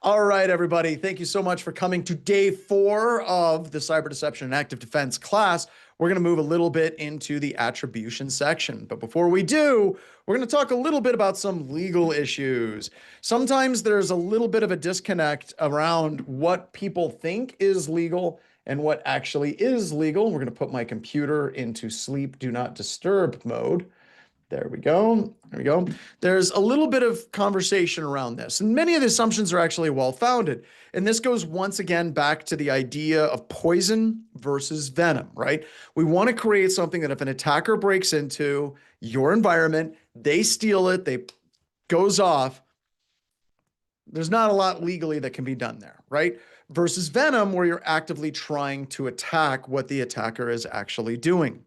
All right, everybody. Thank you so much for coming to day 4 of the Cyber Deception and Active Defense class. We're going to move a little bit into the attribution section. But before we do, we're going to talk a little bit about some legal issues. Sometimes there's a little bit of a disconnect around what people think is legal and what actually is legal. We're going to put my computer into sleep do not disturb mode. There we go. There we go. There's a little bit of conversation around this, and many of the assumptions are actually well-founded. And this goes once again back to the idea of poison versus venom, right? We want to create something that if an attacker breaks into your environment, they steal it, they goes off, there's not a lot legally that can be done there, right? Versus venom, where you're actively trying to attack what the attacker is actually doing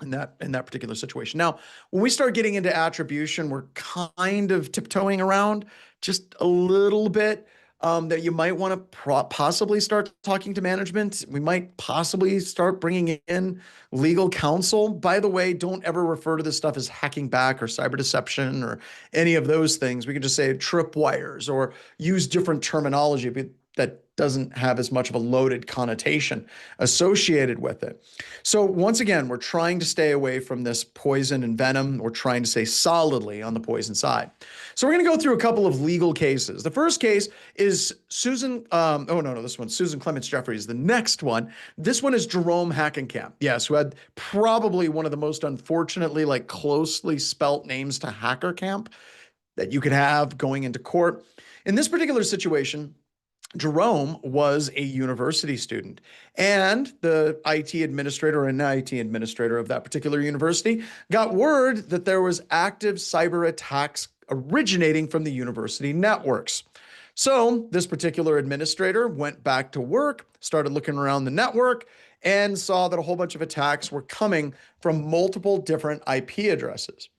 in that particular situation. Now, when we start getting into attribution, we're kind of tiptoeing around just a little bit that you might want to possibly start talking to management. We might possibly start bringing in legal counsel. By the way, don't ever refer to this stuff as hacking back or cyber deception or any of those things. We can just say tripwires or use different terminology that doesn't have as much of a loaded connotation associated with it. So once again, we're trying to stay away from this poison and venom. We're trying to stay solidly on the poison side. So we're going to go through a couple of legal cases. The first case is Susan, this one, Susan Clements Jeffrey is the next one. This one is Jerome Hackenkamp. Yes, who had probably one of the most unfortunately closely spelt names to hacker camp that you could have going into court. In this particular situation, Jerome was a university student, and the IT administrator and IT administrator of that particular university got word that there was active cyber attacks originating from the university networks. So this particular administrator went back to work, started looking around the network, and saw that a whole bunch of attacks were coming from multiple different IP addresses.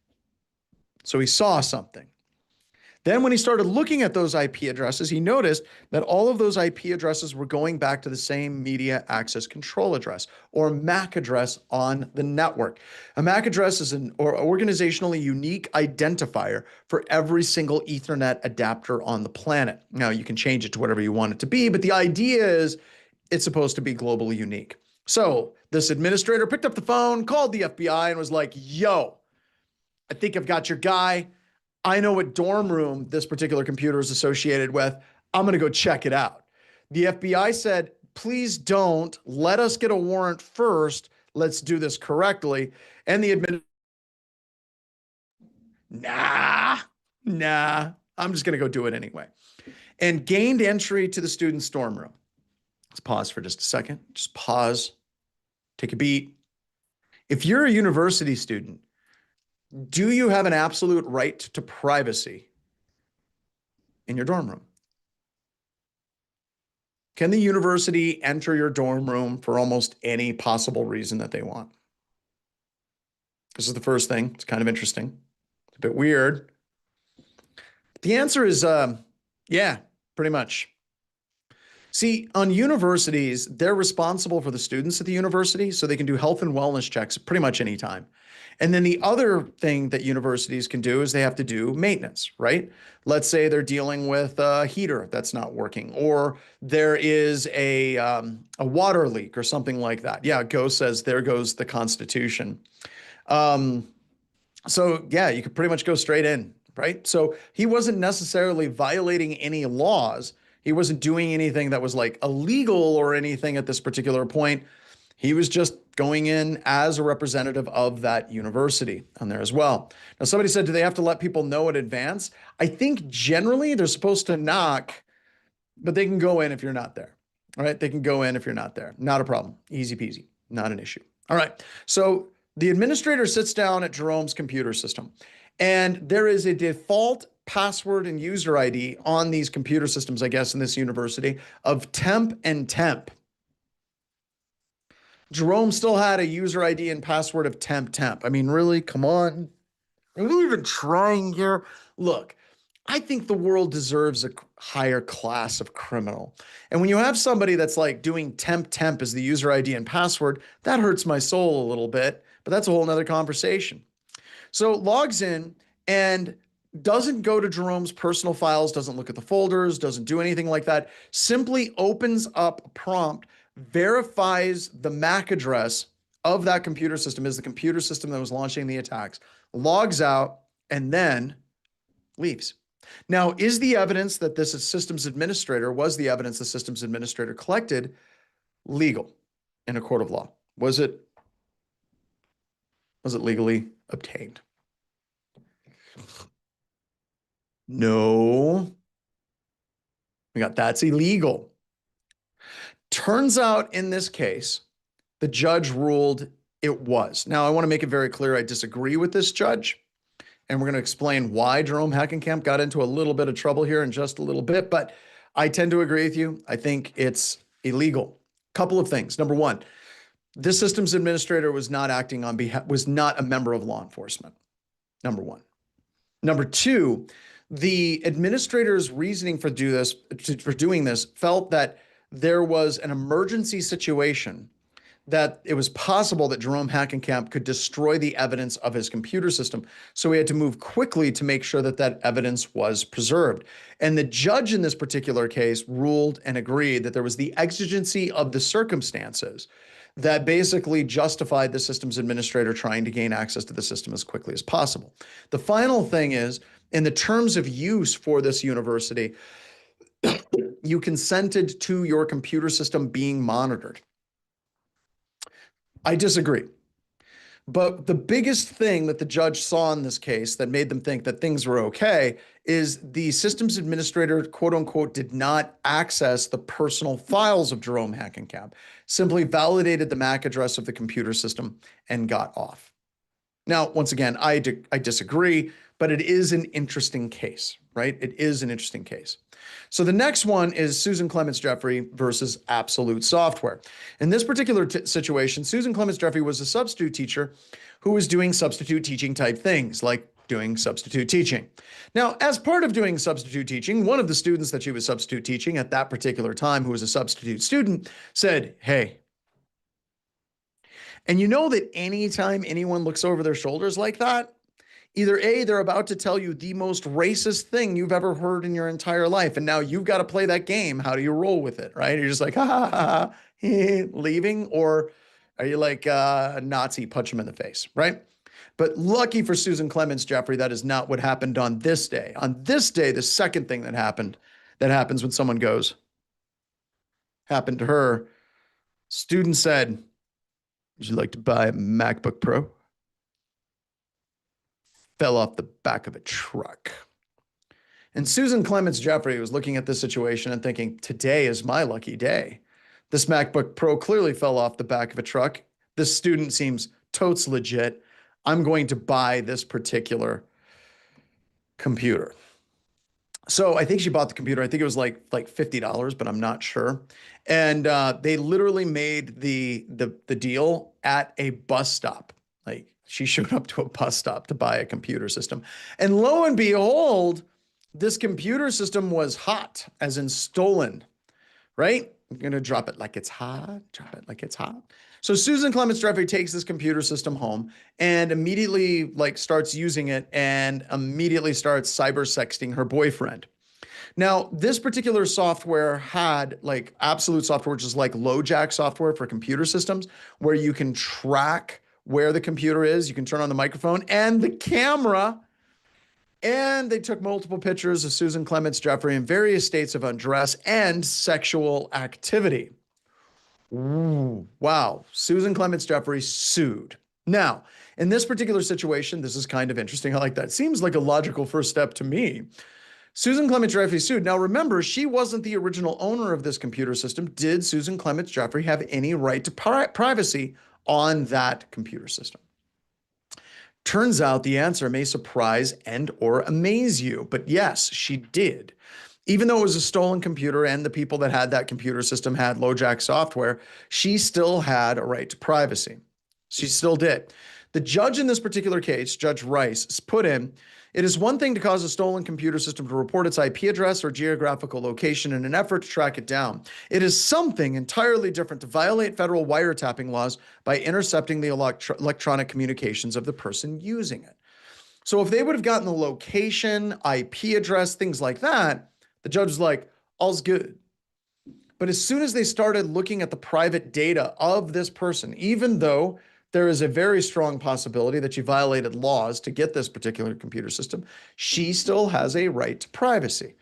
So he saw something. Then when he started looking at those IP addresses, he noticed that all of those IP addresses were going back to the same media access control address or MAC address on the network. A MAC address is an organizationally unique identifier for every single Ethernet adapter on the planet. Now, you can change it to whatever you want it to be, but the idea is it's supposed to be globally unique. So this administrator picked up the phone, called the FBI, and was like, yo, I think I've got your guy. I know what dorm room this particular computer is associated with. I'm going to go check it out. The FBI said, please don't. Let us get a warrant first. Let's do this correctly. And the administrator, nah, I'm just going to go do it anyway. And gained entry to the student's dorm room. Let's pause for just a second. Just pause. Take a beat. If you're a university student, do you have an absolute right to privacy in your dorm room? Can the university enter your dorm room for almost any possible reason that they want? This is the first thing. It's kind of interesting. It's a bit weird. The answer is, yeah, pretty much. See, on universities, they're responsible for the students at the university, so they can do health and wellness checks pretty much any time. And then the other thing that universities can do is they have to do maintenance, right? Let's say they're dealing with a heater that's not working, or there is a water leak or something like that. Yeah, Go says, there goes the Constitution. So yeah, you could pretty much go straight in, right? So he wasn't necessarily violating any laws. He wasn't doing anything that was illegal or anything at this particular point. He was just going in as a representative of that university on there as well. Now, somebody said, do they have to let people know in advance? I think generally they're supposed to knock, but they can go in if you're not there. All right, they can go in if you're not there. Not a problem. Easy peasy. Not an issue. All right, so the administrator sits down at Jerome's computer system, and there is a default password and user ID on these computer systems, I guess, in this university of temp and temp. Jerome still had a user ID and password of temp. I mean, really? Come on. Are you even trying here? Look, I think the world deserves a higher class of criminal. And when you have somebody that's doing temp as the user ID and password, that hurts my soul a little bit, but that's a whole nother conversation. So logs in and doesn't go to Jerome's personal files, doesn't look at the folders, doesn't do anything like that, simply opens up a prompt, verifies the MAC address of that computer system is the computer system that was launching the attacks, logs out, and then leaves. Now, is the evidence that this systems administrator was the evidence the systems administrator collected legal in a court of law? Was it legally obtained? No. We got that's illegal. Turns out in this case, the judge ruled it was. Now, I want to make it very clear I disagree with this judge, and we're going to explain why Jerome Hackenkamp got into a little bit of trouble here in just a little bit, but I tend to agree with you. I think it's illegal. Couple of things. Number one, this systems administrator was not acting on behalf, was not a member of law enforcement. Number one. Number two, the administrator's reasoning for doing this felt that there was an emergency situation, that it was possible that Jerome Hackenkamp could destroy the evidence of his computer system. So he had to move quickly to make sure that that evidence was preserved. And the judge in this particular case ruled and agreed that there was the exigency of the circumstances that basically justified the systems administrator trying to gain access to the system as quickly as possible. The final thing is, in the terms of use for this university, you consented to your computer system being monitored. I disagree. But the biggest thing that the judge saw in this case that made them think that things were okay is the systems administrator, quote unquote, did not access the personal files of Jerome Hackenkamp, simply validated the MAC address of the computer system and got off. Now, once again, I disagree, but it is an interesting case, right? It is an interesting case. So the next one is Susan Clements Jeffrey versus Absolute Software. In this particular situation, Susan Clements Jeffrey was a substitute teacher who was doing substitute teaching type things, like doing substitute teaching. Now, as part of doing substitute teaching, one of the students that she was substitute teaching at that particular time, who was a substitute student, said, "Hey." And you know that anytime anyone looks over their shoulders like that, either A, they're about to tell you the most racist thing you've ever heard in your entire life, and now you've got to play that game. How do you roll with it, right? You're just like, ha, ha, ha, ha, leaving, or are you like a Nazi, punch him in the face, right? But lucky for Susan Clements Jeffrey, that is not what happened on this day. On this day, the second thing that happens when someone goes, happened to her, student said, "Would you like to buy a MacBook Pro?" Fell off the back of a truck. And Susan Clements Jeffrey was looking at this situation and thinking, today is my lucky day. This MacBook Pro clearly fell off the back of a truck. This student seems totes legit. I'm going to buy this particular computer. So I think she bought the computer. I think it was like $50, but I'm not sure. And they literally made the deal at a bus stop. Like, she showed up to a bus stop to buy a computer system. And lo and behold, this computer system was hot, as in stolen, right? I'm going to drop it like it's hot, drop it like it's hot. So Susan Clements Jeffrey takes this computer system home and immediately starts using it and immediately starts cyber sexting her boyfriend. Now, this particular software had Absolute Software, which is like LoJack software for computer systems, where you can track where the computer is. You can turn on the microphone and the camera. And they took multiple pictures of Susan Clements Jeffrey in various states of undress and sexual activity. Ooh, wow. Susan Clements Jeffrey sued. Now, in this particular situation, this is kind of interesting. I like that. Seems like a logical first step to me. Susan Clements Jeffrey sued. Now, remember, she wasn't the original owner of this computer system. Did Susan Clements Jeffrey have any right to privacy on that computer system? Turns out the answer may surprise and or amaze you, but yes, she did. Even though it was a stolen computer and the people that had that computer system had LoJack software, she still had a right to privacy. She still did. The judge in this particular case, Judge Rice, put in, "It is one thing to cause a stolen computer system to report its IP address or geographical location in an effort to track it down. It is something entirely different to violate federal wiretapping laws by intercepting the electronic communications of the person using it." So if they would have gotten the location, IP address, things like that, the judge was like, all's good. But as soon as they started looking at the private data of this person, even though there is a very strong possibility that she violated laws to get this particular computer system, she still has a right to privacy.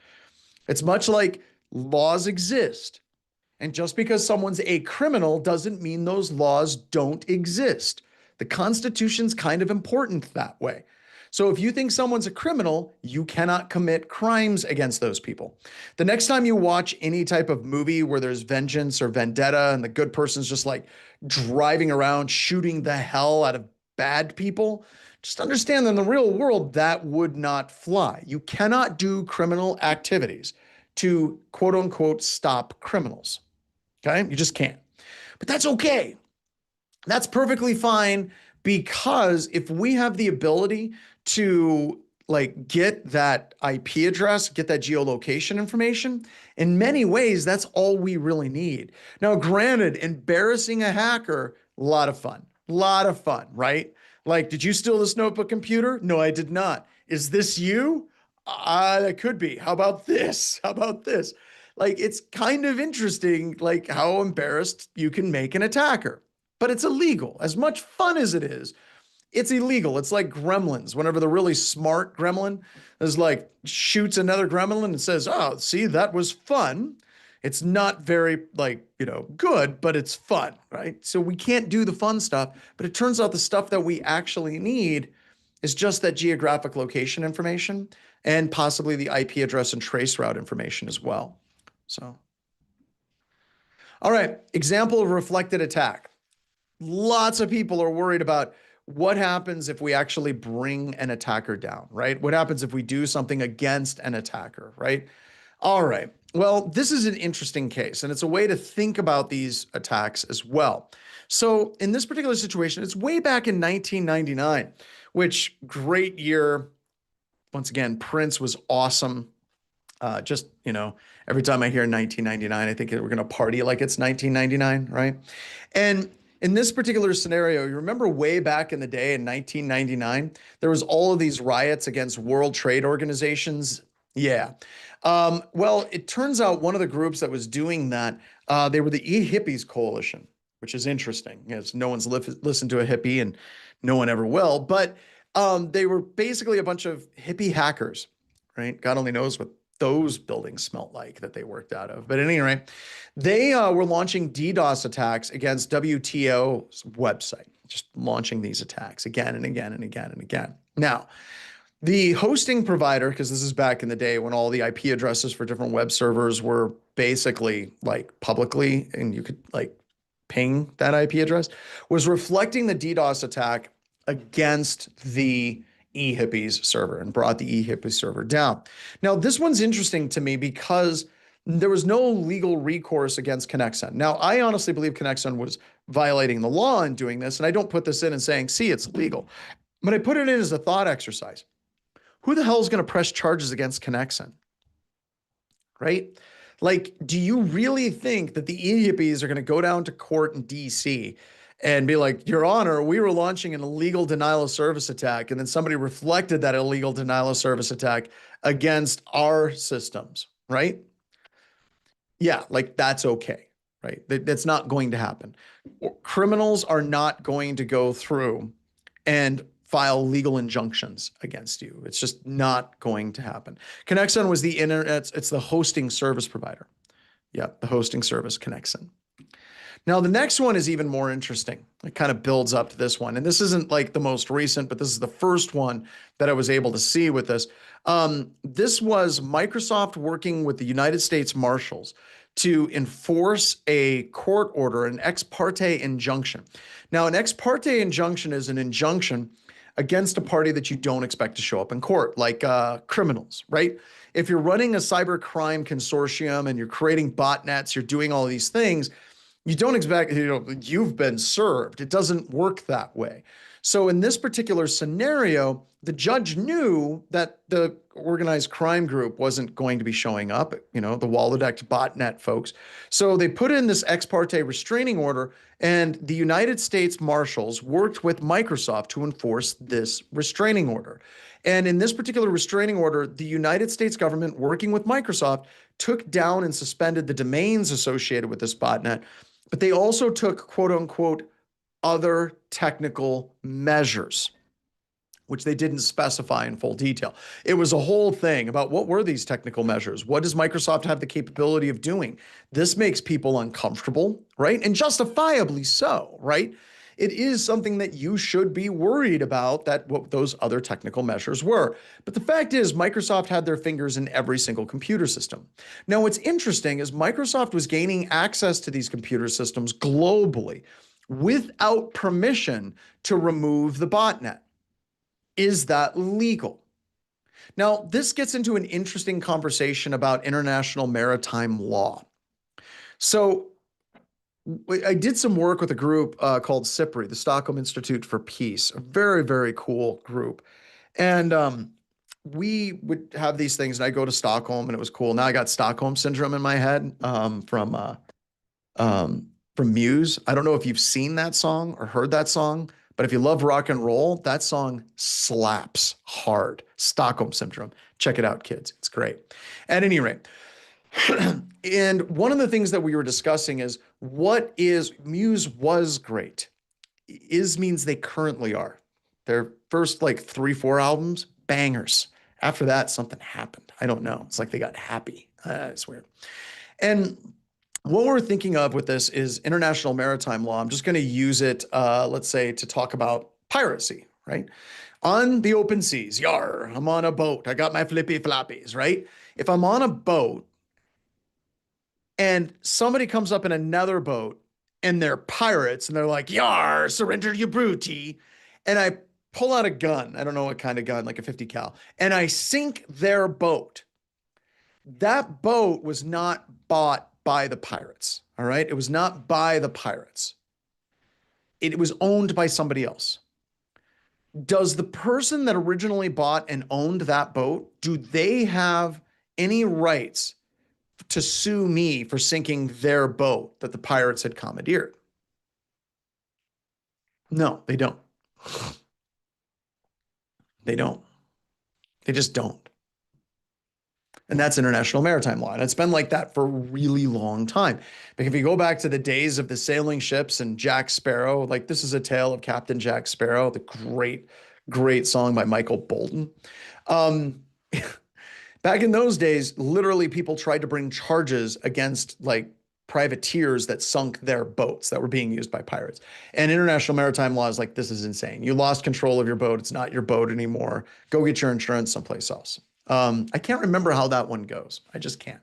It's much like laws exist. And just because someone's a criminal doesn't mean those laws don't exist. The Constitution's kind of important that way. So if you think someone's a criminal, you cannot commit crimes against those people. The next time you watch any type of movie where there's vengeance or vendetta and the good person's just like driving around shooting the hell out of bad people, just understand that in the real world, that would not fly. You cannot do criminal activities to quote unquote stop criminals. Okay? You just can't. But that's okay. That's perfectly fine, because if we have the ability to like get that IP address, get that geolocation information, in many ways, that's all we really need. Now, granted, embarrassing a hacker, a lot of fun, right? Like, did you steal this notebook computer? No, I did not. Is this you? It could be. How about this? How about this? Like, it's kind of interesting, like how embarrassed you can make an attacker, but it's illegal. As much fun as it is, it's illegal. It's like gremlins. Whenever the really smart gremlin is like shoots another gremlin and says, oh, see, that was fun. It's not very like, good, but it's fun, right? So we can't do the fun stuff, but it turns out the stuff that we actually need is just that geographic location information and possibly the IP address and trace route information as well. So, all right, example of reflected attack. Lots of people are worried about what happens if we actually bring an attacker down, right? What happens if we do something against an attacker, right? All right. Well, this is an interesting case, and it's a way to think about these attacks as well. So in this particular situation, it's way back in 1999, which great year. Once again, Prince was awesome. Every time I hear 1999, I think we're going to party like it's 1999, right? And in this particular scenario, you remember way back in the day in 1999, there was all of these riots against World Trade Organizations. Yeah. Well, it turns out one of the groups that was doing that, they were the E-Hippies Coalition, which is interesting. No one's listened to a hippie, and no one ever will. But they were basically a bunch of hippie hackers, right? God only knows what those buildings smelt like that they worked out of. But anyway, they were launching DDoS attacks against WTO's website, just launching these attacks again and again and again and again. Now, the hosting provider, because this is back in the day when all the IP addresses for different web servers were basically like publicly, and you could like ping that IP address, was reflecting the DDoS attack against the E-Hippies server and brought the E-Hippies server down. Now, this one's interesting to me because there was no legal recourse against ConnectSend. Now, I honestly believe ConnectSend was violating the law in doing this, and I don't put this in and saying, see, it's legal. But I put it in as a thought exercise. Who the hell is going to press charges against ConnectSend? Right? Like, do you really think that the E-Hippies are going to go down to court in DC and be like, Your Honor, we were launching an illegal denial of service attack, and then somebody reflected that illegal denial of service attack against our systems, right? Yeah, like that's okay, right? That's not going to happen. Criminals are not going to go through and file legal injunctions against you. It's just not going to happen. ConnectSend was the internet, it's the hosting service provider. Yeah, the hosting service, ConnectSend. Now, the next one is even more interesting. It kind of builds up to this one. And this isn't like the most recent, but this is the first one that I was able to see with this. This was Microsoft working with the United States Marshals to enforce a court order, an ex parte injunction. Now, an ex parte injunction is an injunction against a party that you don't expect to show up in court, like criminals, right? If you're running a cyber crime consortium and you're creating botnets, you're doing all these things, you don't expect, you've been served. It doesn't work that way. So in this particular scenario, the judge knew that the organized crime group wasn't going to be showing up, the Wolodeck botnet folks. So they put in this ex parte restraining order, and the United States Marshals worked with Microsoft to enforce this restraining order. And in this particular restraining order, the United States government, working with Microsoft, took down and suspended the domains associated with this botnet, but they also took, quote unquote, other technical measures, which they didn't specify in full detail. It was a whole thing about what were these technical measures? What does Microsoft have the capability of doing? This makes people uncomfortable, right? And justifiably so, right? It is something that you should be worried about, that what those other technical measures were. But the fact is, Microsoft had their fingers in every single computer system. Now, what's interesting is Microsoft was gaining access to these computer systems globally without permission to remove the botnet. Is that legal? Now, this gets into an interesting conversation about international maritime law. So I did some work with a group called SIPRI, the Stockholm Institute for Peace, a very, very cool group. And we would have these things, and I go to Stockholm, and it was cool. Now I got Stockholm syndrome in my head from Muse. I don't know if you've seen that song or heard that song, but if you love rock and roll, that song slaps hard. Stockholm syndrome. Check it out, kids. It's great. At any rate, and one of the things that we were discussing is Muse was great. Is means they currently are. Their first 3-4 albums, bangers. After that, something happened. I don't know. It's like they got happy. It's weird. And what we're thinking of with this is international maritime law. I'm just going to use it, let's say, to talk about piracy, right? On the open seas, yar, I'm on a boat. I got my flippy floppies, right? If I'm on a boat and somebody comes up in another boat and they're pirates and they're like, yar, surrender your booty. And I pull out a gun. I don't know what kind of gun, like a 50 cal, and I sink their boat. That boat was not bought by the pirates. All right. It was not by the pirates. It was owned by somebody else. Does the person that originally bought and owned that boat, do they have any rights to sue me for sinking their boat that the pirates had commandeered? No, they don't. They don't. They just don't. And that's international maritime law. And it's been like that for a really long time. But if you go back to the days of the sailing ships and Jack Sparrow, this is a tale of Captain Jack Sparrow, the great, great song by Michael Bolton. Back in those days, literally people tried to bring charges against privateers that sunk their boats that were being used by pirates. And international maritime law is this is insane. You lost control of your boat. It's not your boat anymore. Go get your insurance someplace else. I can't remember how that one goes. I just can't.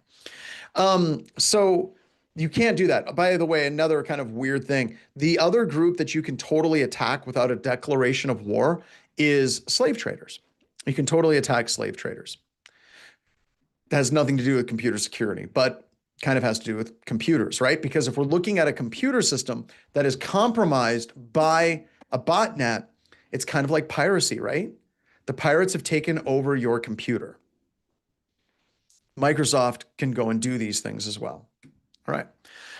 So you can't do that. By the way, another kind of weird thing, the other group that you can totally attack without a declaration of war is slave traders. You can totally attack slave traders. That has nothing to do with computer security, but kind of has to do with computers, right? Because if we're looking at a computer system that is compromised by a botnet, it's kind of like piracy, right? The pirates have taken over your computer. Microsoft can go and do these things as well. All right.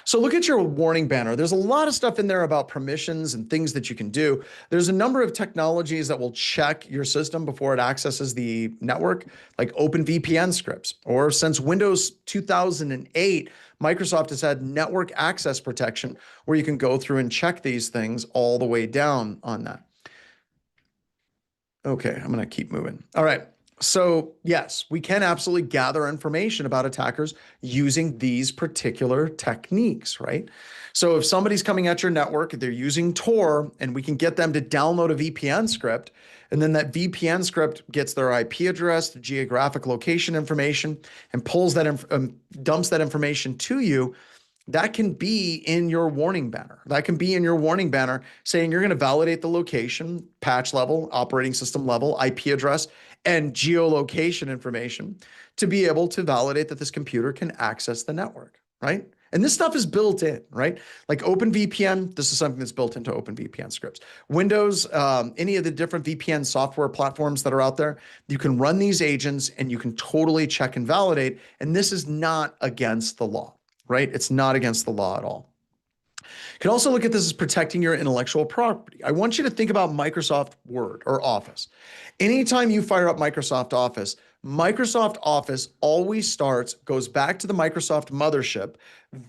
So look at your warning banner. There's a lot of stuff in there about permissions and things that you can do. There's a number of technologies that will check your system before it accesses the network, like OpenVPN scripts. Or since Windows 2008, Microsoft has had network access protection where you can go through and check these things all the way down on that. Okay, I'm going to keep moving. All right. So yes, we can absolutely gather information about attackers using these particular techniques, right? So if somebody's coming at your network, they're using Tor, and we can get them to download a VPN script, and then that VPN script gets their IP address, the geographic location information, and pulls that, dumps that information to you. That can be in your warning banner. That can be in your warning banner saying you're going to validate the location, patch level, operating system level, IP address, and geolocation information to be able to validate that this computer can access the network, right? And this stuff is built in, right? Like OpenVPN, this is something that's built into OpenVPN scripts. Windows, any of the different VPN software platforms that are out there, you can run these agents and you can totally check and validate. And this is not against the law, right? It's not against the law at all. You can also look at this as protecting your intellectual property. I want you to think about Microsoft Word or Office. Anytime you fire up Microsoft Office always goes back to the Microsoft mothership,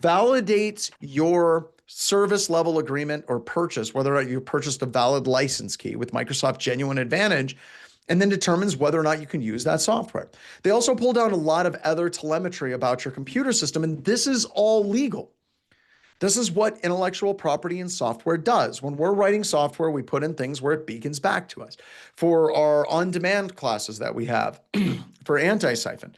validates your service level agreement or purchase, whether or not you purchased a valid license key with Microsoft Genuine Advantage, and then determines whether or not you can use that software. They also pull down a lot of other telemetry about your computer system, and this is all legal. This is what intellectual property and software does. When we're writing software, we put in things where it beacons back to us. For our on-demand classes that we have for anti-siphon,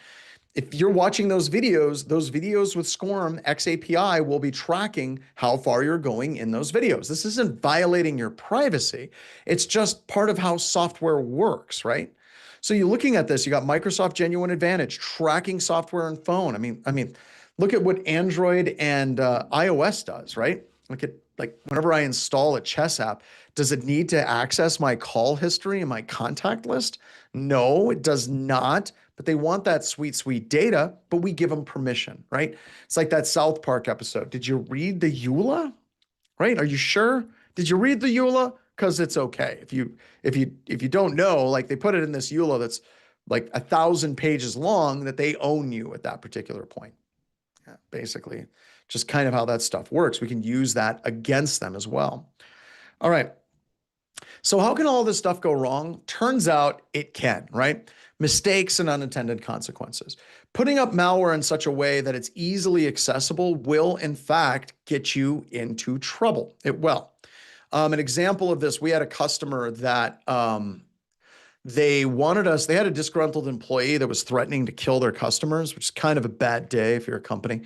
if you're watching those videos with SCORM XAPI will be tracking how far you're going in those videos. This isn't violating your privacy. It's just part of how software works, right? So you're looking at this, you got Microsoft Genuine Advantage tracking software and phone. I mean, look at what Android and iOS does, right? Look at, like, whenever I install a chess app, does it need to access my call history and my contact list? No, it does not. But they want that sweet, sweet data, but we give them permission, right? It's like that South Park episode. Did you read the EULA? Right? Are you sure? Did you read the EULA? Because it's okay. If you don't know, like, they put it in this EULA that's like 1,000 pages long, that they own you at that particular point. Yeah, basically, just kind of how that stuff works. We can use that against them as well. All right. So how can all this stuff go wrong? Turns out it can, right? Mistakes and unintended consequences. Putting up malware in such a way that it's easily accessible will, in fact, get you into trouble. It will. An example of this, we had a customer that they had a disgruntled employee that was threatening to kill their customers, which is kind of a bad day if you're a company.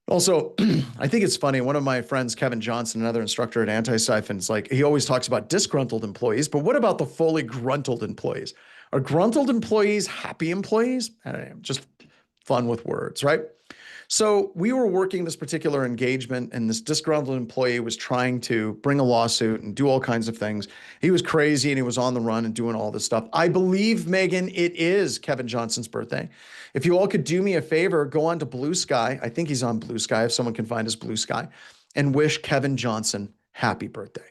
Also, I think it's funny. One of my friends, Kevin Johnson, another instructor at Anti-Siphon, is like, he always talks about disgruntled employees, but what about the fully gruntled employees? Are gruntled employees happy employees? I don't know, just fun with words, right? So we were working this particular engagement, and this disgruntled employee was trying to bring a lawsuit and do all kinds of things. He was crazy and he was on the run and doing all this stuff. I believe, Megan, it is Kevin Johnson's birthday. If you all could do me a favor, go on to Blue Sky. I think he's on Blue Sky, if someone can find his Blue Sky, and wish Kevin Johnson happy birthday,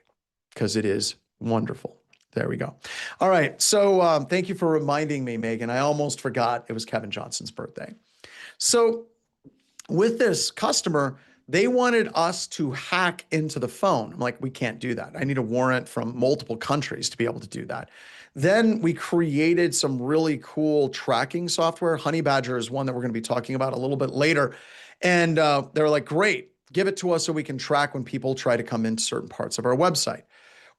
because it is wonderful. There we go. All right. So thank you for reminding me, Megan. I almost forgot it was Kevin Johnson's birthday. So with this customer, they wanted us to hack into the phone. I'm like, we can't do that. I need a warrant from multiple countries to be able to do that. Then we created some really cool tracking software. Honey Badger is one that we're going to be talking about a little bit later. And they're like, great, give it to us so we can track when people try to come into certain parts of our website.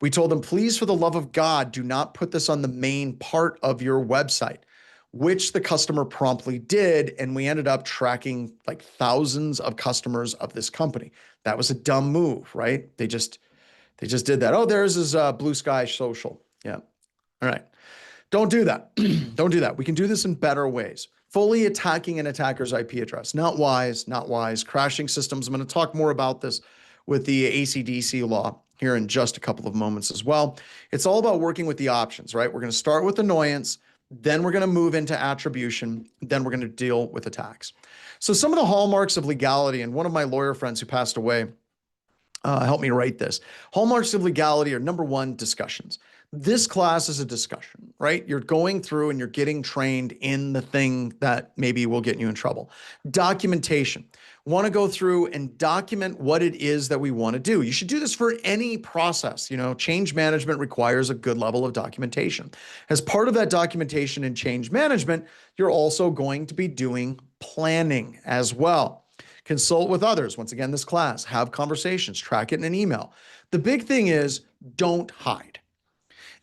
We told them, please, for the love of God, do not put this on the main part of your website, which the customer promptly did. And we ended up tracking like thousands of customers of this company. That was a dumb move, right? They just did that. Oh, there's his Blue Sky social. Yeah. All right. Don't do that. Don't do that. We can do this in better ways. Fully attacking an attacker's IP address. Not wise, not wise. Crashing systems. I'm going to talk more about this with the AC/DC law here in just a couple of moments as well. It's all about working with the options, right? We're going to start with annoyance, then we're going to move into attribution, then we're going to deal with attacks. So some of the hallmarks of legality, and one of my lawyer friends who passed away helped me write this. Hallmarks of legality are, number one, discussions. This class is a discussion, right? You're going through and you're getting trained in the thing that maybe will get you in trouble. Documentation. Want to go through and document what it is that we want to do. You should do this for any process. You know, change management requires a good level of documentation. As part of that documentation and change management, you're also going to be doing planning as well. Consult with others. Once again, this class, have conversations, track it in an email. The big thing is, don't hide.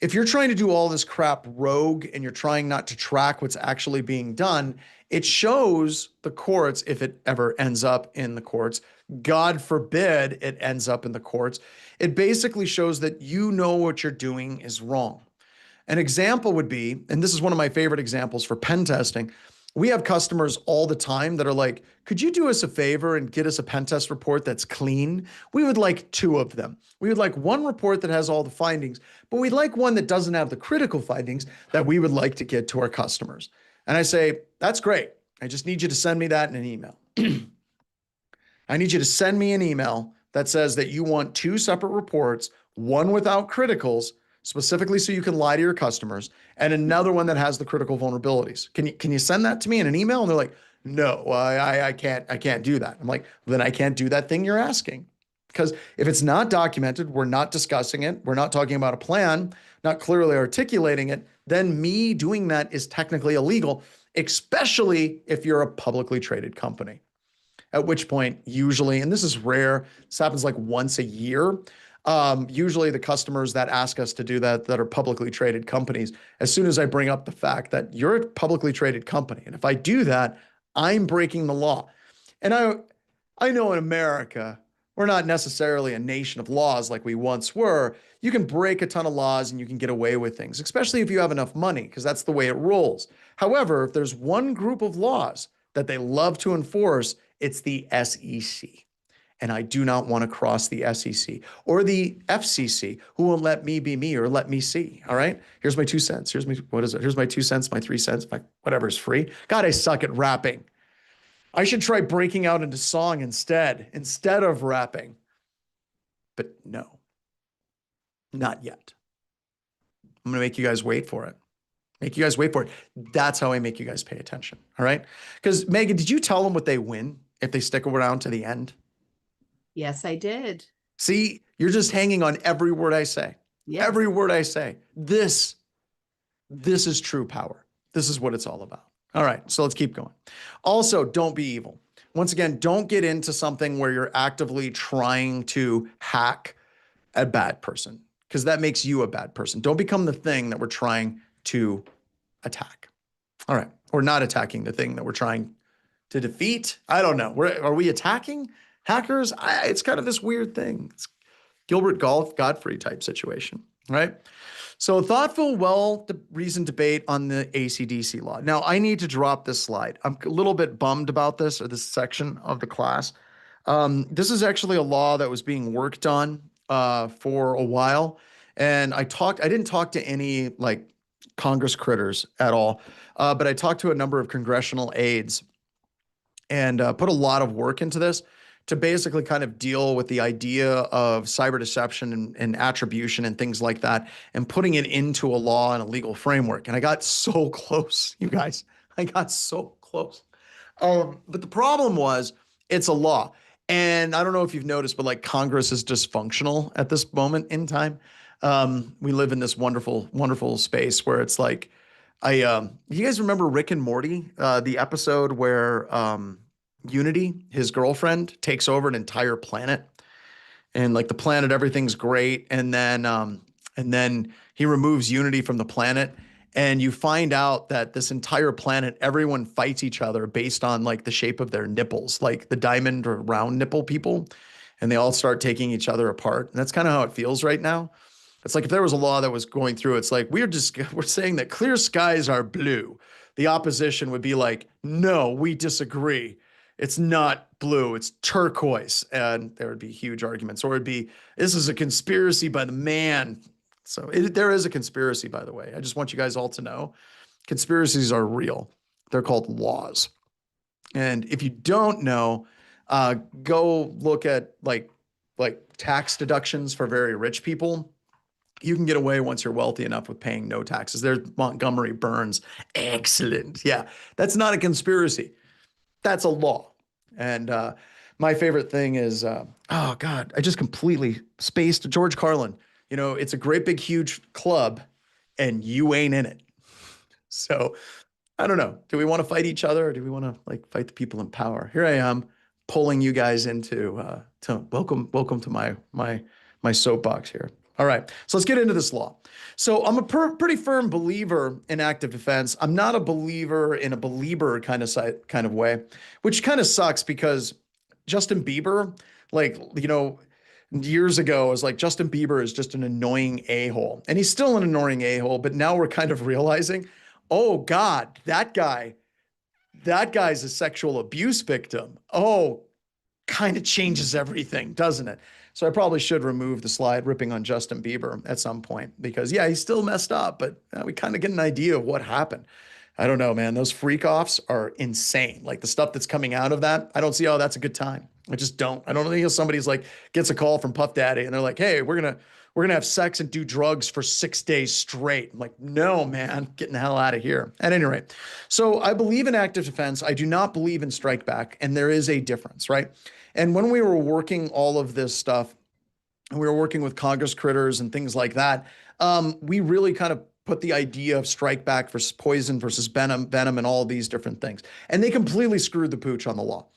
If you're trying to do all this crap rogue and you're trying not to track what's actually being done, it shows the courts, if it ever ends up in the courts, God forbid it ends up in the courts, it basically shows that you know what you're doing is wrong. An example would be, and this is one of my favorite examples for pen testing, We have customers all the time that are like, could you do us a favor and get us a pen test report that's clean? We would like two of them. We would like one report that has all the findings, but we'd like one that doesn't have the critical findings that we would like to get to our customers. And I say, that's great. I just need you to send me that in an email. I need you to send me an email that says that you want two separate reports, one without criticals, specifically so you can lie to your customers, and another one that has the critical vulnerabilities. Can you send that to me in an email? And they're like, no, I can't do that. I'm like, then I can't do that thing you're asking. Because if it's not documented, we're not discussing it, we're not talking about a plan, not clearly articulating it, then me doing that is technically illegal, especially if you're a publicly traded company. At which point, usually, and this is rare, this happens like once a year. Usually the customers that ask us to do that are publicly traded companies. As soon as I bring up the fact that you're a publicly traded company, and if I do that, I'm breaking the law. And I know in America, we're not necessarily a nation of laws like we once were. You can break a ton of laws and you can get away with things, especially if you have enough money, because that's the way it rolls. However, if there's one group of laws that they love to enforce, it's the SEC. And I do not want to cross the SEC or the FCC, who won't let me be me or let me see. All right. Here's my 2 cents. Here's my 2 cents, my 3 cents, my whatever's free. God, I suck at rapping. I should try breaking out into song instead of rapping. But no, not yet. I'm going to make you guys wait for it. Make you guys wait for it. That's how I make you guys pay attention. All right. Because Megan, did you tell them what they win if they stick around to the end? Yes, I did. See, you're just hanging on every word I say. Yes. Every word I say. This is true power. This is what it's all about. All right, so let's keep going. Also, don't be evil. Once again, don't get into something where you're actively trying to hack a bad person, because that makes you a bad person. Don't become the thing that we're trying to attack. All right, or not attacking the thing that we're trying to defeat. I don't know. Are we attacking hackers? It's kind of this weird thing. It's Gilbert Gottfried type situation, right? So thoughtful, well-reasoned debate on the AC/DC law. Now, I need to drop this slide. I'm a little bit bummed about this, or this section of the class. This is actually a law that was being worked on for a while. And I didn't talk to any like Congress critters at all, but I talked to a number of congressional aides and put a lot of work into this to basically kind of deal with the idea of cyber deception and attribution and things like that, and putting it into a law and a legal framework. And I got so close, you guys. I got so close. But the problem was, it's a law. And I don't know if you've noticed, but like Congress is dysfunctional at this moment in time. We live in this wonderful, wonderful space where it's like, you guys remember Rick and Morty, the episode where Unity, his girlfriend, takes over an entire planet, and like the planet, everything's great. And then he removes Unity from the planet, and you find out that this entire planet, everyone fights each other based on like the shape of their nipples, like the diamond or round nipple people. And they all start taking each other apart. And that's kind of how it feels right now. It's like if there was a law that was going through, it's like we're saying that clear skies are blue. The opposition would be like, no, we disagree. It's not blue, it's turquoise. And there would be huge arguments. Or it'd be, this is a conspiracy by the man. So there is a conspiracy, by the way. I just want you guys all to know, conspiracies are real. They're called laws. And if you don't know, go look at like tax deductions for very rich people. You can get away once you're wealthy enough with paying no taxes. There's Montgomery Burns. Excellent. Yeah, that's not a conspiracy. That's a law. And my favorite thing is, oh God, I just completely spaced George Carlin. You know, it's a great big huge club and you ain't in it. So I don't know. Do we want to fight each other, or do we want to like fight the people in power? Here I am pulling you guys into welcome to my soapbox here. All right, so let's get into this law. So I'm a pretty firm believer in active defense. I'm not a believer in a believer kind of way, which kind of sucks because Justin Bieber, like, you know, years ago, I was like, Justin Bieber is just an annoying a-hole. And he's still an annoying a-hole, but now we're kind of realizing, oh God, that guy, that guy's a sexual abuse victim. Oh, kind of changes everything, doesn't it? So I probably should remove the slide ripping on Justin Bieber at some point because, yeah, he's still messed up, but we kind of get an idea of what happened. I don't know, man. Those freak offs are insane. Like the stuff that's coming out of that, I don't see how that's a good time. I just don't. I don't think somebody's like gets a call from Puff Daddy and they're like, "Hey, we're gonna have sex and do drugs for 6 days straight." I'm like, no, man, getting the hell out of here. At any rate, so I believe in active defense. I do not believe in strike back, and there is a difference, right? And when we were working all of this stuff, and we were working with Congress critters and things like that, we really kind of put the idea of strike back versus poison versus venom, and all these different things. And they completely screwed the pooch on the law.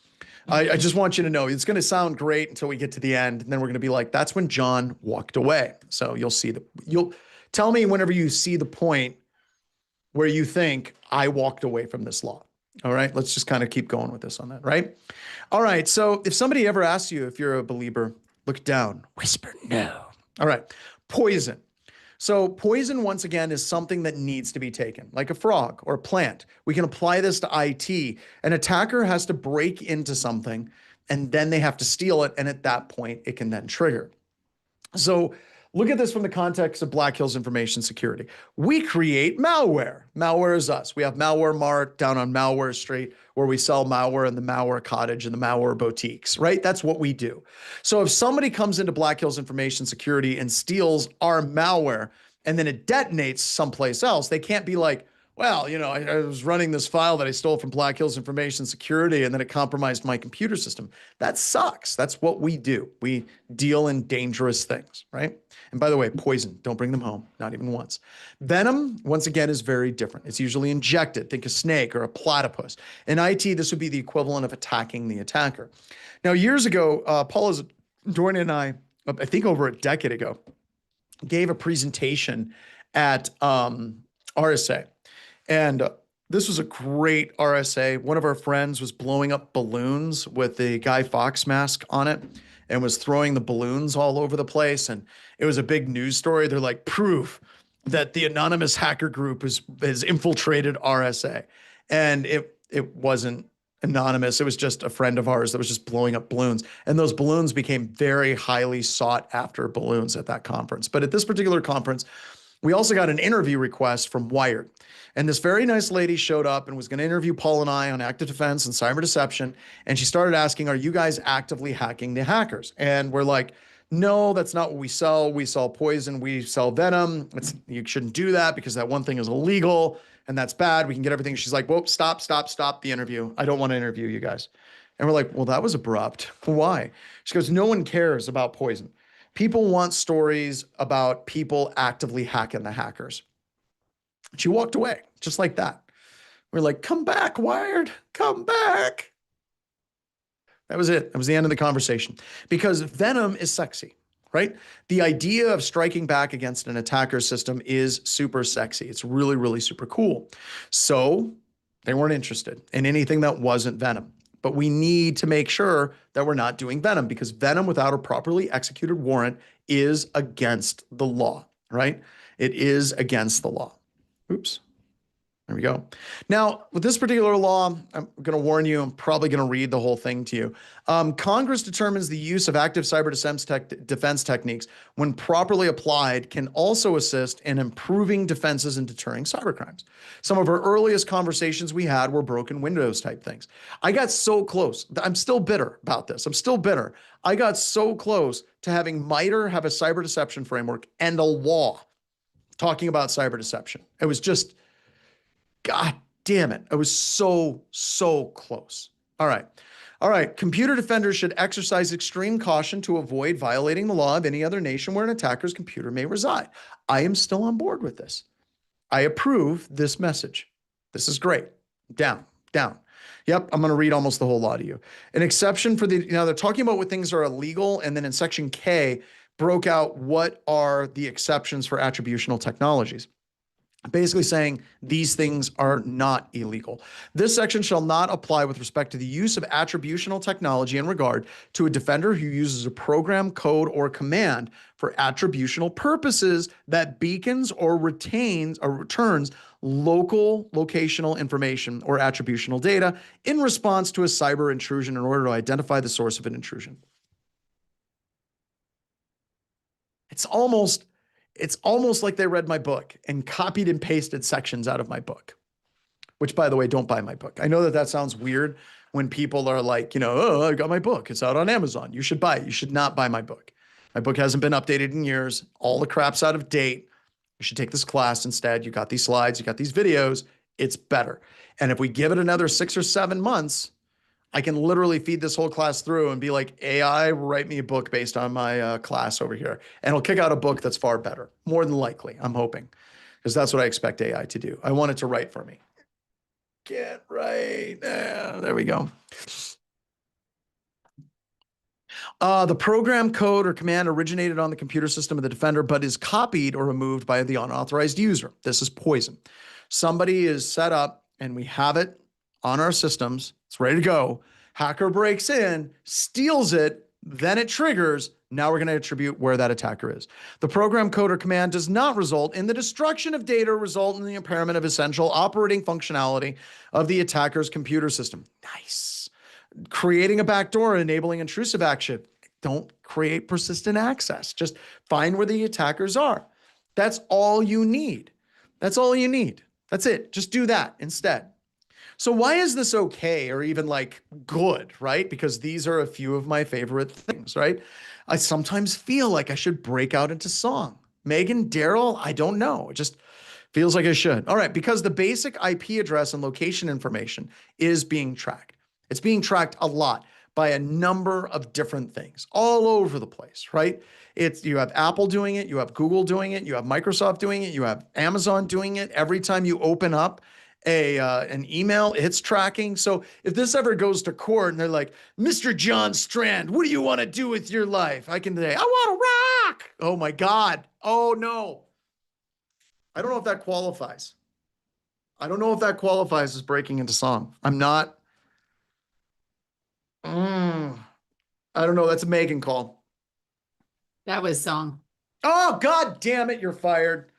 I just want you to know it's going to sound great until we get to the end. And then we're going to be like, that's when John walked away. So you'll tell me whenever you see the point where you think I walked away from this law. All right. Let's just kind of keep going with this on that. Right. All right. So if somebody ever asks you if you're a believer, look down, whisper no. All right. Poison. So poison, once again, is something that needs to be taken, like a frog or a plant. We can apply this to IT. An attacker has to break into something, and then they have to steal it, and at that point, it can then trigger. So look at this from the context of Black Hills Information Security. We create malware. Malware is us. We have Malware Mart down on Malware Street where we sell malware in the Malware Cottage and the Malware Boutiques, right? That's what we do. So if somebody comes into Black Hills Information Security and steals our malware and then it detonates someplace else, they can't be like, well, I was running this file that I stole from Black Hills Information Security and then it compromised my computer system. That sucks. That's what we do. We deal in dangerous things, right? And by the way, poison, don't bring them home, not even once. Venom, once again, is very different. It's usually injected. Think a snake or a platypus. In IT, this would be the equivalent of attacking the attacker. Now, years ago, Paula Dorn and I think over a decade ago, gave a presentation at RSA. And this was a great RSA. One of our friends was blowing up balloons with the Guy Fawkes mask on it and was throwing the balloons all over the place. And it was a big news story. They're like, proof that the anonymous hacker group has infiltrated RSA. And it wasn't anonymous. It was just a friend of ours that was just blowing up balloons. And those balloons became very highly sought after balloons at that conference. But at this particular conference, we also got an interview request from Wired. And this very nice lady showed up and was going to interview Paul and I on active defense and cyber deception. And she started asking, are you guys actively hacking the hackers? And we're like, no, that's not what we sell. We sell poison. We sell venom. You shouldn't do that because that one thing is illegal and that's bad. We can get everything. She's like, whoa, stop the interview. I don't want to interview you guys. And we're like, well, that was abrupt. Why? She goes, no one cares about poison. People want stories about people actively hacking the hackers. She walked away just like that. We're like, come back, Wired, come back. That was it. That was the end of the conversation because venom is sexy, right? The idea of striking back against an attacker system is super sexy. It's really, really super cool. So they weren't interested in anything that wasn't venom. But we need to make sure that we're not doing venom because venom without a properly executed warrant is against the law, right? It is against the law. Oops. There we go. Now, with this particular law, I'm going to warn you, I'm probably going to read the whole thing to you. Congress determines the use of active cyber defense techniques when properly applied can also assist in improving defenses and deterring cybercrimes. Some of our earliest conversations we had were broken windows type things. I got so close. I'm still bitter about this. I'm still bitter. I got so close to having MITRE have a cyber deception framework and a law talking about cyber deception. It was just, God damn it. It was so close. All right. Computer defenders should exercise extreme caution to avoid violating the law of any other nation where an attacker's computer may reside. I am still on board with this. I approve this message. This is great. Down. Yep, I'm going to read almost the whole law to you. An exception for they're talking about what things are illegal, and then in section K, broke out what are the exceptions for attributional technologies. Basically saying these things are not illegal. This section shall not apply with respect to the use of attributional technology in regard to a defender who uses a program, code, or command for attributional purposes that beacons or retains or returns locational information or attributional data in response to a cyber intrusion in order to identify the source of an intrusion. It's almost like they read my book and copied and pasted sections out of my book, which, by the way, don't buy my book. I know that that sounds weird when people are like, oh, I got my book. It's out on Amazon. You should buy it. You should not buy my book. My book hasn't been updated in years. All the crap's out of date. You should take this class instead. You got these slides. You got these videos. It's better. And if we give it another 6 or 7 months, I can literally feed this whole class through and be like, AI, write me a book based on my class over here. And it'll kick out a book that's far better, more than likely, I'm hoping, because that's what I expect AI to do. I want it to write for me. Get right. There we go. The program, code, or command originated on the computer system of the defender, but is copied or removed by the unauthorized user. This is poison. Somebody is set up and we have it on our systems. It's ready to go. Hacker breaks in, steals it, then it triggers. Now we're going to attribute where that attacker is. The program, code, or command does not result in the destruction of data, result in the impairment of essential operating functionality of the attacker's computer system. Nice. Creating a backdoor, enabling intrusive action. Don't create persistent access. Just find where the attackers are. That's all you need. That's all you need. That's it. Just do that instead. So why is this okay, or even like good, right? Because these are a few of my favorite things, right? I sometimes feel like I should break out into song. Megan, Daryl, I don't know. It just feels like I should. All right, because the basic IP address and location information is being tracked. It's being tracked a lot by a number of different things all over the place, right? You have Apple doing it, you have Google doing it, you have Microsoft doing it, you have Amazon doing it. Every time you open up an email, it's tracking. So if this ever goes to court and they're like, Mr. John Strand, what do you want to do with your life? I can say, I want to rock. Oh my God. Oh no. I don't know if that qualifies. I don't know if that qualifies as breaking into song. I'm not. I don't know. That's a Megan call. That was song. Oh, God damn it. You're fired.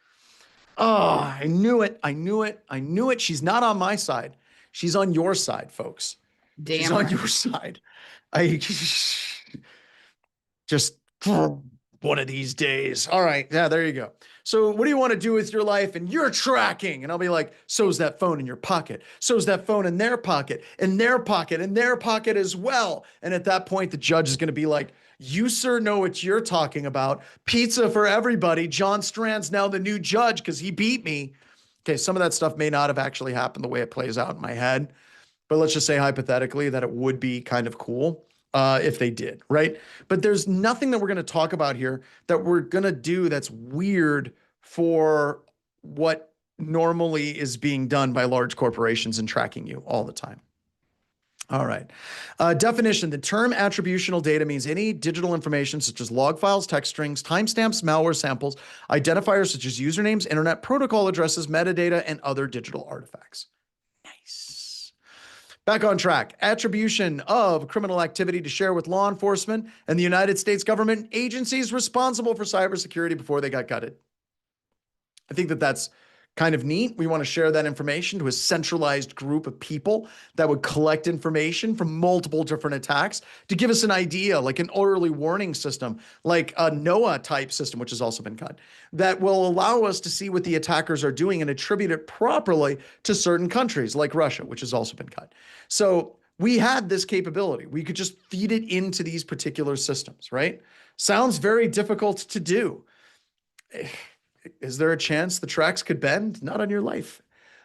Oh, I knew it. I knew it. I knew it. She's not on my side. She's on your side, folks. Damn She's her. on your side. I just one of these days. All right. Yeah, there you go. So what do you want to do with your life? And you're tracking. And I'll be like, so's that phone in your pocket. So's that phone in their pocket, and their pocket, and their pocket as well. And at that point, the judge is going to be like, you, sir, know what you're talking about. Pizza for everybody. John Strand's now the new judge because he beat me. Okay, some of that stuff may not have actually happened the way it plays out in my head. But let's just say hypothetically that it would be kind of cool if they did, right? But there's nothing that we're going to talk about here that we're going to do that's weird for what normally is being done by large corporations and tracking you all the time. All right. Definition. The term attributional data means any digital information such as log files, text strings, timestamps, malware samples, identifiers such as usernames, internet protocol addresses, metadata, and other digital artifacts. Nice. Back on track. Attribution of criminal activity to share with law enforcement and the United States government agencies responsible for cybersecurity before they got gutted. I think that that's kind of neat. We want to share that information to a centralized group of people that would collect information from multiple different attacks to give us an idea, like an early warning system, like a NOAA type system, which has also been cut, that will allow us to see what the attackers are doing and attribute it properly to certain countries like Russia, which has also been cut. So we had this capability. We could just feed it into these particular systems, right? Sounds very difficult to do. Is there a chance the tracks could bend? Not on your life.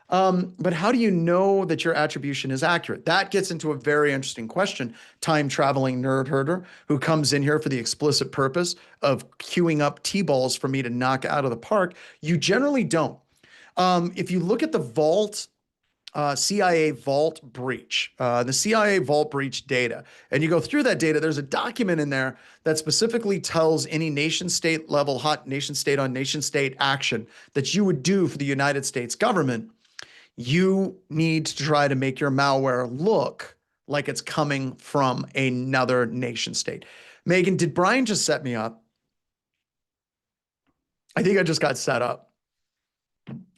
But how do you know that your attribution is accurate? That gets into a very interesting question. Time traveling nerd herder who comes in here for the explicit purpose of queuing up T-balls for me to knock out of the park. You generally don't. If you look at the Vault, CIA Vault breach, the CIA Vault breach data, and you go through that data, there's a document in there that specifically tells any nation state level hot nation state on nation state action that you would do for the United States government. You need to try to make your malware look like it's coming from another nation state. Megan, did Brian just set me up? I think I just got set up.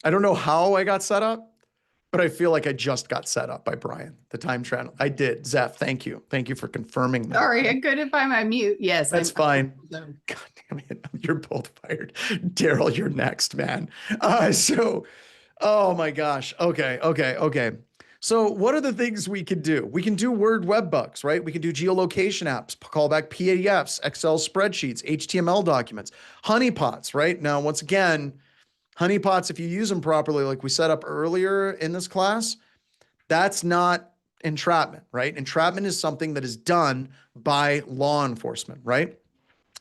I don't know how I got set up, but I feel like I just got set up by Brian, the time channel. I did. Zeph, thank you. Thank you for confirming that. Sorry, I couldn't find my mute. Yes, That's fine. I'm- God damn it. You're both fired. Daryl, you're next, man. Oh my gosh. Okay. So what are the things we can do? We can do word web bugs, right? We can do geolocation apps, callback PDFs, Excel spreadsheets, HTML documents, honeypots, right? Now, once again, honeypots, if you use them properly, like we set up earlier in this class, that's not entrapment, right? Entrapment is something that is done by law enforcement, right?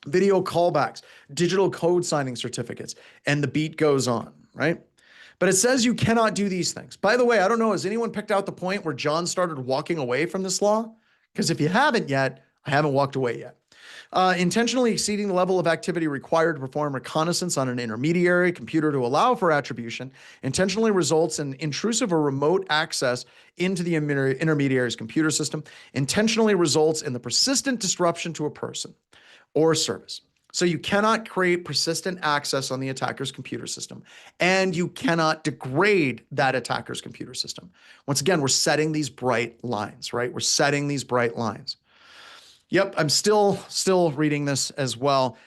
Video callbacks, digital code signing certificates, and the beat goes on, right? But it says you cannot do these things. By the way, I don't know, has anyone picked out the point where John started walking away from this law? Because if you haven't yet, I haven't walked away yet. Intentionally exceeding the level of activity required to perform reconnaissance on an intermediary computer to allow for attribution intentionally results in intrusive or remote access into the intermediary's computer system, intentionally results in the persistent disruption to a person or service. So you cannot create persistent access on the attacker's computer system, and you cannot degrade that attacker's computer system. Once again, we're setting these bright lines, right? We're setting these bright lines. Yep, I'm still reading this as well.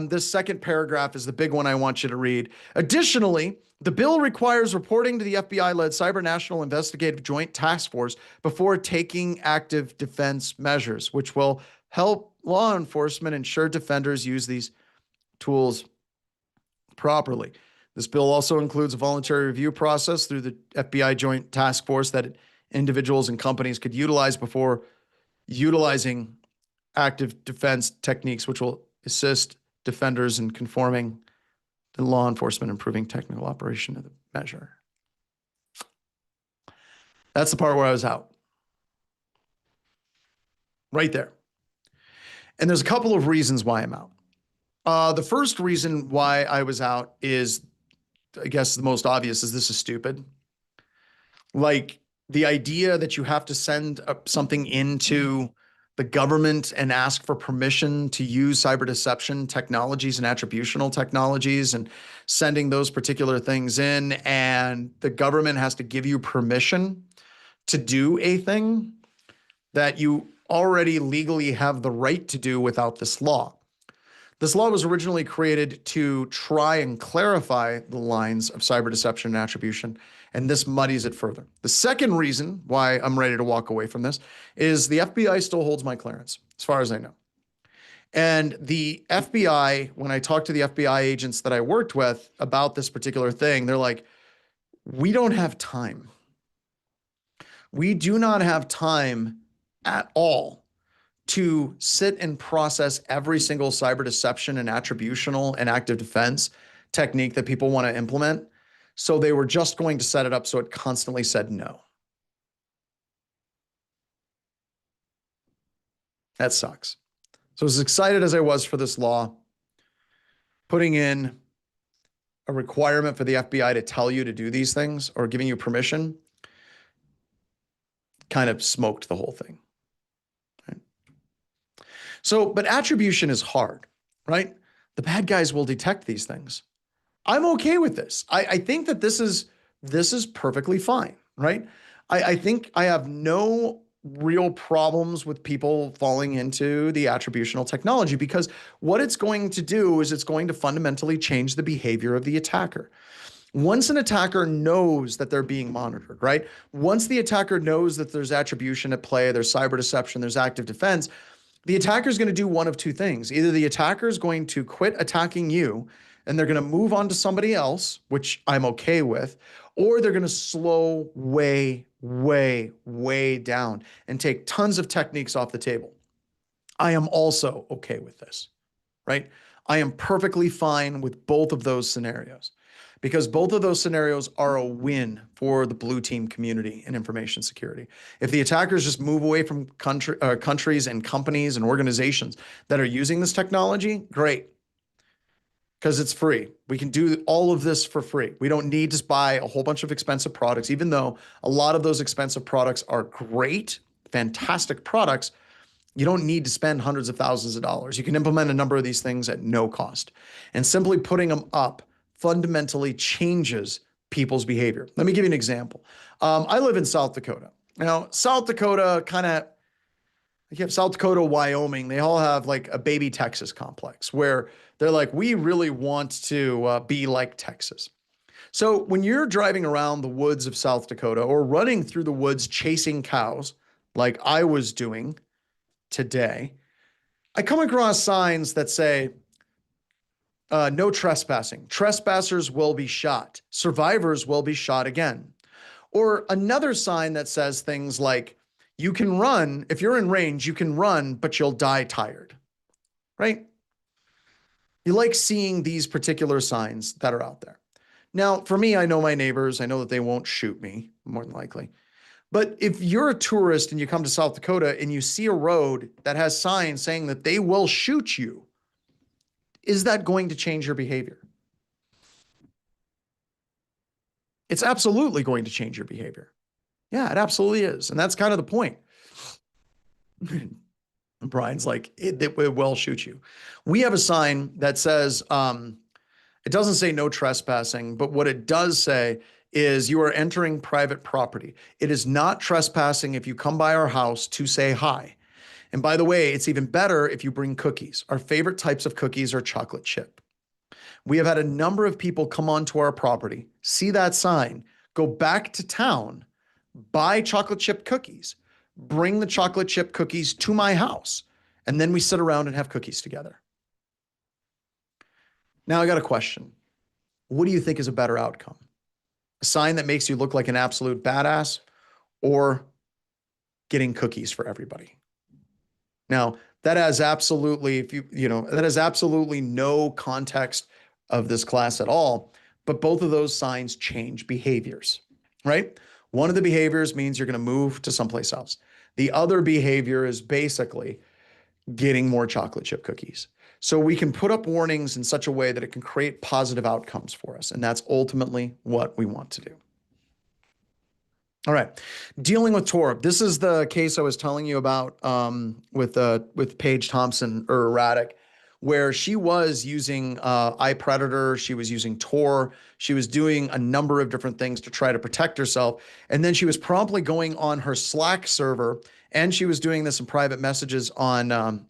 This second paragraph is the big one I want you to read. Additionally, the bill requires reporting to the FBI-led Cyber National Investigative Joint Task Force before taking active defense measures, which will help law enforcement ensure defenders use these tools properly. This bill also includes a voluntary review process through the FBI Joint Task Force that individuals and companies could utilize before utilizing active defense techniques, which will assist defenders in conforming to law enforcement, improving technical operation of the measure. That's the part where I was out. Right there. And there's a couple of reasons why I'm out. The first reason why I was out is, I guess the most obvious, is this is stupid. Like the idea that you have to send something into the government and ask for permission to use cyber deception technologies and attributional technologies and sending those particular things in, and the government has to give you permission to do a thing that you already legally have the right to do without this law. This law was originally created to try and clarify the lines of cyber deception and attribution, and this muddies it further. The second reason why I'm ready to walk away from this is the FBI still holds my clearance, as far as I know. And the FBI, when I talked to the FBI agents that I worked with about this particular thing, they're like, we don't have time. We do not have time at all to sit and process every single cyber deception and attributional and active defense technique that people want to implement. So they were just going to set it up so it constantly said no. That sucks. So as excited as I was for this law, putting in a requirement for the FBI to tell you to do these things or giving you permission kind of smoked the whole thing. So, but attribution is hard, right? The bad guys will detect these things. I'm okay with this. I think that this is perfectly fine, right? I think I have no real problems with people falling into the attributional technology, because what it's going to do is it's going to fundamentally change the behavior of the attacker. Once an attacker knows that they're being monitored, right? Once the attacker knows that there's attribution at play, there's cyber deception, there's active defense, the attacker is going to do one of two things. Either the attacker is going to quit attacking you and they're going to move on to somebody else, which I'm okay with, or they're going to slow way down and take tons of techniques off the table. I am also okay with this, right? I am perfectly fine with both of those scenarios, because both of those scenarios are a win for the blue team community in information security. If the attackers just move away from countries and companies and organizations that are using this technology, great, because it's free. We can do all of this for free. We don't need to buy a whole bunch of expensive products, even though a lot of those expensive products are great, fantastic products. You don't need to spend hundreds of thousands of dollars. You can implement a number of these things at no cost. And simply putting them up fundamentally changes people's behavior. Let me give you an example. I live in South Dakota. Now, South Dakota you have South Dakota, Wyoming, they all have like a baby Texas complex where they're like, we really want to be like Texas. So when you're driving around the woods of South Dakota or running through the woods chasing cows, like I was doing today, I come across signs that say, no trespassing. Trespassers will be shot. Survivors will be shot again. Or another sign that says things like, you can run, if you're in range, you can run, but you'll die tired, right? You like seeing these particular signs that are out there. Now, for me, I know my neighbors. I know that they won't shoot me, more than likely. But if you're a tourist and you come to South Dakota and you see a road that has signs saying that they will shoot you, is that going to change your behavior? It's absolutely going to change your behavior. Yeah, it absolutely is. And that's kind of the point. Brian's like, it will shoot you. We have a sign that says, it doesn't say no trespassing, but what it does say is you are entering private property. It is not trespassing if you come by our house to say hi. And by the way, it's even better if you bring cookies. Our favorite types of cookies are chocolate chip. We have had a number of people come onto our property, see that sign, go back to town, buy chocolate chip cookies, bring the chocolate chip cookies to my house, and then we sit around and have cookies together. Now I got a question. What do you think is a better outcome? A sign that makes you look like an absolute badass or getting cookies for everybody? Now, that has absolutely, that has absolutely no context of this class at all, but both of those signs change behaviors, right? One of the behaviors means you're going to move to someplace else. The other behavior is basically getting more chocolate chip cookies. So we can put up warnings in such a way that it can create positive outcomes for us. And that's ultimately what we want to do. All right, dealing with Tor. This is the case I was telling you about with Paige Thompson or Erratic, where she was using iPredator, she was using Tor, she was doing a number of different things to try to protect herself, and then she was promptly going on her Slack server, and she was doing this in private messages on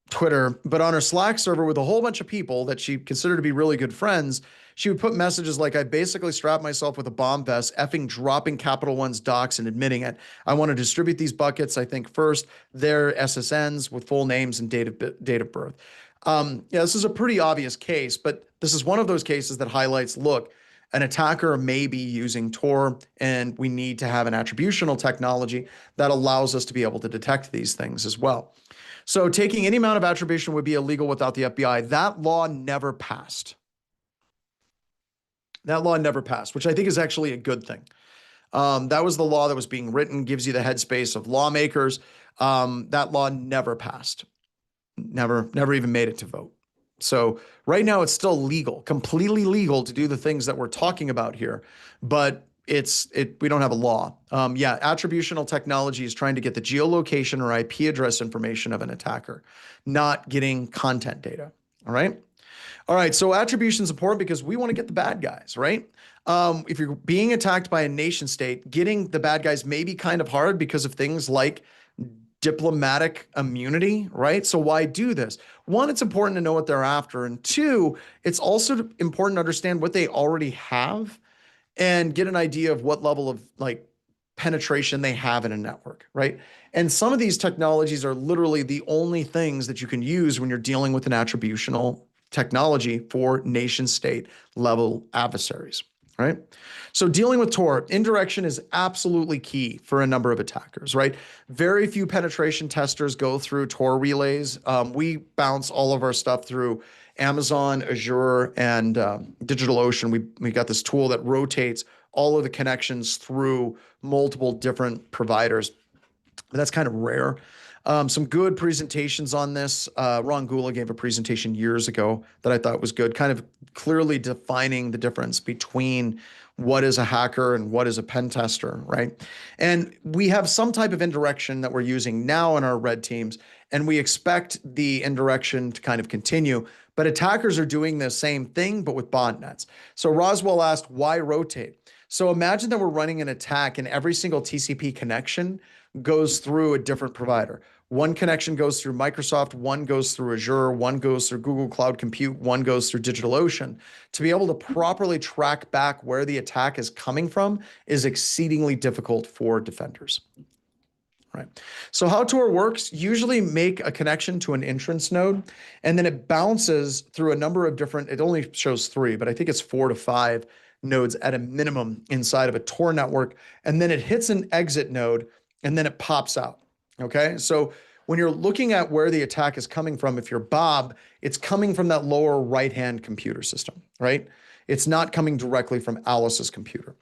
Twitter, but on her Slack server with a whole bunch of people that she considered to be really good friends. She would put messages like, I basically strapped myself with a bomb vest, effing dropping Capital One's docs and admitting it. I want to distribute these buckets, I think, first, their SSNs with full names and date of birth. Yeah, this is a pretty obvious case, but this is one of those cases that highlights, look, an attacker may be using Tor, and we need to have an attributional technology that allows us to be able to detect these things as well. So taking any amount of attribution would be illegal without the FBI. That law never passed. That law never passed, which I think is actually a good thing. That was the law that was being written, gives you the headspace of lawmakers. That law never passed. Never even made it to vote. So right now it's still legal, completely legal to do the things that we're talking about here, but we don't have a law. Yeah, attributional technology is trying to get the geolocation or IP address information of an attacker, not getting content data. All right. All right. So attribution is important because we want to get the bad guys, right? If you're being attacked by a nation state, getting the bad guys may be kind of hard because of things like diplomatic immunity, right? So why do this? One, it's important to know what they're after. And two, it's also important to understand what they already have and get an idea of what level of like penetration they have in a network, right? And some of these technologies are literally the only things that you can use when you're dealing with an attributional technology for nation state level adversaries, right? So dealing with Tor, indirection is absolutely key for a number of attackers, right? Very few penetration testers go through Tor relays. We bounce all of our stuff through Amazon, Azure, and DigitalOcean. We got this tool that rotates all of the connections through multiple different providers. but that's kind of rare. Some good presentations on this. Ron Gula gave a presentation years ago that I thought was good, kind of clearly defining the difference between what is a hacker and what is a pen tester, right? And we have some type of indirection that we're using now in our red teams, and we expect the indirection to kind of continue. But attackers are doing the same thing, but with botnets. So Roswell asked, why rotate? So imagine that we're running an attack and every single TCP connection goes through a different provider. One connection goes through Microsoft, one goes through Azure, one goes through Google Cloud Compute, one goes through DigitalOcean. To be able to properly track back where the attack is coming from is exceedingly difficult for defenders. Right. So how Tor works, usually make a connection to an entrance node, and then it bounces through a number of different, it only shows 3, but I think it's 4 to 5 nodes at a minimum inside of a Tor network. And then it hits an exit node and then it pops out. Okay. So when you're looking at where the attack is coming from, if you're Bob, it's coming from that lower right-hand computer system, right? It's not coming directly from Alice's computer.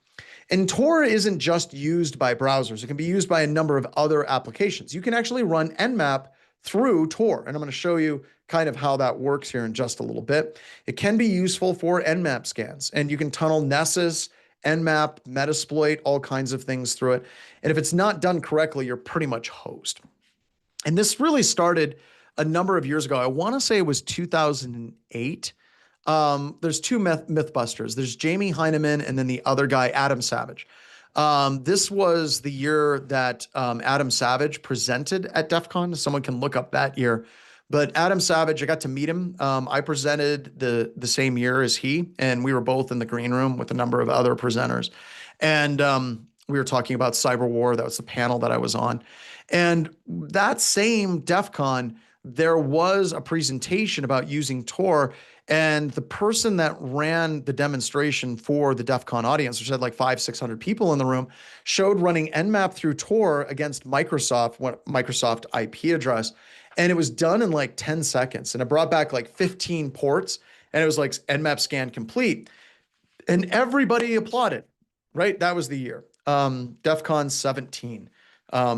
And Tor isn't just used by browsers. It can be used by a number of other applications. You can actually run Nmap through Tor. And I'm going to show you kind of how that works here in just a little bit. It can be useful for Nmap scans, and you can tunnel Nessus, Nmap, Metasploit, all kinds of things through it. And if it's not done correctly, you're pretty much hosed. And this really started a number of years ago. I want to say it was 2008. There's 2 Mythbusters. There's Jamie Heineman and then the other guy, Adam Savage. This was the year that Adam Savage presented at DEF CON. Someone can look up that year. But Adam Savage, I got to meet him. I presented the same year as he, and we were both in the green room with a number of other presenters. And we were talking about cyber war. That was the panel that I was on. And that same DEF CON, there was a presentation about using Tor. And the person that ran the demonstration for the DEF CON audience, which had like 500-600 people in the room, showed running Nmap through Tor against Microsoft IP address. And it was done in like 10 seconds. And it brought back like 15 ports. And it was like Nmap scan complete. And everybody applauded, right? That was the year. DEF CON 17.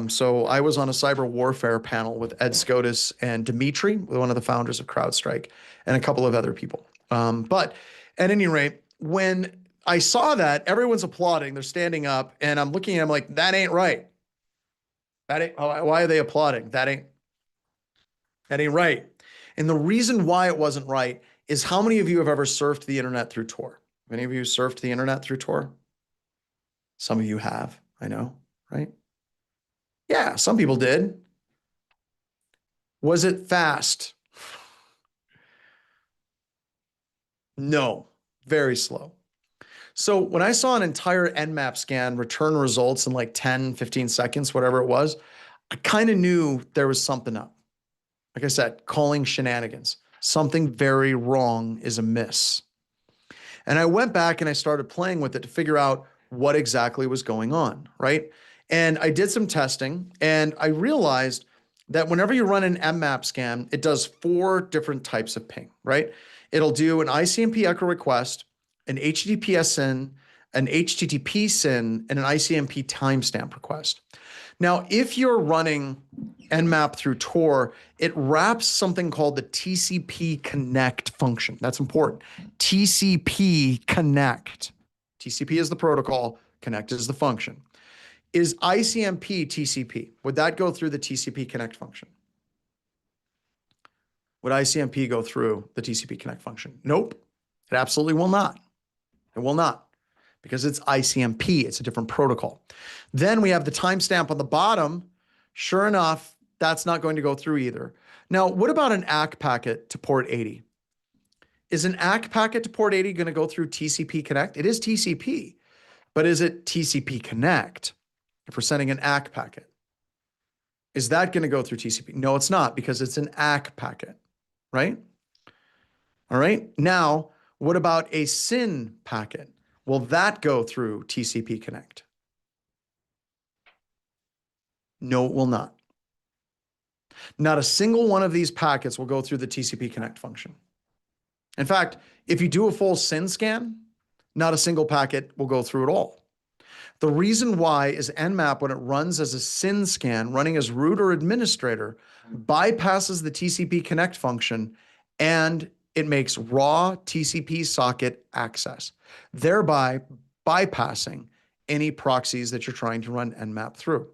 So I was on a cyber warfare panel with Ed Scotus and Dimitri, one of the founders of CrowdStrike, and a couple of other people. But at any rate, when I saw that, everyone's applauding, they're standing up, and I'm looking at them like, that ain't right. That ain't, why are they applauding? That ain't right. And the reason why it wasn't right is how many of you have ever surfed the internet through Tor? Many of you surfed the internet through Tor? Some of you have, I know, right? Yeah, some people did. Was it fast? No, very slow. So when I saw an entire Nmap scan return results in like 10, 15 seconds, whatever it was, I kind of knew there was something up. Like I said, calling shenanigans. Something very wrong is amiss. And I went back and I started playing with it to figure out what exactly was going on, right? And I did some testing and I realized that whenever you run an Nmap scan, it does 4 different types of ping, right? It'll do an ICMP echo request, an HTTPS SYN, an HTTP SYN, and an ICMP timestamp request. Now, if you're running Nmap through Tor, it wraps something called the TCP connect function. That's important. TCP connect. TCP is the protocol, connect is the function. Is ICMP TCP? Would that go through the TCP connect function? Would ICMP go through the TCP connect function? Nope, it absolutely will not. It will not, because it's ICMP, it's a different protocol. Then we have the timestamp on the bottom. Sure enough, that's not going to go through either. Now, what about an ACK packet to port 80? Is an ACK packet to port 80 going to go through TCP connect? It is TCP, but is it TCP connect if we're sending an ACK packet? Is that going to go through TCP? No, it's not, because it's an ACK packet, right? All right. Now, what about a SYN packet? Will that go through TCP connect? No, it will not. Not a single one of these packets will go through the TCP connect function. In fact, if you do a full SYN scan, not a single packet will go through at all. The reason why is Nmap, when it runs as a SYN scan, running as root or administrator, bypasses the TCP connect function and it makes raw TCP socket access, thereby bypassing any proxies that you're trying to run Nmap through.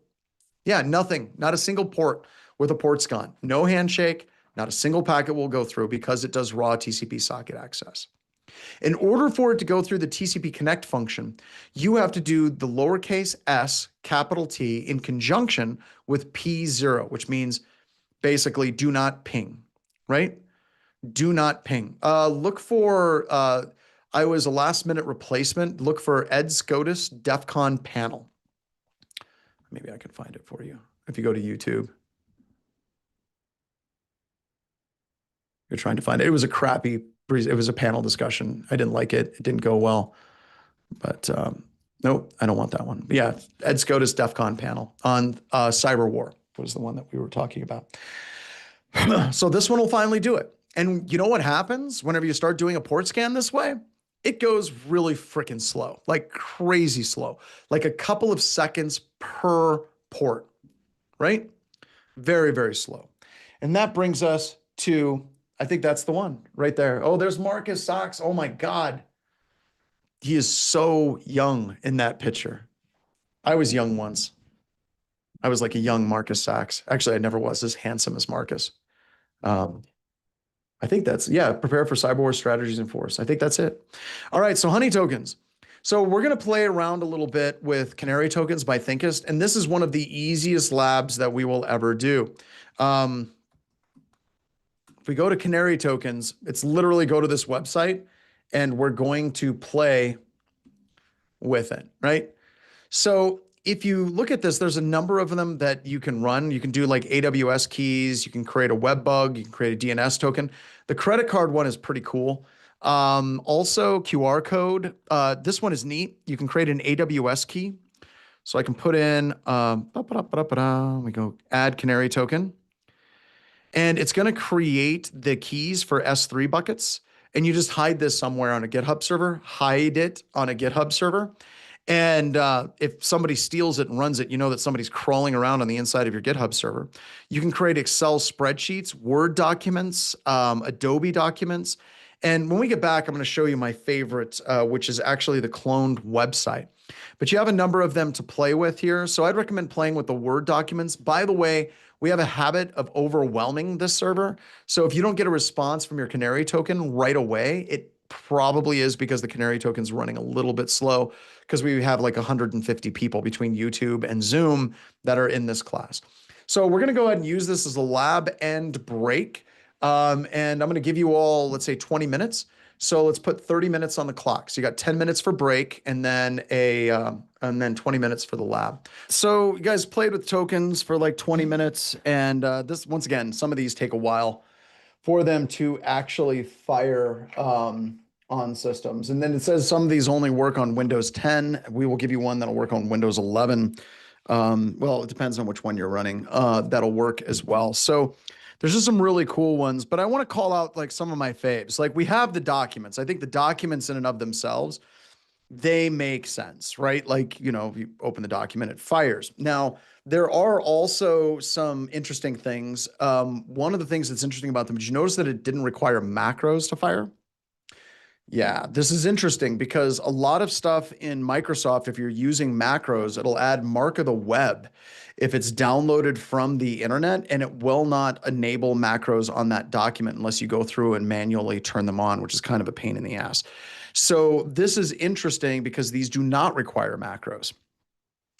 Yeah, nothing, not a single port with a port scan, no handshake, not a single packet will go through because it does raw TCP socket access. In order for it to go through the TCP connect function, you have to do the lowercase s, capital T, in conjunction with P0, which means basically do not ping, right? Do not ping. Look for, I was a last minute replacement. Look for Ed Scotus DEF CON panel. Maybe I can find it for you. If you go to YouTube, you're trying to find it. It was a crappy, it was a panel discussion. I didn't like it. It didn't go well, but nope, I don't want that one. But yeah, Ed Scotus DEF CON panel on cyber war was the one that we were talking about. So this one will finally do it. And you know what happens whenever you start doing a port scan this way? It goes really freaking slow, like crazy slow, like a couple of seconds per port, right? Very, very slow. And that brings us to, I think that's the one right there. Oh, there's Marcus Sachs. Oh my God. He is so young in that picture. I was young once. I was like a young Marcus Sachs. Actually, I never was as handsome as Marcus. I think that's, yeah, prepare for cyber war strategies in force. I think that's it. All right, so honey tokens. So we're going to play around a little bit with Canary tokens by Thinkist, and this is one of the easiest labs that we will ever do. If we go to Canary tokens, it's literally go to this website, and we're going to play with it, right? So if you look at this, there's a number of them that you can run. You can do like AWS keys. You can create a web bug. You can create a DNS token. The credit card one is pretty cool. Also QR code. This one is neat. You can create an AWS key. So I can put in, we go add Canary token. And it's going to create the keys for S3 buckets. And you just hide this somewhere on a GitHub server, hide it on a GitHub server. And if somebody steals it and runs it, you know that somebody's crawling around on the inside of your GitHub server. You can create Excel spreadsheets, Word documents, Adobe documents. And when we get back, I'm going to show you my favorite, which is actually the cloned website. But you have a number of them to play with here. So I'd recommend playing with the Word documents. By the way, we have a habit of overwhelming this server. So if you don't get a response from your Canary token right away, it probably is because the Canary token is running a little bit slow because we have like 150 people between YouTube and Zoom that are in this class. So we're going to go ahead and use this as a lab end break. And I'm going to give you all, let's say 20 minutes. So let's put 30 minutes on the clock. So you got 10 minutes for break and then 20 minutes for the lab. So you guys played with tokens for like 20 minutes. And this, once again, some of these take a while for them to actually fire on systems. And then it says some of these only work on Windows 10. We will give you one that'll work on Windows 11. Well, it depends on which one you're running. That'll work as well. So there's just some really cool ones, but I want to call out like some of my faves. Like we have the documents. I think the documents in and of themselves, they make sense, right? Like, you know, if you open the document, it fires. Now, there are also some interesting things. One of the things that's interesting about them, did you notice that it didn't require macros to fire? Yeah, this is interesting because a lot of stuff in Microsoft, if you're using macros, it'll add mark of the web if it's downloaded from the internet, and it will not enable macros on that document unless you go through and manually turn them on, which is kind of a pain in the ass. So this is interesting because these do not require macros.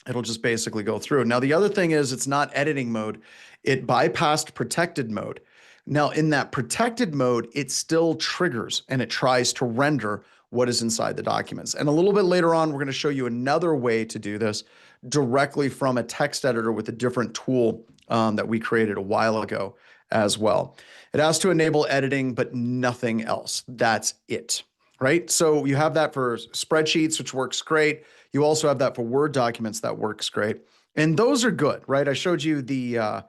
It'll just basically go through. Now, the other thing is it's not editing mode. It bypassed protected mode. Now, in that protected mode, it still triggers and it tries to render what is inside the documents. And a little bit later on, we're going to show you another way to do this directly from a text editor with a different tool that we created a while ago as well. It has to enable editing, but nothing else. That's it, right? So you have that for spreadsheets, which works great. You also have that for Word documents that works great. And those are good, right? I showed you the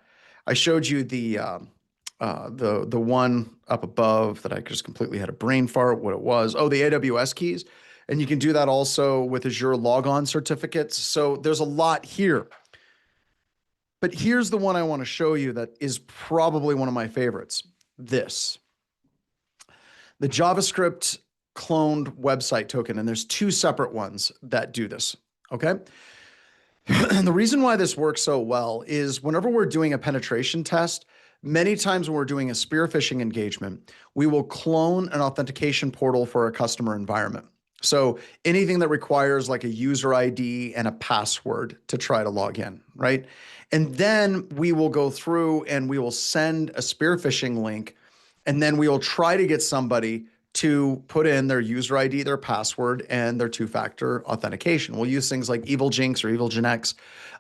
one up above that I just completely had a brain fart what it was. Oh, the AWS keys. And you can do that also with Azure logon certificates. So there's a lot here. But here's the one I want to show you that is probably one of my favorites. This. The JavaScript cloned website token, and there's two separate ones that do this, okay? And the reason why this works so well is whenever we're doing a penetration test, many times when we're doing a spear phishing engagement, we will clone an authentication portal for a customer environment. So anything that requires like a user ID and a password to try to log in, right? And then we will go through and we will send a spear phishing link, and then we will try to get somebody to put in their user ID, their password, and their two-factor authentication. We'll use things like Evil Jinx or Evil Genex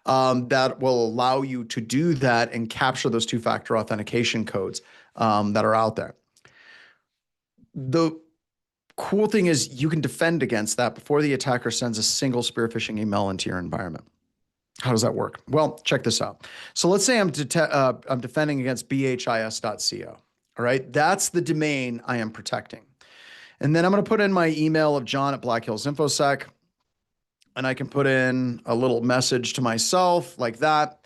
that will allow you to do that and capture those two-factor authentication codes that are out there. The cool thing is you can defend against that before the attacker sends a single spear phishing email into your environment. How does that work? Well, check this out. So let's say I'm defending against bhis.co. All right, that's the domain I am protecting. And then I'm going to put in my email of john@blackhillsinfosec, and I can put in a little message to myself like that.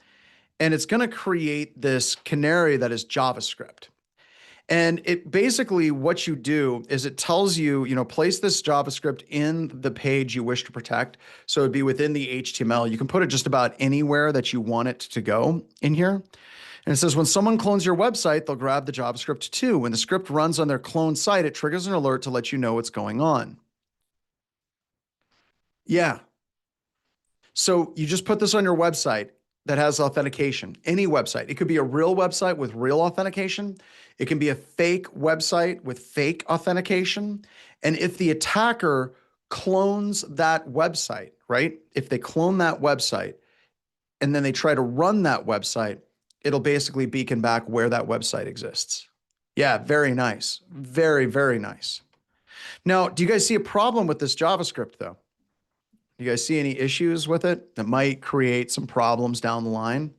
And it's going to create this canary that is JavaScript. And it basically, what you do is it tells you, place this JavaScript in the page you wish to protect. So it'd be within the HTML. You can put it just about anywhere that you want it to go in here. And it says, when someone clones your website, they'll grab the JavaScript too. When the script runs on their cloned site, it triggers an alert to let you know what's going on. Yeah. So you just put this on your website that has authentication, any website. It could be a real website with real authentication. It can be a fake website with fake authentication. And if the attacker clones that website, right? If they clone that website and then they try to run that website, it'll basically beacon back where that website exists. Yeah, very nice. Very, very nice. Now, do you guys see a problem with this JavaScript though? Do you guys see any issues with it that might create some problems down the line?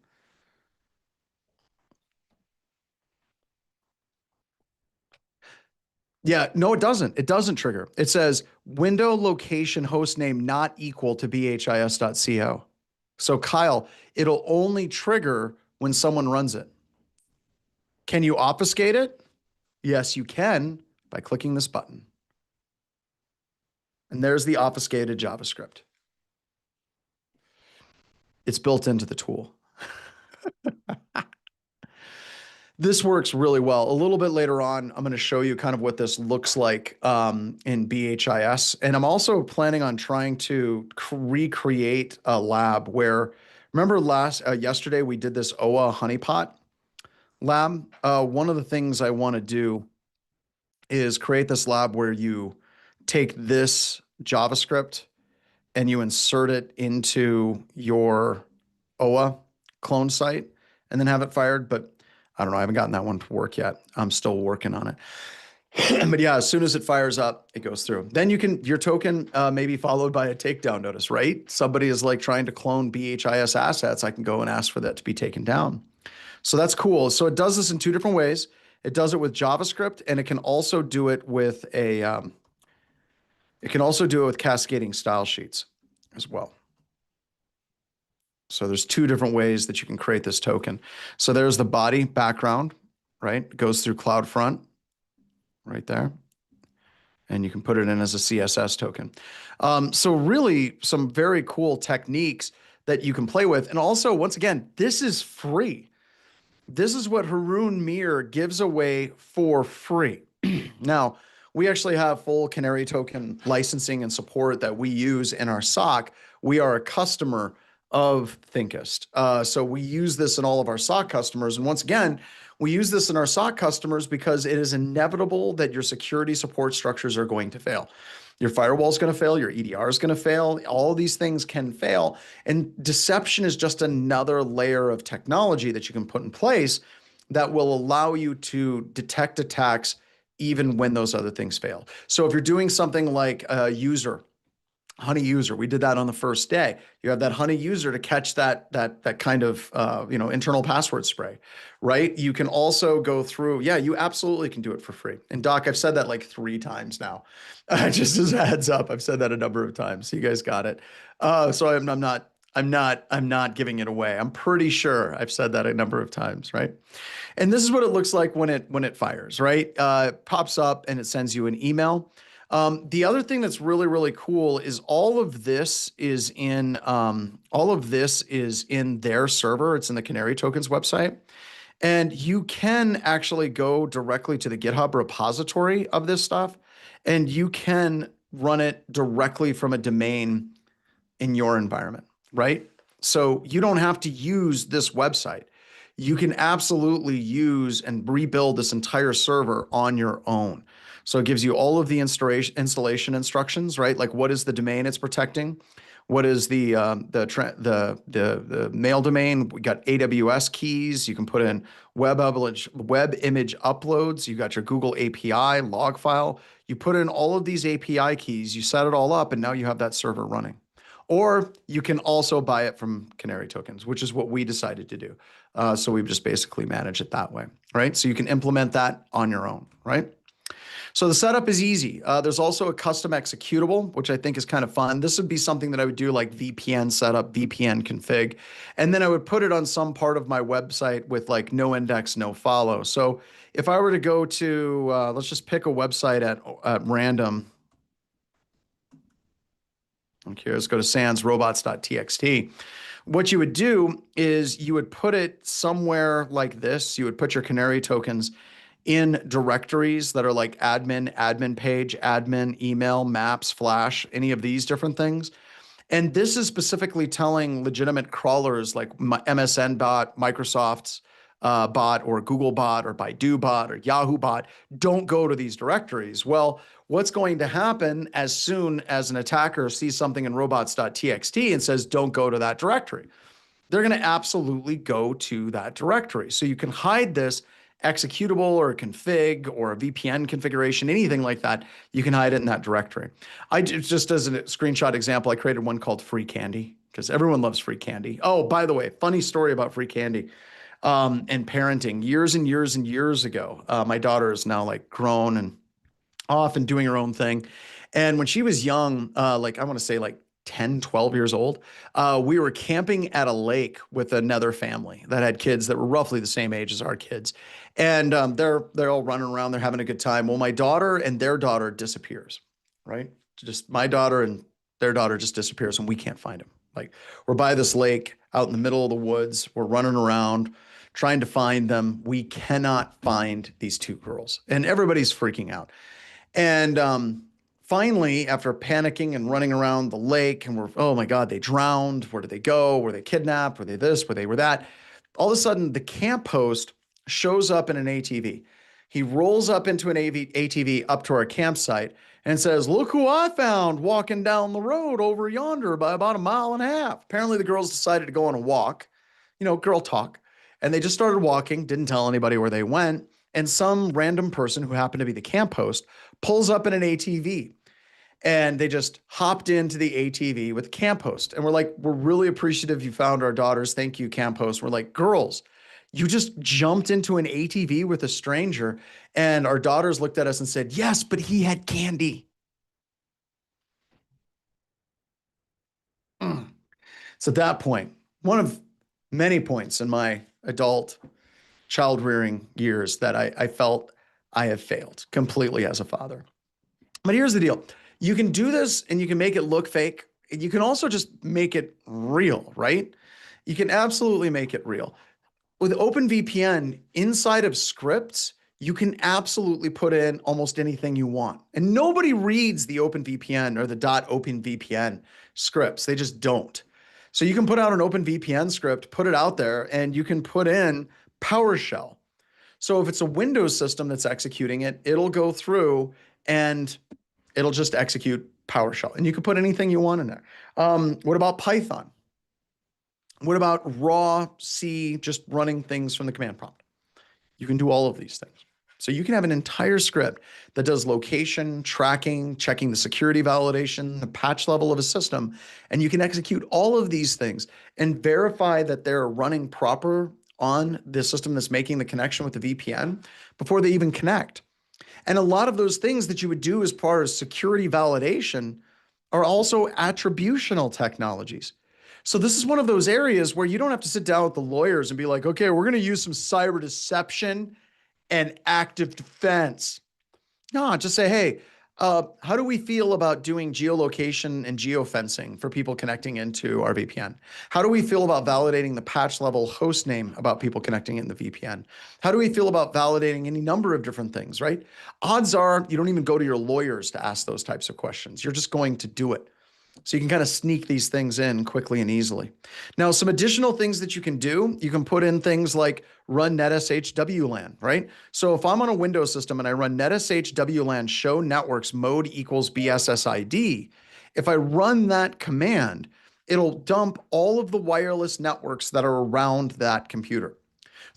Yeah, no, it doesn't. It doesn't trigger. It says window location host name not equal to bhis.co. So Kyle, it'll only trigger when someone runs it. Can you obfuscate it? Yes, you can by clicking this button. And there's the obfuscated JavaScript. It's built into the tool. This works really well. A little bit later on, I'm going to show you kind of what this looks like in BHIS. And I'm also planning on trying to recreate a lab where, remember yesterday we did this OA honeypot lab? One of the things I want to do is create this lab where you take this JavaScript and you insert it into your OA clone site and then have it fired. But I don't know. I haven't gotten that one to work yet. I'm still working on it. But yeah, as soon as it fires up, it goes through. Then your token may be followed by a takedown notice, right? Somebody is like trying to clone BHIS assets. I can go and ask for that to be taken down. So that's cool. So it does this in two different ways. It does it with JavaScript, and it can also do it with cascading style sheets as well. So there's two different ways that you can create this token. So there's the body background, right? It goes through CloudFront right there. And you can put it in as a CSS token. So really some very cool techniques that you can play with. And also, once again, this is free. This is what Haroon Mir gives away for free. Now, we actually have full Canary token licensing and support that we use in our SOC. We are a customer of Thinkist. So we use this in all of our SOC customers. And once again, we use this in our SOC customers because it is inevitable that your security support structures are going to fail. Your firewall is going to fail. Your EDR is going to fail. All these things can fail. And deception is just another layer of technology that you can put in place that will allow you to detect attacks even when those other things fail. So if you're doing something like a user Honey user. We did that on the first day. You have that Honey user to catch that kind of internal password spray, right? You can also go through. Yeah, you absolutely can do it for free. And Doc, I've said that like 3 times now. Just as a heads up, I've said that a number of times. So you guys got it. So I'm not giving it away. I'm pretty sure I've said that a number of times, right? And this is what it looks like when it fires, right? It pops up and it sends you an email. The other thing that's really, really cool is all of this is in their server. It's in the Canary Tokens website. And you can actually go directly to the GitHub repository of this stuff, and you can run it directly from a domain in your environment, right? So you don't have to use this website. You can absolutely use and rebuild this entire server on your own. So it gives you all of the installation instructions, right? Like what is the domain it's protecting? What is the mail domain? We got AWS keys. You can put in web image uploads. You got your Google API log file. You put in all of these API keys. You set it all up, and now you have that server running. Or you can also buy it from Canary Tokens, which is what we decided to do. So we just basically manage it that way, right? So you can implement that on your own, right? So the setup is easy. There's also a custom executable, which I think is kind of fun. This would be something that I would do like VPN setup, VPN config, and then I would put it on some part of my website with like no index, no follow. So if I were to go to, let's just pick a website at random. Okay, let's go to sansrobots.txt. What you would do is you would put it somewhere like this. You would put your Canary tokens in directories that are like admin page, admin, email, maps, flash, any of these different things. And this is specifically telling legitimate crawlers like MSN bot, Microsoft's bot, or Google bot, or Baidu bot, or Yahoo bot, don't go to these directories. Well, what's going to happen as soon as an attacker sees something in robots.txt and says, don't go to that directory? They're going to absolutely go to that directory. So you can hide this executable or a config or a VPN configuration, anything like that. You can hide it in that directory. Just as a screenshot example, I created one called Free Candy because everyone loves free candy. Oh, by the way, funny story about free candy and parenting. Years and years and years ago, my daughter is now like grown and off and doing her own thing. And when she was young, like I want to say like 10, 12 years old, we were camping at a lake with another family that had kids that were roughly the same age as our kids. And they're all running around, they're having a good time. Well, my daughter and their daughter disappears, right? Just my daughter and their daughter just disappears, and we can't find them. Like we're by this lake out in the middle of the woods, we're running around trying to find them. We cannot find these two girls, and everybody's freaking out. And finally, after panicking and running around the lake, and we're, oh my God, they drowned. Where did they go? Were they kidnapped? Were they this? Were they were that? All of a sudden, the camp host shows up in an ATV. He rolls up into an ATV up to our campsite and says, look who I found walking down the road over yonder by about 1.5 miles. Apparently, the girls decided to go on a walk, girl talk. And they just started walking, didn't tell anybody where they went. And some random person who happened to be the camp host pulls up in an ATV, and they just hopped into the ATV with the camp host. And we're like, we're really appreciative you found our daughters. Thank you, camp host. We're like, girls, you just jumped into an ATV with a stranger. And our daughters looked at us and said, yes, but he had candy. So at that point, one of many points in my adult child rearing years that I felt I have failed completely as a father. But here's the deal. You can do this and you can make it look fake. You can also just make it real, right? You can absolutely make it real. With OpenVPN, inside of scripts, you can absolutely put in almost anything you want. And nobody reads the OpenVPN or the .openvpn scripts. They just don't. So you can put out an OpenVPN script, put it out there, and you can put in PowerShell. So if it's a Windows system that's executing it, it'll go through and it'll just execute PowerShell. And you can put anything you want in there. What about Python? What about raw C, just running things from the command prompt? You can do all of these things. So you can have an entire script that does location, tracking, checking the security validation, the patch level of a system, and you can execute all of these things and verify that they're running proper on the system that's making the connection with the VPN before they even connect. And a lot of those things that you would do as far as security validation are also attributional technologies. So this is one of those areas where you don't have to sit down with the lawyers and be like, okay, we're going to use some cyber deception and active defense. No, just say, hey, how do we feel about doing geolocation and geofencing for people connecting into our VPN? How do we feel about validating the patch level host name about people connecting in the VPN? How do we feel about validating any number of different things, right? Odds are you don't even go to your lawyers to ask those types of questions. You're just going to do it. So you can kind of sneak these things in quickly and easily. Now, some additional things that you can do, you can put in things like run netsh WLAN, right? So if I'm on a Windows system and I run netsh WLAN show networks mode equals BSSID, if I run that command, it'll dump all of the wireless networks that are around that computer.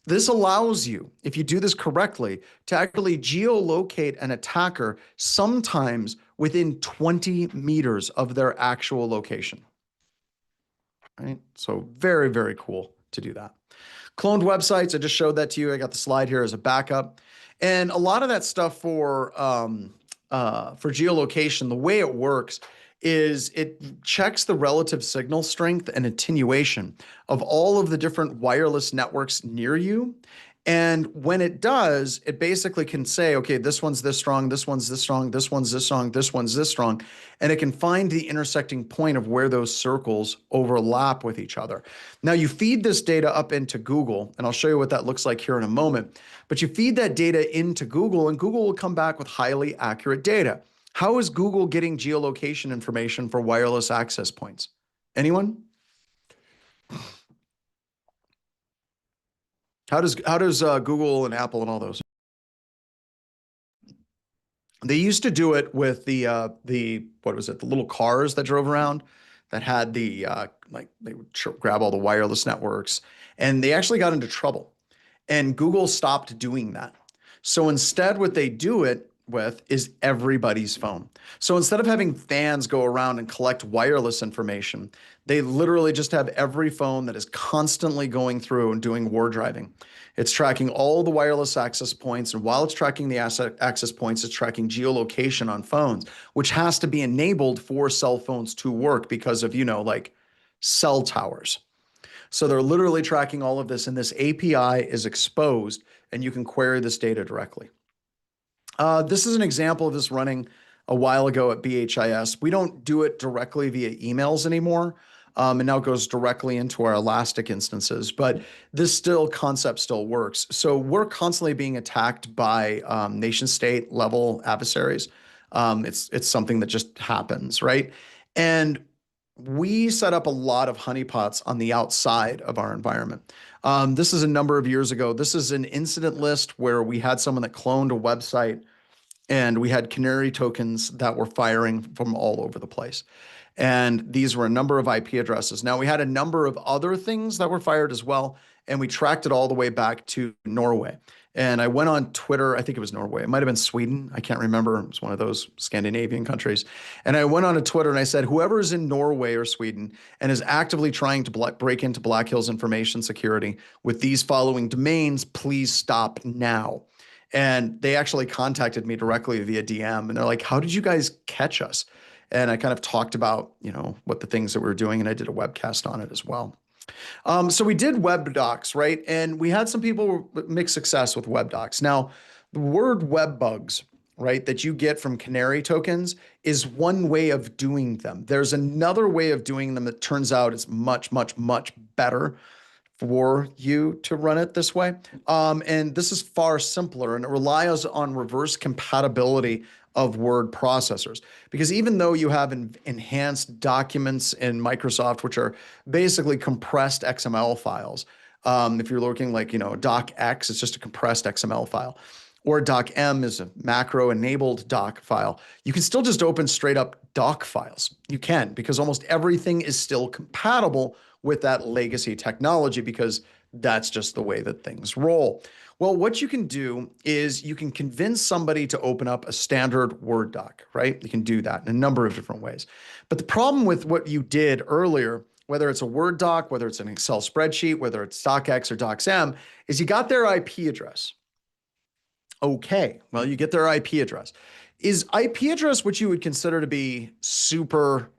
This allows you, if you do this correctly, to actually geolocate an attacker sometimes within 20 meters of their actual location. Right? So very, very cool to do that. Cloned websites, I just showed that to you. I got the slide here as a backup. And a lot of that stuff for geolocation, the way it works is it checks the relative signal strength and attenuation of all of the different wireless networks near you. And when it does, it basically can say, okay, this one's this strong, this one's this strong, this one's this strong, this one's this strong. And it can find the intersecting point of where those circles overlap with each other. Now you feed this data up into Google, and I'll show you what that looks like here in a moment. But you feed that data into Google, and Google will come back with highly accurate data. How is Google getting geolocation information for wireless access points? Anyone? How does Google and Apple and all those? They used to do it with the what was it? The little cars that drove around that had the like they would grab all the wireless networks, and they actually got into trouble. And Google stopped doing that. So instead, what they do it with is everybody's phone. So instead of having fans go around and collect wireless information, they literally just have every phone that is constantly going through and doing war driving. It's tracking all the wireless access points, and while it's tracking the access points, it's tracking geolocation on phones, which has to be enabled for cell phones to work because of, like cell towers. So they're literally tracking all of this, and this API is exposed, and you can query this data directly. This is an example of this running a while ago at BHIS. We don't do it directly via emails anymore. And now it goes directly into our Elastic instances, but this concept still works. So we're constantly being attacked by nation state level adversaries. It's something that just happens, right? And we set up a lot of honeypots on the outside of our environment. This is a number of years ago. This is an incident list where we had someone that cloned a website, and we had Canary tokens that were firing from all over the place. And these were a number of IP addresses. Now, we had a number of other things that were fired as well, and we tracked it all the way back to Norway. And I went on Twitter, I think it was Norway. It might have been Sweden. I can't remember. It was one of those Scandinavian countries. And I went on to Twitter and I said, whoever is in Norway or Sweden and is actively trying to break into Black Hills information security with these following domains, please stop now. And they actually contacted me directly via DM. And they're like, how did you guys catch us? And I kind of talked about, what the things that we were doing. And I did a webcast on it as well. So we did web docs, right? And we had some people make success with web docs. Now, the word web bugs, right, that you get from Canary tokens is one way of doing them. There's another way of doing them that turns out is much, much, much better for you to run it this way. And this is far simpler, and it relies on reverse compatibility of word processors. Because even though you have enhanced documents in Microsoft, which are basically compressed XML files, if you're looking like, docx, it's just a compressed XML file, or docm is a macro-enabled doc file, you can still just open straight up doc files. You can, because almost everything is still compatible with that legacy technology, because That's just the way that things roll. Well, what you can do is you can convince somebody to open up a standard Word doc, right? You can do that in a number of different ways. But the problem with what you did earlier, whether it's a Word doc, whether it's an Excel spreadsheet, whether it's DocX or DocsM, is you got their IP address. Okay, well, you get their IP address. Is IP address what you would consider to be super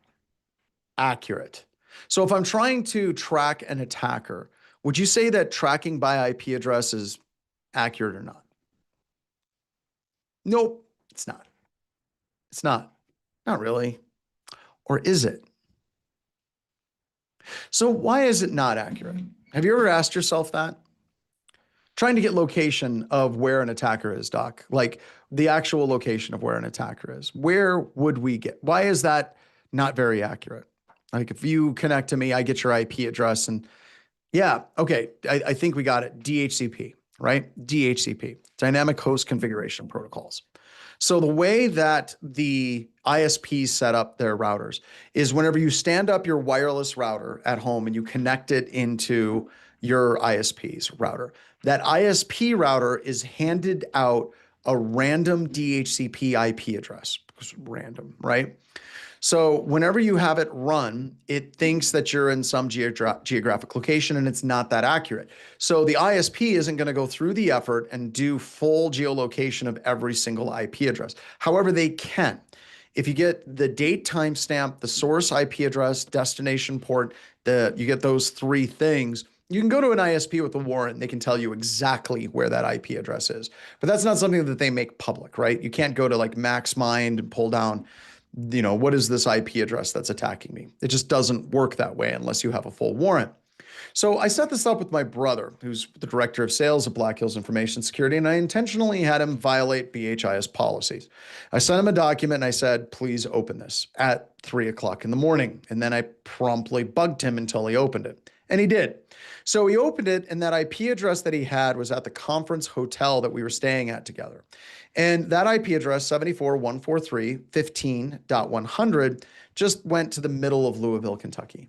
accurate? So if I'm trying to track an attacker, would you say that tracking by IP address is accurate or not? Nope, it's not. It's not. Not really. Or is it? So why is it not accurate? Have you ever asked yourself that? Trying to get location of where an attacker is, Doc, like the actual location of where an attacker is. Where would we get? Why is that not very accurate? Like if you connect to me, I get your IP address and yeah, okay, I think we got it. DHCP, right? DHCP, Dynamic Host Configuration Protocols. So the way that the ISPs set up their routers is whenever you stand up your wireless router at home and you connect it into your ISP's router, that ISP router is handed out a random DHCP IP address. It's random, right? So whenever you have it run, it thinks that you're in some geographic location and it's not that accurate. So the ISP isn't going to go through the effort and do full geolocation of every single IP address. However, they can. If you get the date timestamp, the source IP address, destination port, you get those three things, you can go to an ISP with a warrant. They can tell you exactly where that IP address is. But that's not something that they make public, right? You can't go to like MaxMind and pull down, what is this IP address that's attacking me? It just doesn't work that way unless you have a full warrant. So I set this up with my brother, who's the director of sales at Black Hills Information Security, and I intentionally had him violate BHIS policies. I sent him a document and I said, please open this at 3 o'clock in the morning. And then I promptly bugged him until he opened it. And he did. So he opened it, and that IP address that he had was at the conference hotel that we were staying at together. And that IP address, 74.143.15.100, just went to the middle of Louisville, Kentucky.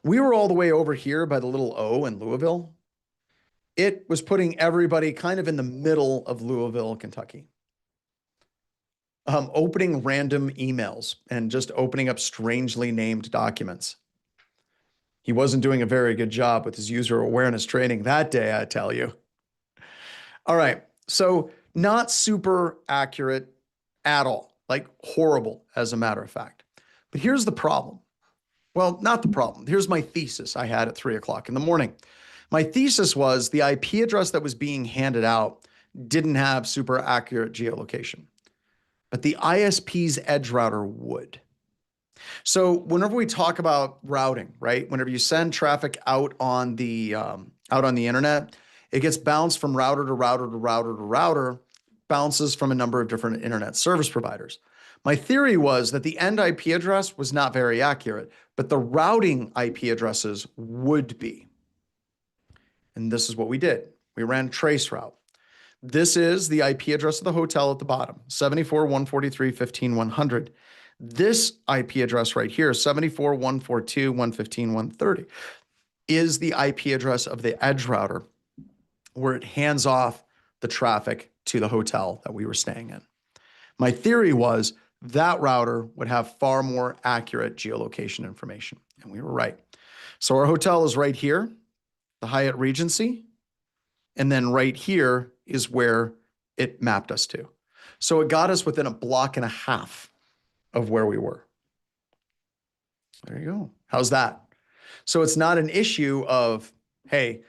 We were all the way over here by the little O in Louisville. It was putting everybody kind of in the middle of Louisville, Kentucky. Opening random emails and just opening up strangely named documents. He wasn't doing a very good job with his user awareness training that day, I tell you. All right, so not super accurate at all, like horrible as a matter of fact. But here's the problem. Well, not the problem. Here's my thesis I had at 3 o'clock in the morning. My thesis was the IP address that was being handed out didn't have super accurate geolocation, but the ISP's edge router would. So whenever we talk about routing, right? Whenever you send traffic out on the internet, it gets bounced from router to router to router to router, bounces from a number of different internet service providers. My theory was that the end IP address was not very accurate, but the routing IP addresses would be. And this is what we did. We ran traceroute. This is the IP address of the hotel at the bottom, 74.143.15.100. This IP address right here, 74.142.115.130, is the IP address of the edge router where it hands off the traffic to the hotel that we were staying in. My theory was that router would have far more accurate geolocation information, and we were right. So our hotel is right here, the Hyatt Regency, and then right here is where it mapped us to. So it got us within a block and a half of where we were. There you go. How's that? So it's not an issue of, hey,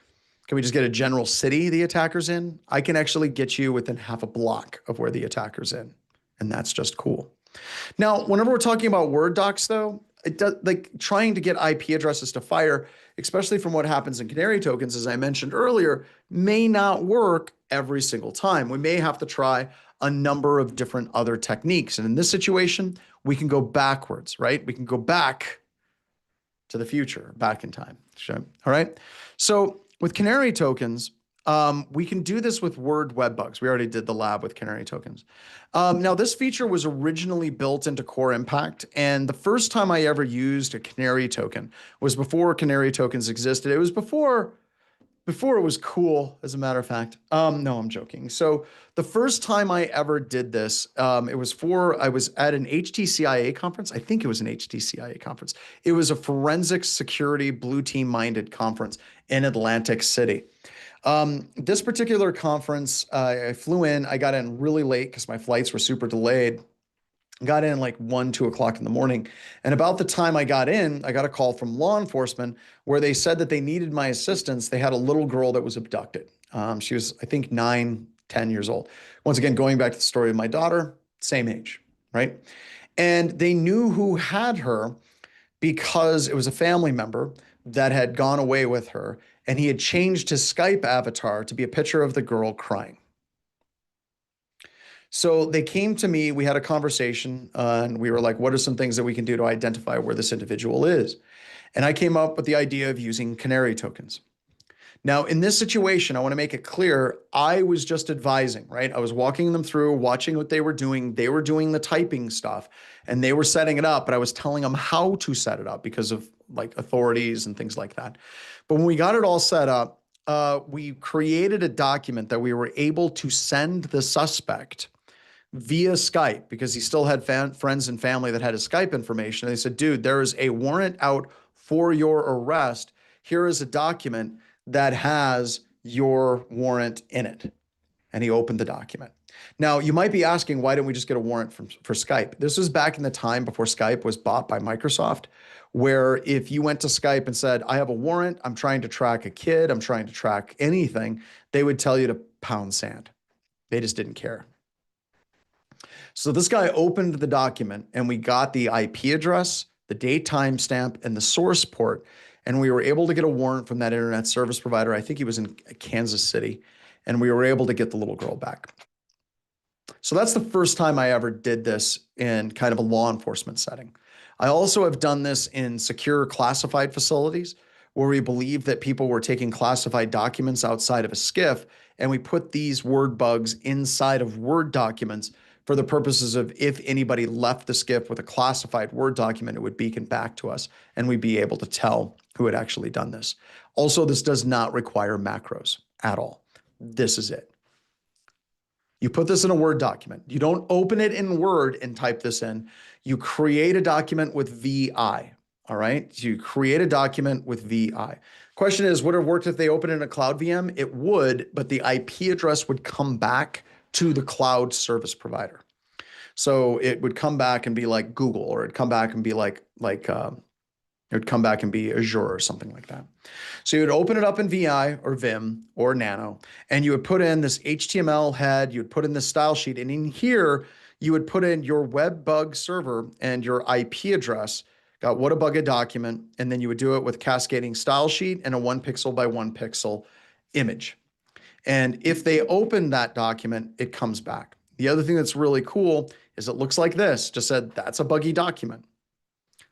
can we just get a general city the attacker's in? I can actually get you within half a block of where the attacker's in, and that's just cool. Now, whenever we're talking about Word docs, though, it does, like trying to get IP addresses to fire, especially from what happens in Canary tokens, as I mentioned earlier, may not work every single time. We may have to try a number of different other techniques. And in this situation, we can go backwards, right? We can go back to the future, back in time. All right. So with Canary tokens, We can do this with Word web bugs. We already did the lab with Canary tokens. Now, this feature was originally built into Core Impact, and the first time I ever used a Canary token was before Canary tokens existed. It was before it was cool, as a matter of fact. No, I'm joking. So the first time I ever did this, I was at an HTCIA conference. I think it was an HTCIA conference. It was a forensic security blue team minded conference in Atlantic City. This particular conference, I flew in, I got in really late because my flights were super delayed. Got in like 1, 2 o'clock in the morning. And about the time I got in, I got a call from law enforcement where they said that they needed my assistance. They had a little girl that was abducted. She was, I think, 9, 10 years old. Once again, going back to the story of my daughter, same age, right? And they knew who had her because it was a family member that had gone away with her, and he had changed his Skype avatar to be a picture of the girl crying. So they came to me, we had a conversation, and we were like, what are some things that we can do to identify where this individual is? And I came up with the idea of using Canary tokens. Now, in this situation, I want to make it clear, I was just advising, right? I was walking them through, watching what they were doing. They were doing the typing stuff, and they were setting it up, but I was telling them how to set it up because of like authorities and things like that. But when we got it all set up, we created a document that we were able to send the suspect via Skype because he still had friends and family that had his Skype information. And they said, dude, there is a warrant out for your arrest. Here is a document that has your warrant in it. And he opened the document. Now, you might be asking, why didn't we just get a warrant for Skype? This was back in the time before Skype was bought by Microsoft, where if you went to Skype and said, I have a warrant, I'm trying to track a kid, I'm trying to track anything, they would tell you to pound sand. They just didn't care. So this guy opened the document and we got the IP address, the date timestamp, and the source port. And we were able to get a warrant from that internet service provider. I think he was in Kansas City. And we were able to get the little girl back. So that's the first time I ever did this in kind of a law enforcement setting. I also have done this in secure classified facilities where we believe that people were taking classified documents outside of a SCIF, and we put these word bugs inside of Word documents for the purposes of if anybody left the SCIF with a classified Word document, it would beacon back to us and we'd be able to tell who had actually done this. Also, this does not require macros at all. This is it. You put this in a Word document. You don't open it in Word and type this in. You create a document with VI, all right? So you create a document with VI. Question is, would it have worked if they opened it in a cloud VM? It would, but the IP address would come back to the cloud service provider. So it would come back and be like Google, or it'd come back and be like it would come back and be Azure or something like that. So you would open it up in VI or Vim or Nano, and you would put in this HTML head, you would put in the style sheet, and in here, you would put in your web bug server and your IP address, got what a bug a document, and then you would do it with cascading style sheet and a 1 pixel by 1 pixel image. And if they open that document, it comes back. The other thing that's really cool is it looks like this, just said that's a buggy document.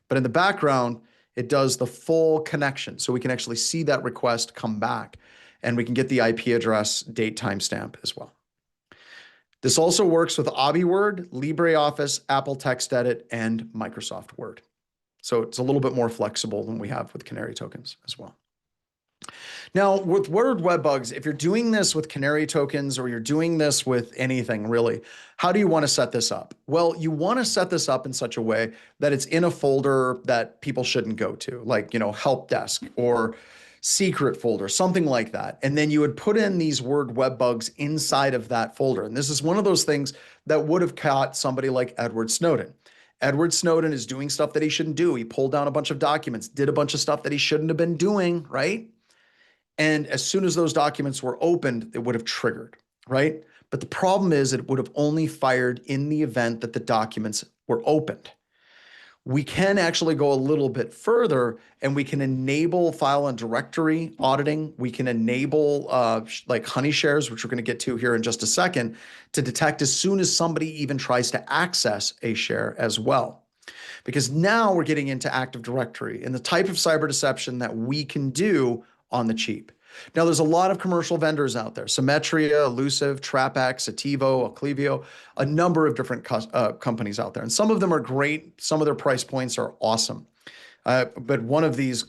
But in the background, it does the full connection. So we can actually see that request come back, and we can get the IP address, date, timestamp as well. This also works with AbiWord, LibreOffice, Apple TextEdit, and Microsoft Word. So it's a little bit more flexible than we have with Canary tokens as well. Now, with Word web bugs, if you're doing this with Canary tokens or you're doing this with anything really, how do you want to set this up? Well, you want to set this up in such a way that it's in a folder that people shouldn't go to, like, help desk or secret folder, something like that. And then you would put in these Word web bugs inside of that folder. And this is one of those things that would have caught somebody like Edward Snowden. Edward Snowden is doing stuff that he shouldn't do. He pulled down a bunch of documents, did a bunch of stuff that he shouldn't have been doing, right? And as soon as those documents were opened, it would have triggered, right? But the problem is it would have only fired in the event that the documents were opened. We can actually go a little bit further, and we can enable file and directory auditing. We can enable like HoneyShares, which we're going to get to here in just a second, to detect as soon as somebody even tries to access a share as well. Because now we're getting into Active Directory and the type of cyber deception that we can do on the cheap. Now, there's a lot of commercial vendors out there: Symmetria, Elusive, TrapX, Ativo, Acclivio, a number of different companies out there. And some of them are great. Some of their price points are awesome. But one of these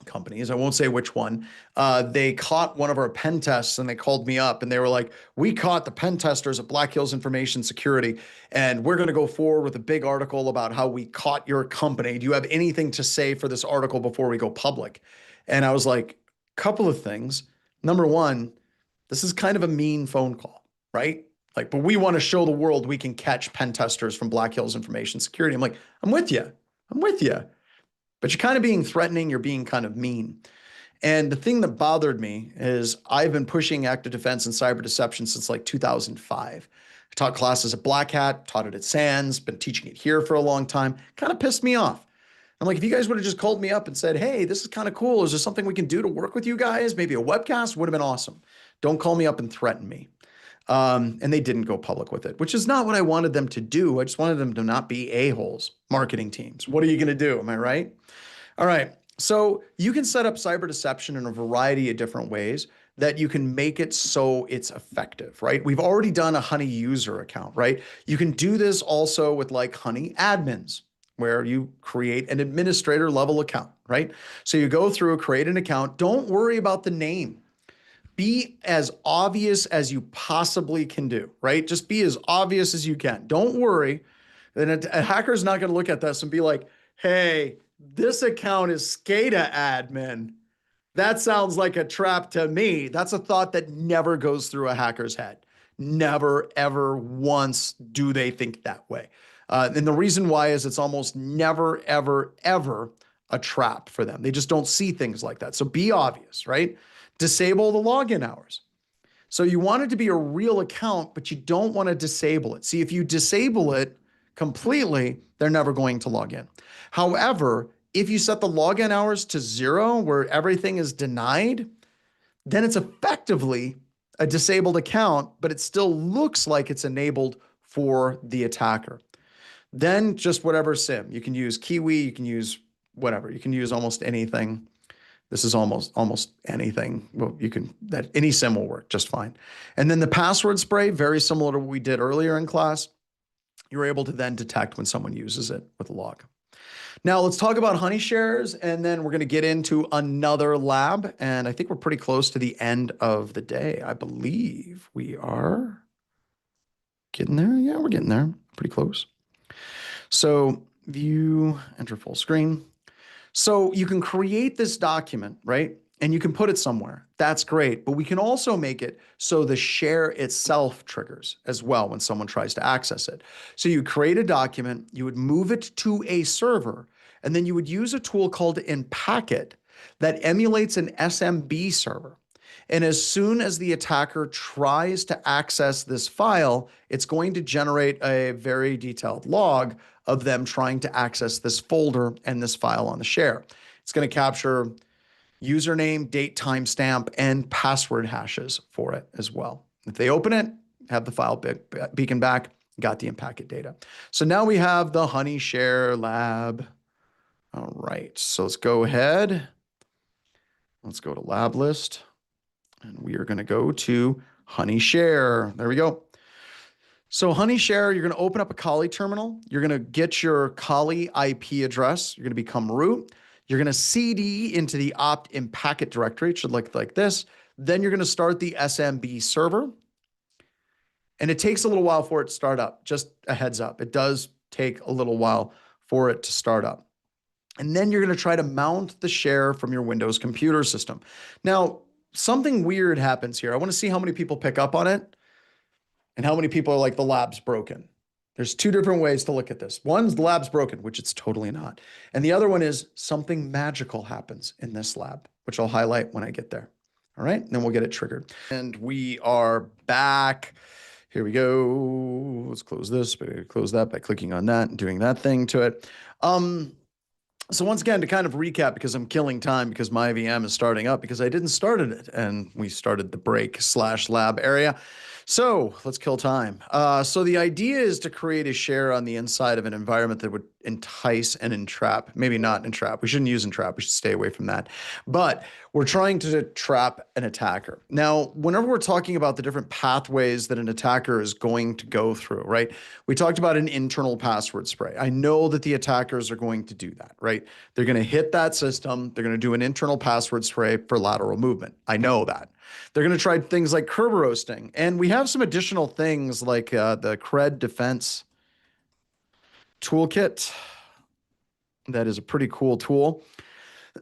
companies, I won't say which one, they caught one of our pen tests and they called me up and they were like, we caught the pen testers at Black Hills Information Security and we're going to go forward with a big article about how we caught your company. Do you have anything to say for this article before we go public? And I was like, couple of things. Number one, this is kind of a mean phone call, right? Like, but we want to show the world we can catch pen testers from Black Hills Information Security. I'm like, I'm with you. I'm with you. But you're kind of being threatening, you're being kind of mean. And the thing that bothered me is I've been pushing active defense and cyber deception since like 2005. I taught classes at Black Hat, taught it at SANS, been teaching it here for a long time. Kind of pissed me off. I'm like, if you guys would have just called me up and said, hey, this is kind of cool. Is there something we can do to work with you guys? Maybe a webcast would have been awesome. Don't call me up and threaten me. And they didn't go public with it, which is not what I wanted them to do. I just wanted them to not be a-holes, marketing teams. What are you going to do? Am I right? All right. So you can set up cyber deception in a variety of different ways that you can make it so it's effective, right? We've already done a Honey user account, right? You can do this also with like Honey admins, where you create an administrator level account, right? So you go through, create an account. Don't worry about the name. Be as obvious as you possibly can do, right? Just be as obvious as you can. Don't worry. Then a hacker's not going to look at this and be like, hey, this account is SCADA admin. That sounds like a trap to me. That's a thought that never goes through a hacker's head. Never, ever once do they think that way. And the reason why is it's almost never, ever, ever a trap for them. They just don't see things like that. So be obvious, right? Disable the login hours. So you want it to be a real account, but you don't want to disable it. See, if you disable it completely, they're never going to log in. However, if you set the login hours to 0, where everything is denied, then it's effectively a disabled account, but it still looks like it's enabled for the attacker. Then just whatever SIM. You can use Kiwi, you can use whatever. You can use almost anything. This is almost anything. Well, you can, that any SIM will work just fine. And then the password spray, very similar to what we did earlier in class. You're able to then detect when someone uses it with a log. Now let's talk about HoneyShares, and then we're going to get into another lab. And I think we're pretty close to the end of the day. I believe we are getting there. Yeah, we're getting there. Pretty close. So view, enter full screen. So you can create this document, right? And you can put it somewhere. That's great. But we can also make it so the share itself triggers as well when someone tries to access it. So you create a document, you would move it to a server, and then you would use a tool called Inpacket that emulates an SMB server. And as soon as the attacker tries to access this file, it's going to generate a very detailed log of them trying to access this folder and this file on the share. It's going to capture username, date, timestamp, and password hashes for it as well. If they open it, have the file beacon back, got the Inpacket data. So now we have the HoneyShare lab. All right, so let's go ahead. Let's go to lab list. And we are going to go to HoneyShare. There we go. So HoneyShare, you're going to open up a Kali terminal. You're going to get your Kali IP address. You're going to become root. You're going to CD into the opt Inpacket directory. It should look like this. Then you're going to start the SMB server. And it takes a little while for it to start up. Just a heads up. It does take a little while for it to start up. And then you're going to try to mount the share from your Windows computer system. Now, something weird happens here. I want to see how many people pick up on it and how many people are like, the lab's broken. There's two different ways to look at this. One's the lab's broken, which it's totally not. And the other one is something magical happens in this lab, which I'll highlight when I get there. All right, and then we'll get it triggered. And we are back. Here we go. Let's close this, but close that by clicking on that and doing that thing to it. So once again, to kind of recap, because I'm killing time because my VM is starting up because I didn't start it and we started the break/lab area. So let's kill time. So the idea is to create a share on the inside of an environment that would entice and entrap. Maybe not entrap. We shouldn't use entrap. We should stay away from that. But We're trying to trap an attacker. Now, whenever we're talking about the different pathways that an attacker is going to go through, right? We talked about an internal password spray. I know that the attackers are going to do that, right? They're going to hit that system. They're going to do an internal password spray for lateral movement. I know that. They're going to try things like curb roasting. And we have some additional things like the Cred Defense Toolkit. That is a pretty cool tool.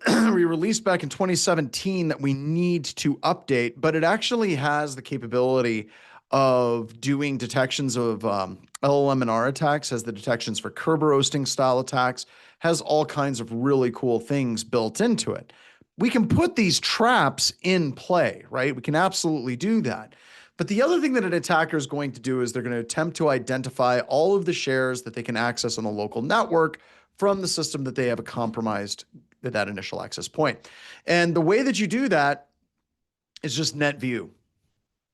We released back in 2017 that we need to update, but it actually has the capability of doing detections of LLM and R attacks, has the detections for curb roasting style attacks, has all kinds of really cool things built into it. We can put these traps in play, right? We can absolutely do that. But the other thing that an attacker is going to do is they're going to attempt to identify all of the shares that they can access on the local network from the system that they have compromised at that initial access point. And the way that you do that is just net view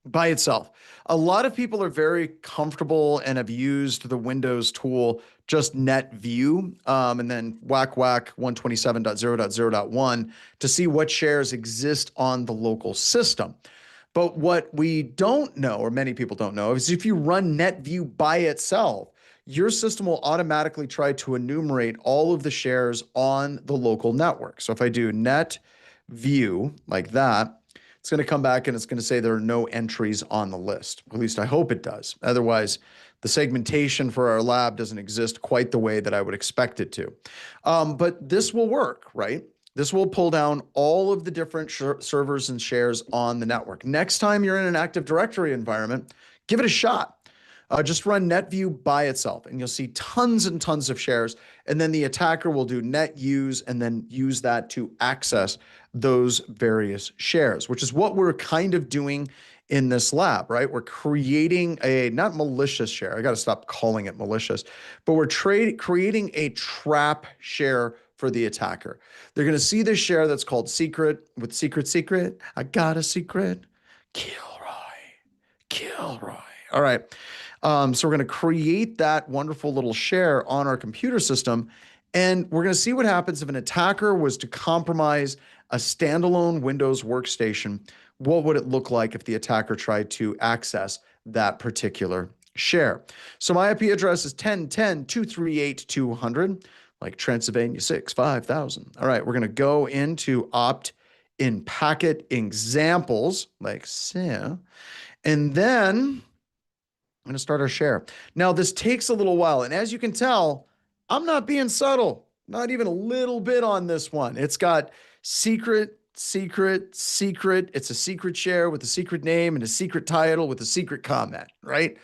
by itself. A lot of people are very comfortable and have used the Windows tool, just net view, and then whack 127.0.0.1 to see what shares exist on the local system. But what we don't know, or many people don't know, is if you run net view by itself, your system will automatically try to enumerate all of the shares on the local network. So if I do net view like that, it's going to come back and it's going to say there are no entries on the list. At least I hope it does. Otherwise, the segmentation for our lab doesn't exist quite the way that I would expect it to. But this will work, right? This will pull down all of the different servers and shares on the network. Next time you're in an Active Directory environment, give it a shot. Just run NetView by itself, and you'll see tons and tons of shares. And then the attacker will do net use and then use that to access those various shares, which is what we're kind of doing in this lab, right? We're creating a, not malicious share. I got to stop calling it malicious, but we're creating a trap share for the attacker. They're going to see this share that's called secret with secret. I got a secret. Kilroy. All right. So we're going to create that wonderful little share on our computer system, and we're going to see what happens if an attacker was to compromise a standalone Windows workstation. What would it look like if the attacker tried to access that particular share? So my IP address is 10.10.238.200, like Transylvania 6, 5,000. All right, we're going to go into opt-in packet examples, like so, and then I'm going to start our share. Now, this takes a little while, and as you can tell, I'm not being subtle, not even a little bit on this one. It's got secret. It's a secret share with a secret name and a secret title with a secret comment, right?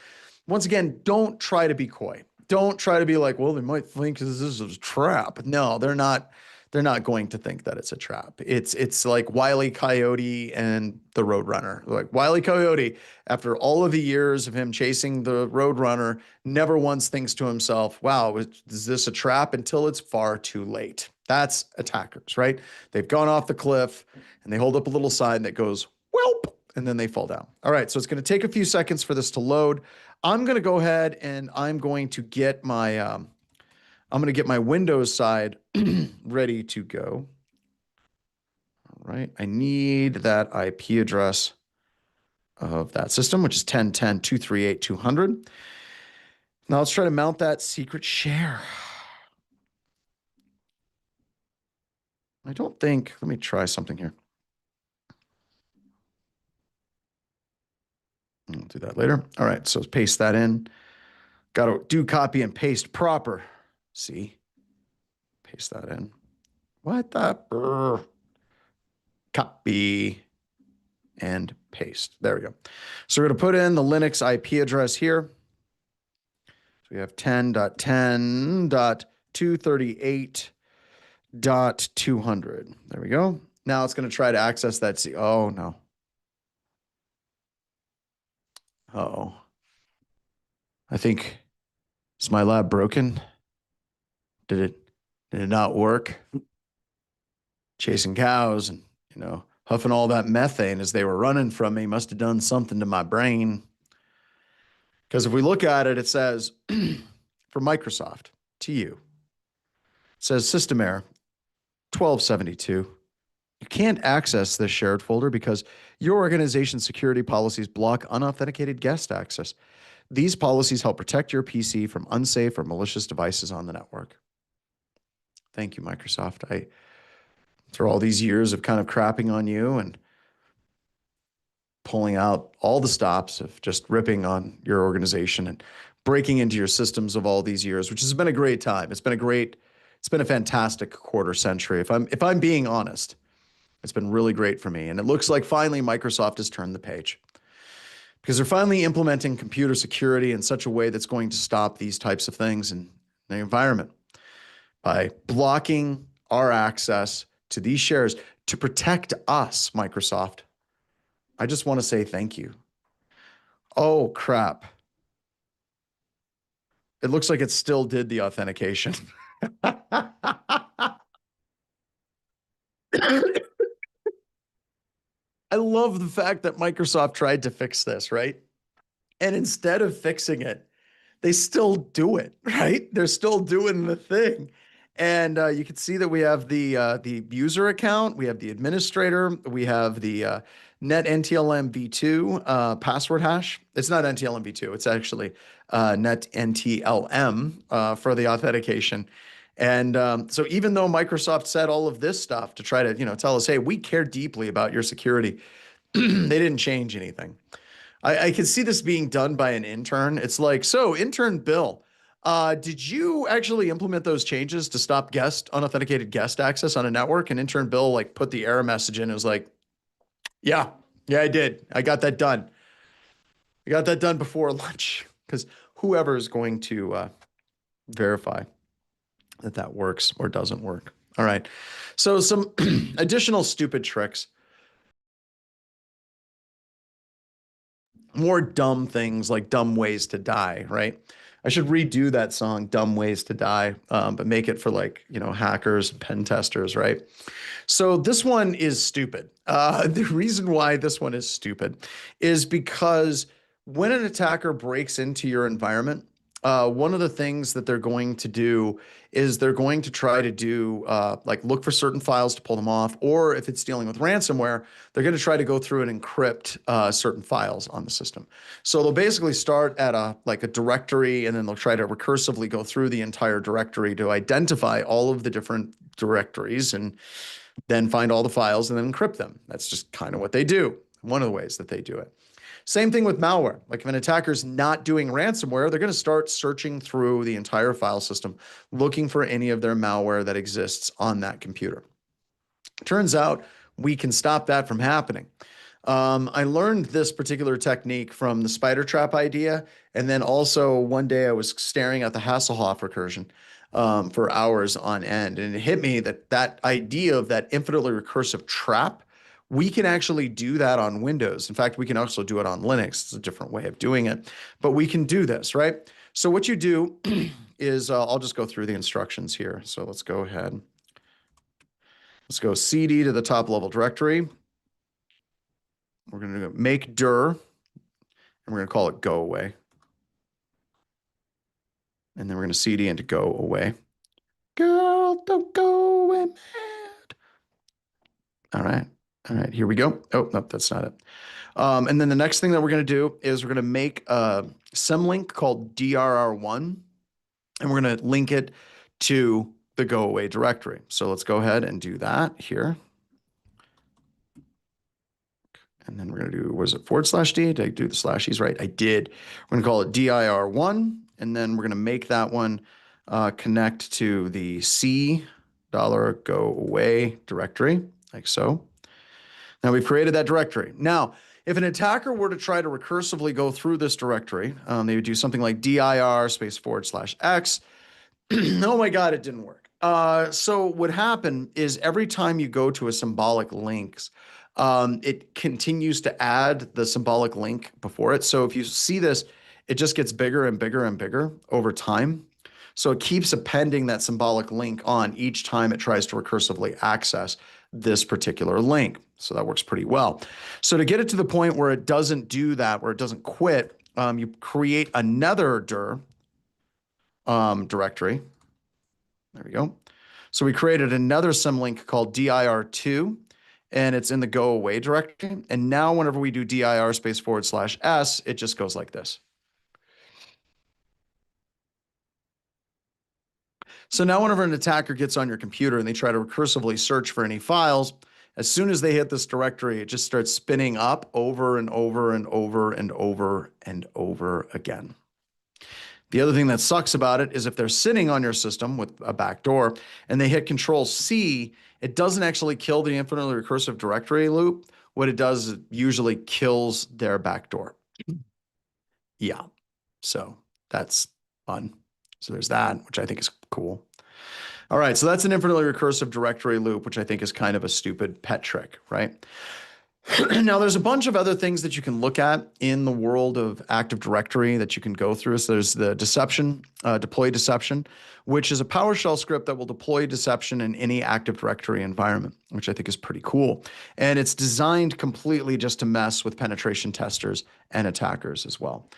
Once again, don't try to be coy. Don't try to be like, well, they might think this is a trap. No, they're not. They're not going to think that it's a trap. It's like Wile E. Coyote and the Roadrunner. Like Wile E. Coyote, after all of the years of him chasing the Roadrunner, never once thinks to himself, wow, is this a trap? Until it's far too late. That's attackers, right? They've gone off the cliff and they hold up a little sign that goes, whelp, and then they fall down. All right, so it's going to take a few seconds for this to load. I'm going to go ahead and I'm going to get my Windows side ready to go. All right, I need that IP address of that system, which is 10.10.238.200. Now let's try to mount that secret share. I don't think, let me try something here. I'll do that later. All right, so paste that in. Got to do copy and paste proper. See? Paste that in. What the? Copy and paste. There we go. So we're going to put in the Linux IP address here. So we have 10.10.238.200. There we go. Now it's going to try to access that. Oh, no. Uh-oh. I think, is my lab broken? Did it not work? Chasing cows and, huffing all that methane as they were running from me must have done something to my brain. Because if we look at it, it says, for Microsoft, to you, it says system error, 1272, You can't access this shared folder because your organization's security policies block unauthenticated guest access. These policies help protect your PC from unsafe or malicious devices on the network. Thank you, Microsoft. Through all these years of kind of crapping on you and pulling out all the stops of just ripping on your organization and breaking into your systems of all these years, which has been a great time. It's been a fantastic quarter century. If I'm being honest, it's been really great for me. And it looks like finally Microsoft has turned the page because they're finally implementing computer security in such a way that's going to stop these types of things in the environment by blocking our access to these shares to protect us, Microsoft. I just want to say thank you. Oh, crap. It looks like it still did the authentication. I love the fact that Microsoft tried to fix this, right? And instead of fixing it, they still do it, right? They're still doing the thing. And you can see that we have the user account, we have the administrator, we have the net NTLM v2 password hash. It's not NTLM v2, it's actually net NTLM for the authentication. And so even though Microsoft said all of this stuff to try to, tell us, hey, we care deeply about your security, they didn't change anything. I can see this being done by an intern. It's like, so intern Bill, did you actually implement those changes to stop unauthenticated guest access on a network? And intern Bill like put the error message in. It was like, yeah, I did. I got that done. I got that done before lunch because whoever is going to verify that that works or doesn't work. All right. So some additional stupid tricks. More dumb things like dumb ways to die, right? I should redo that song, Dumb Ways to Die, but make it for like, hackers, pen testers, right? So this one is stupid. The reason why this one is stupid is because when an attacker breaks into your environment, one of the things that they're going to do is they're going to try to do like look for certain files to pull them off, or if it's dealing with ransomware, they're going to try to go through and encrypt certain files on the system. So they'll basically start at a directory, and then they'll try to recursively go through the entire directory to identify all of the different directories and then find all the files and then encrypt them. That's just kind of what they do. One of the ways that they do it. Same thing with malware. Like if an attacker's not doing ransomware, they're going to start searching through the entire file system, looking for any of their malware that exists on that computer. Turns out we can stop that from happening. I learned this particular technique from the spider trap idea. And then also one day I was staring at the Hasselhoff recursion for hours on end. And it hit me that that idea of that infinitely recursive trap, we can actually do that on Windows. In fact, we can also do it on Linux. It's a different way of doing it, but we can do this, right? So what you do is I'll just go through the instructions here. So let's go ahead. Let's go CD to the top level directory. We're going to make dir, and we're going to call it go away. And then we're going to CD into go away. Girl, don't go away mad. All right. All right, here we go. Oh, no, that's not it. And then the next thing that we're going to do is we're going to make a symlink called DRR1, and we're going to link it to the go away directory. So let's go ahead and do that here. And then we're going to do, was it /D? Did I do the slashies right? I did. We're going to call it dir1, and then we're going to make that one connect to the C $go away directory, like so. Now we've created that directory. Now, if an attacker were to try to recursively go through this directory, they would do something like dir /x. Oh my God, it didn't work. So what happened is every time you go to a symbolic links, it continues to add the symbolic link before it. So if you see this, it just gets bigger and bigger and bigger over time. So it keeps appending that symbolic link on each time it tries to recursively access this particular link. So that works pretty well. So to get it to the point where it doesn't do that, where it doesn't quit, you create another dir directory. There we go. So we created another symlink called dir2, and it's in the go away directory. And now whenever we do dir space /s, it just goes like this. So now whenever an attacker gets on your computer and they try to recursively search for any files, as soon as they hit this directory, it just starts spinning up over and over and over and over and over again. The other thing that sucks about it is if they're sitting on your system with a backdoor and they hit Control C, it doesn't actually kill the infinitely recursive directory loop. What it does is it usually kills their backdoor. Yeah, so that's fun. So there's that, which I think is cool. All right, so that's an infinitely recursive directory loop, which I think is kind of a stupid pet trick, right? Now, there's a bunch of other things that you can look at in the world of Active Directory that you can go through. So there's the deception, deploy deception, which is a PowerShell script that will deploy deception in any Active Directory environment, which I think is pretty cool. And it's designed completely just to mess with penetration testers and attackers as well.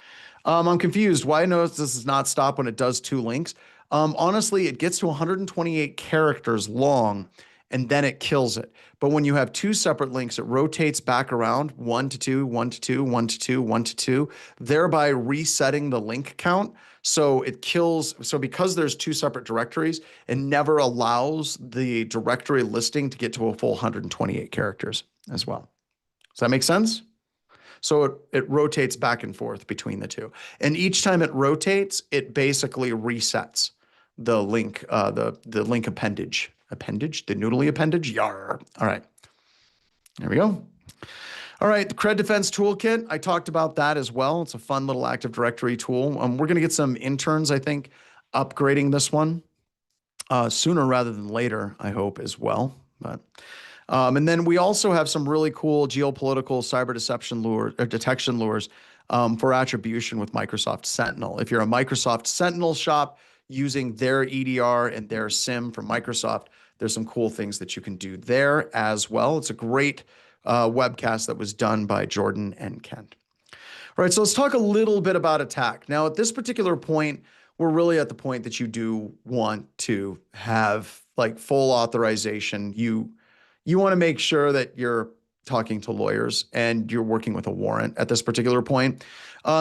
I'm confused. Why does this not stop when it does 2 links? Honestly, it gets to 128 characters long, and then it kills it. But when you have 2 separate links, it rotates back around 1 to 2, 1 to 2, 1 to 2, 1 to 2, thereby resetting the link count. So it kills, so because there's 2 separate directories, it never allows the directory listing to get to a full 128 characters as well. Does that make sense? So it rotates back and forth between the 2. And each time it rotates, it basically resets the link, the link appendage. The noodly appendage? Yar. All right. There we go. All right, the Cred Defense Toolkit. I talked about that as well. It's a fun little Active Directory tool. We're going to get some interns, I think, upgrading this one sooner rather than later, I hope, as well. But and then we also have some really cool geopolitical cyber deception lure or detection lures for attribution with Microsoft Sentinel. If you're a Microsoft Sentinel shop using their EDR and their SIM from Microsoft, there's some cool things that you can do there as well. It's a great webcast that was done by Jordan and Kent. All right, so let's talk a little bit about attack. Now, at this particular point, we're really at the point that you do want to have like full authorization. You want to make sure that you're talking to lawyers and you're working with a warrant at this particular point.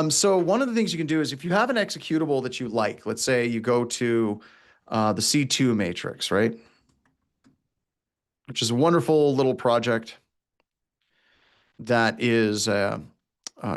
So one of the things you can do is if you have an executable that you like, let's say you go to the C2 matrix, right? Which is a wonderful little project that is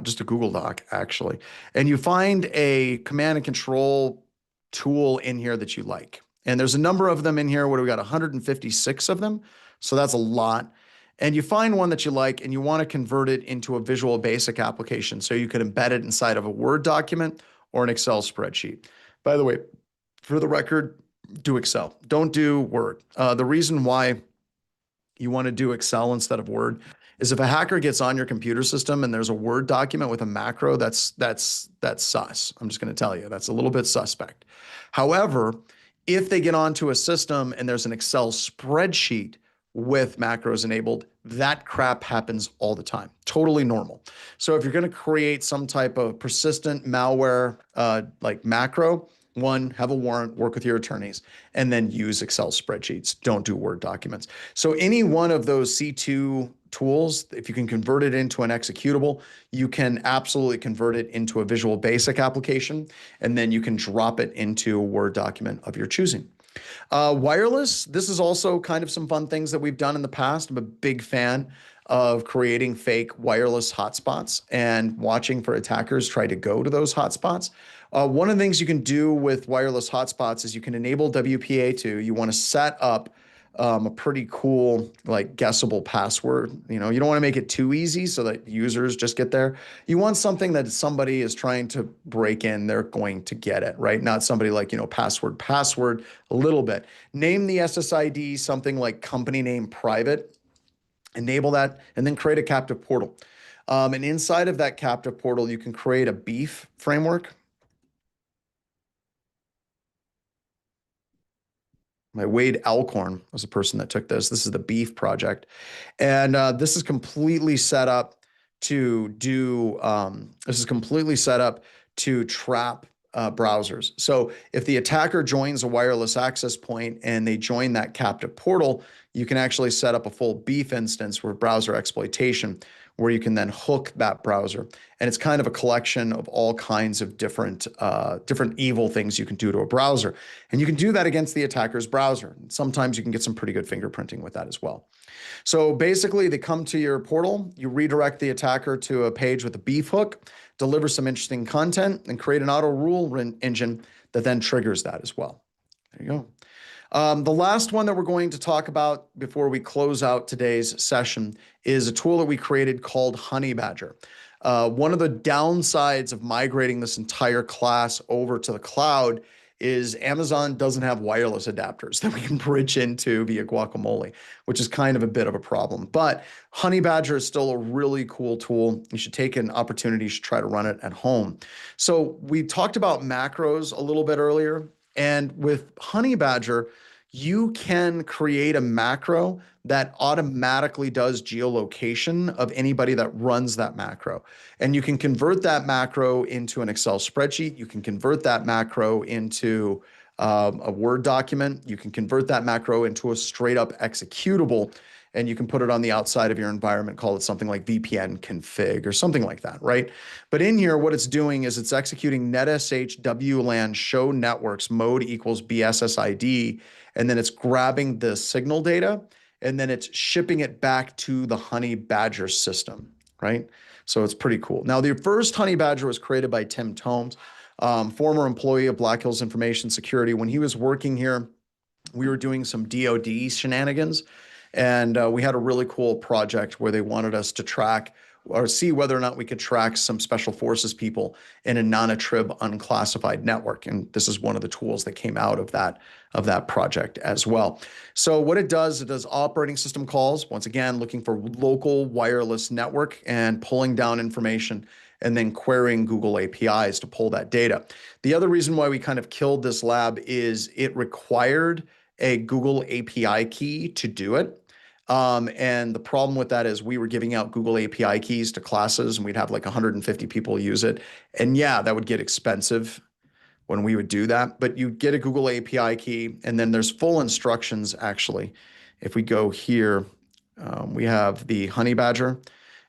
just a Google Doc, actually. And you find a command and control tool in here that you like. And there's a number of them in here. What do we got? 156 of them. So that's a lot. And you find one that you like and you want to convert it into a Visual Basic application so you can embed it inside of a Word document or an Excel spreadsheet. By the way, for the record, do Excel. Don't do Word. The reason why you want to do Excel instead of Word is if a hacker gets on your computer system and there's a Word document with a macro, that's sus. I'm just going to tell you, that's a little bit suspect. However, if they get onto a system and there's an Excel spreadsheet with macros enabled, that crap happens all the time. Totally normal. So if you're going to create some type of persistent malware like macro, one, have a warrant, work with your attorneys, and then use Excel spreadsheets. Don't do Word documents. So any one of those C2 tools, if you can convert it into an executable, you can absolutely convert it into a Visual Basic application, and then you can drop it into a Word document of your choosing. Wireless, this is also kind of some fun things that we've done in the past. I'm a big fan of creating fake wireless hotspots and watching for attackers try to go to those hotspots. One of the things you can do with wireless hotspots is you can enable WPA2. You want to set up a pretty cool, like guessable password. You know, you don't want to make it too easy so that users just get there. You want something that somebody is trying to break in, they're going to get it, right? Not somebody like, you know, password, a little bit. Name the SSID something like company name private, enable that, and then create a captive portal. And inside of that captive portal, you can create a beef framework. Wade Alcorn was the person that took this. This is the Beef project. And this is completely set up to do, this is completely set up to trap browsers. So if the attacker joins a wireless access point and they join that captive portal, you can actually set up a full beef instance with browser exploitation, where you can then hook that browser. And it's kind of a collection of all kinds of different evil things you can do to a browser. And you can do that against the attacker's browser. Sometimes you can get some pretty good fingerprinting with that as well. So basically, they come to your portal, you redirect the attacker to a page with a beef hook, deliver some interesting content, and create an auto rule engine that then triggers that as well. There you go. The last one that we're going to talk about before we close out today's session is a tool that we created called Honeybadger. One of the downsides of migrating this entire class over to the cloud is Amazon doesn't have wireless adapters that we can bridge into via Guacamole, which is kind of a bit of a problem. But Honeybadger is still a really cool tool. You should take an opportunity, you should try to run it at home. So we talked about macros a little bit earlier. And with Honeybadger, you can create a macro that automatically does geolocation of anybody that runs that macro. And you can convert that macro into an Excel spreadsheet. You can convert that macro into a Word document. You can convert that macro into a straight up executable, and you can put it on the outside of your environment, call it something like VPN config or something like that, right? But in here, what it's doing is it's executing netsh WLAN show networks mode equals BSSID, and then it's grabbing the signal data, and then it's shipping it back to the Honeybadger system, right? So it's pretty cool. Now, the first Honeybadger was created by Tim Tomes, former employee of Black Hills Information Security. When he was working here, we were doing some DoD shenanigans. And we had a really cool project where they wanted us to track or see whether or not we could track some special forces people in a non-attrib unclassified network. And this is one of the tools that came out of that project as well. So what it does operating system calls, once again, looking for local wireless network and pulling down information and then querying Google APIs to pull that data. The other reason why we kind of killed this lab is it required a Google API key to do it. And the problem with that is we were giving out Google API keys to classes, and we'd have like 150 people use it. And yeah, that would get expensive when we would do that. But you get a Google API key, and then there's full instructions actually. If we go here, we have the Honeybadger.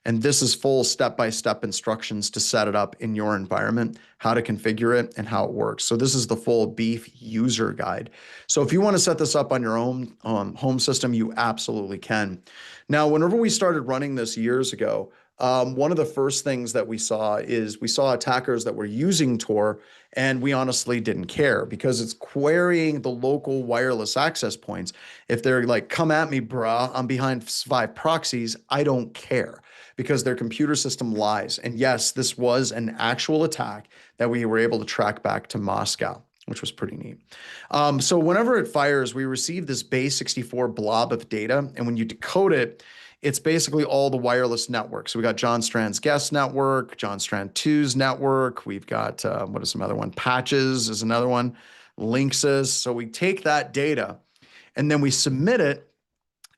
And this is full step-by-step instructions to set it up in your environment, how to configure it, and how it works. So this is the full Beef user guide. So if you want to set this up on your own home system, you absolutely can. Now, whenever we started running this years ago, one of the first things that we saw attackers that were using Tor, and we honestly didn't care because it's querying the local wireless access points. If they're like, come at me, bruh, I'm behind 5 proxies, I don't care, because their computer system lies. And yes, this was an actual attack that we were able to track back to Moscow, which was pretty neat. So whenever it fires, we receive this base64 blob of data. And when you decode it, it's basically all the wireless networks. So we got John Strand's guest network, John Strand 2's network. We've got, what is some other one? Patches is another one. Linksys. So we take that data and then we submit it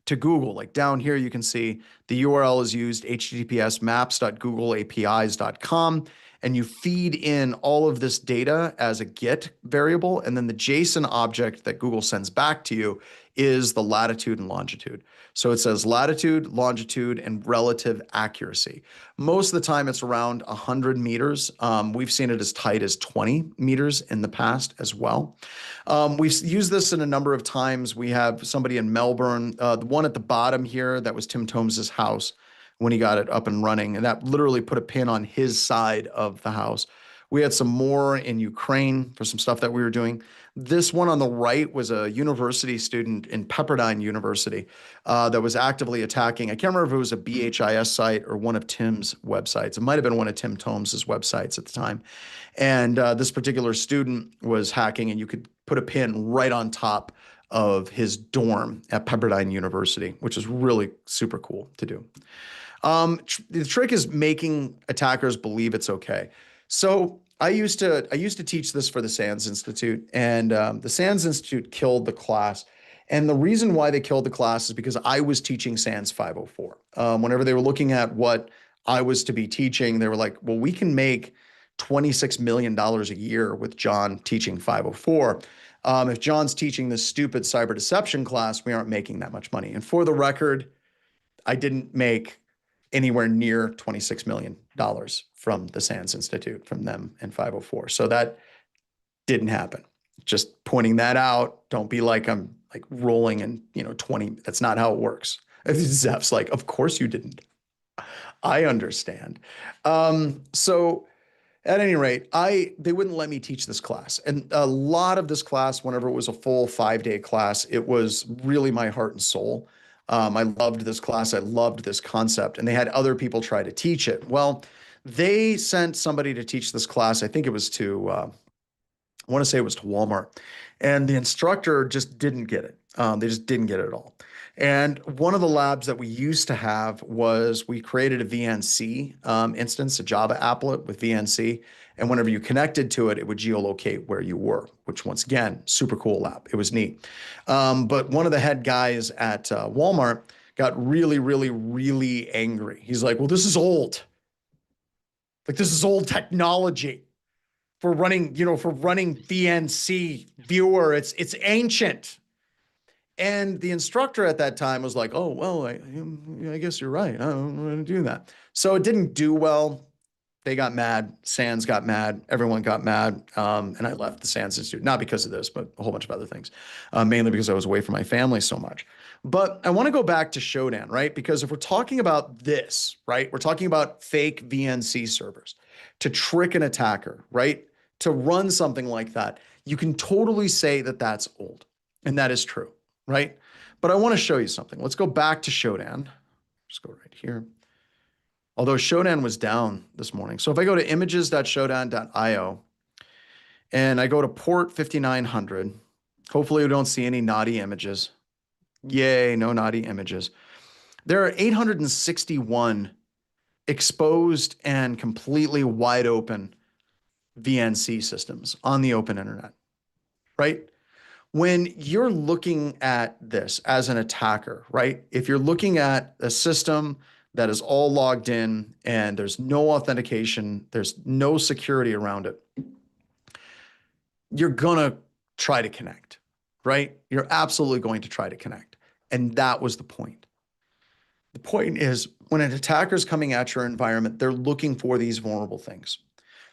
to Google. Like down here, you can see the URL is used, https maps.googleapis.com, and you feed in all of this data as a GET variable, and then the JSON object that Google sends back to you is the latitude and longitude. So it says latitude, longitude, and relative accuracy. Most of the time it's around 100 meters. We've seen it as tight as 20 meters in the past as well. We've used this in a number of times. We have somebody in Melbourne, the one at the bottom here, that was Tim Tomes's house when he got it up and running, and that literally put a pin on his side of the house. We had some more in Ukraine for some stuff that we were doing. This one on the right was a university student in Pepperdine University that was actively attacking. I can't remember if it was a BHIS site or one of Tim's websites. It might have been one of Tim Tomes's websites at the time. And this particular student was hacking, and you could put a pin right on top of his dorm at Pepperdine University, which is really super cool to do. The trick is making attackers believe it's okay. So I used to teach this for the SANS Institute, and the SANS Institute killed the class. And the reason why they killed the class is because I was teaching SANS 504. Whenever they were looking at what I was to be teaching, they were like, well, we can make $26 million a year with John teaching 504. If John's teaching this stupid cyber deception class, we aren't making that much money. And for the record, I didn't make anywhere near $26 million from the SANS Institute, from them and 504. So that didn't happen. Just pointing that out. Don't be like I'm like rolling in, 20. That's not how it works. Zeph's like, of course you didn't. I understand. So at any rate, they wouldn't let me teach this class. And a lot of this class, whenever it was a full 5-day class, it was really my heart and soul. I loved this class. I loved this concept. And they had other people try to teach it. Well, they sent somebody to teach this class. I think it was to, I want to say it was to Walmart. And the instructor just didn't get it. They just didn't get it at all. And one of the labs that we used to have was we created a VNC instance, a Java applet with VNC. And whenever you connected to it, it would geolocate where you were, which once again, super cool lab. It was neat. But one of the head guys at Walmart got really, really, really angry. He's like, well, this is old. Like, this is old technology for running, VNC viewer. It's ancient. And the instructor at that time was like, oh, well, I guess you're right. I'm going to do that. So it didn't do well. They got mad. SANS got mad. Everyone got mad. And I left the SANS Institute, not because of this, but a whole bunch of other things, mainly because I was away from my family so much. But I want to go back to Shodan, right? Because if we're talking about this, right, we're talking about fake VNC servers to trick an attacker, right, to run something like that, you can totally say that that's old. And that is true. Right? But I want to show you something. Let's go back to Shodan. Just go right here. Although Shodan was down this morning. So if I go to images.shodan.io and I go to port 5900, hopefully we don't see any naughty images. Yay, no naughty images. There are 861 exposed and completely wide open VNC systems on the open internet, right? When you're looking at this as an attacker, right? If you're looking at a system that is all logged in and there's no authentication, there's no security around it, you're going to try to connect, right? You're absolutely going to try to connect. And that was the point. The point is when an attacker is coming at your environment, they're looking for these vulnerable things.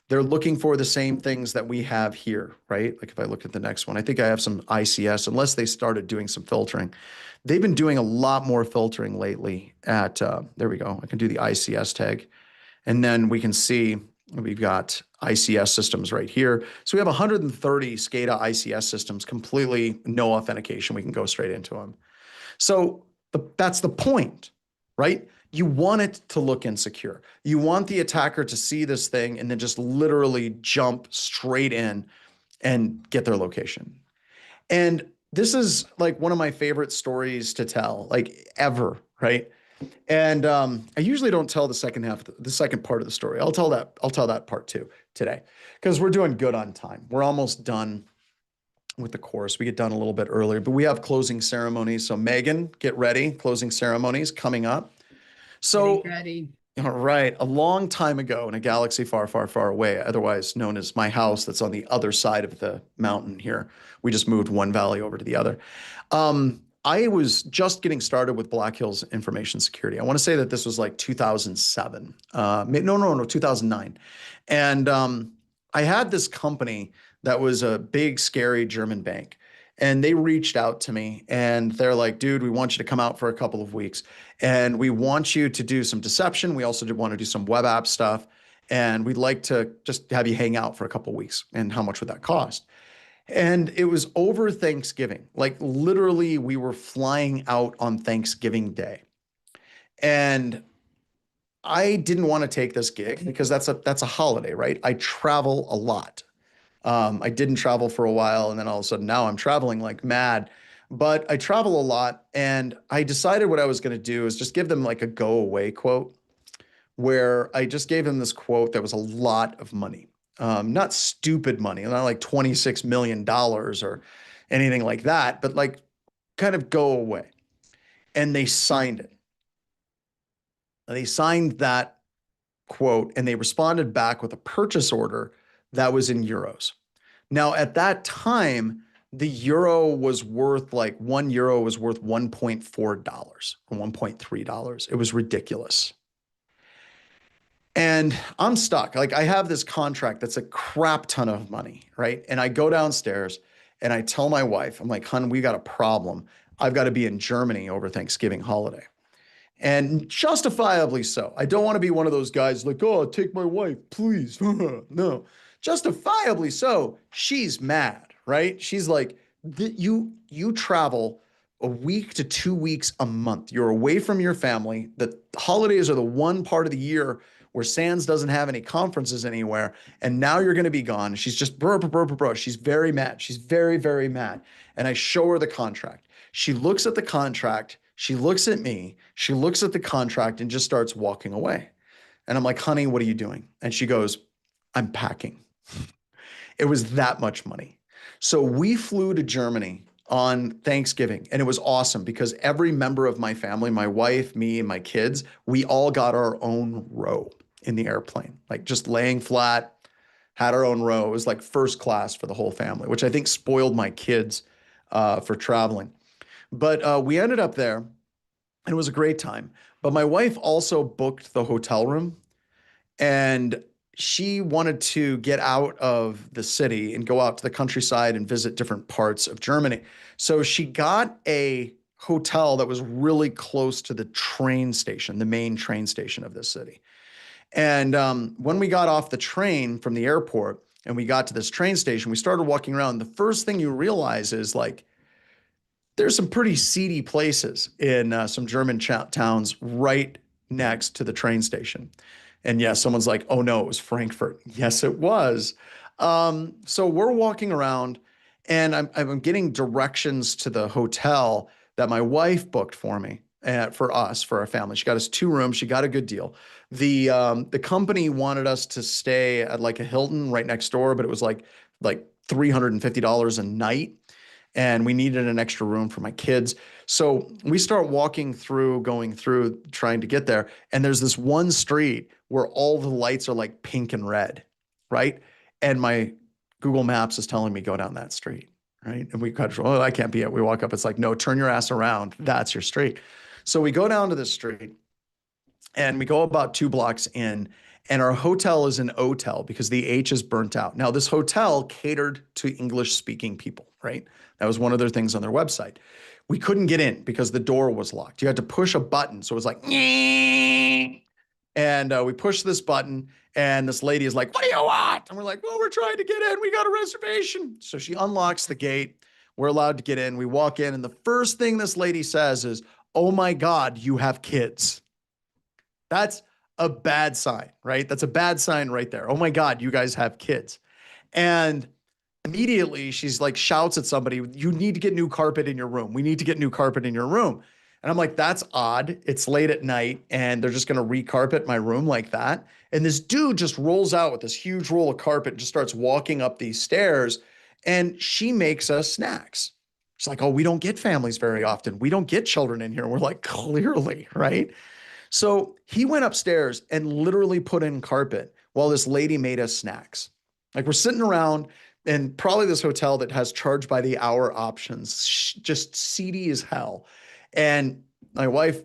They're looking for the same things that we have here, right? Like if I look at the next one, I think I have some ICS, unless they started doing some filtering. They've been doing a lot more filtering lately at, there we go. I can do the ICS tag. And then we can see we've got ICS systems right here. So we have 130 SCADA ICS systems, completely no authentication. We can go straight into them. So that's the point, right? You want it to look insecure. You want the attacker to see this thing and then just literally jump straight in and get their location. And this is like one of my favorite stories to tell, like ever, right? And I usually don't tell the second half, the second part of the story. I'll tell that part too today because we're doing good on time. We're almost done with the course. We get done a little bit earlier, but we have closing ceremonies. So Megan, get ready. Closing ceremonies coming up. So, Ready. all right, a long time ago in a galaxy far, far, far away, otherwise known as my house that's on the other side of the mountain here. We just moved one valley over to the other. I was just getting started with Black Hills Information Security. I want to say that this was like 2007. No, 2009. And I had this company that was a big, scary German bank. And they reached out to me and they're like, dude, we want you to come out for a couple of weeks. And we want you to do some deception. We also want to do some web app stuff. And we'd like to just have you hang out for a couple of weeks. And how much would that cost? And it was over Thanksgiving. Like literally we were flying out on Thanksgiving Day. And I didn't want to take this gig because that's a holiday, right? I travel a lot. I didn't travel for a while, and then all of a sudden now I'm traveling like mad. But I travel a lot, and I decided what I was going to do is just give them like a go away quote, where I just gave them this quote that was a lot of money, not stupid money, not like $26 million or anything like that, but like kind of go away. And they signed it. They signed that quote, and they responded back with a purchase order that was in euros. Now, at that time, the euro was worth like €1 was worth $1.4 or $1.3. It was ridiculous. And I'm stuck. Like I have this contract that's a crap ton of money, right? And I go downstairs and I tell my wife, I'm like, "Hun, we got a problem. I've got to be in Germany over Thanksgiving holiday." And justifiably so. I don't want to be one of those guys like, "Oh, take my wife, please." No, justifiably so. She's mad, right? She's like, You travel a week to 2 weeks a month. You're away from your family. The holidays are the one part of the year where Sands doesn't have any conferences anywhere. And now you're going to be gone." She's just, bro, bro, bro, bro, bro. She's very mad. She's very, very mad. And I show her the contract. She looks at the contract. She looks at me. She looks at the contract and just starts walking away. And I'm like, "Honey, what are you doing?" And she goes, "I'm packing." It was that much money. So we flew to Germany on Thanksgiving, and it was awesome because every member of my family, my wife, me, and my kids, we all got our own row in the airplane, like just laying flat, had our own row. It was like first class for the whole family, which I think spoiled my kids for traveling. But we ended up there, and it was a great time. But my wife also booked the hotel room, and she wanted to get out of the city and go out to the countryside and visit different parts of Germany. So she got a hotel that was really close to the train station, the main train station of this city. And when we got off the train from the airport and we got to this train station, we started walking around. The first thing you realize is like, there's some pretty seedy places in some German towns right next to the train station. And yes, someone's like, "Oh no, it was Frankfurt." Yes, it was. So we're walking around and I'm getting directions to the hotel that my wife booked for me, for us, for our family. She got us 2 rooms. She got a good deal. The company wanted us to stay at like a Hilton right next door, but it was like $350 a night. And we needed an extra room for my kids. So we start walking through, going through, trying to get there. And there's this one street where all the lights are like pink and red, right? And my Google Maps is telling me go down that street, right? And we cut, "Oh, that can't be it." We walk up, it's like, "No, turn your ass around. That's your street." So we go down to this street and we go about 2 blocks in, and our hotel is an hotel because the H is burnt out. Now, this hotel catered to English speaking people, right? That was one of their things on their website. We couldn't get in because the door was locked. You had to push a button. So it was like, and we pushed this button, and this lady is like, "What do you want?" And we're like, "Well, we're trying to get in. We got a reservation." So she unlocks the gate. We're allowed to get in. We walk in, and the first thing this lady says is, "Oh my God, you have kids." That's a bad sign, right? That's a bad sign right there. "Oh my God, you guys have kids." And immediately she's like, shouts at somebody, "You need to get new carpet in your room. We need to get new carpet in your room." And I'm like, "That's odd. It's late at night and they're just going to recarpet my room like that." And this dude just rolls out with this huge roll of carpet and just starts walking up these stairs, and she makes us snacks. She's like, "Oh, we don't get families very often. We don't get children in here." And we're like, "Clearly," right? So he went upstairs and literally put in carpet while this lady made us snacks. Like we're sitting around, and probably this hotel that has charge by the hour options, just seedy as hell. And my wife,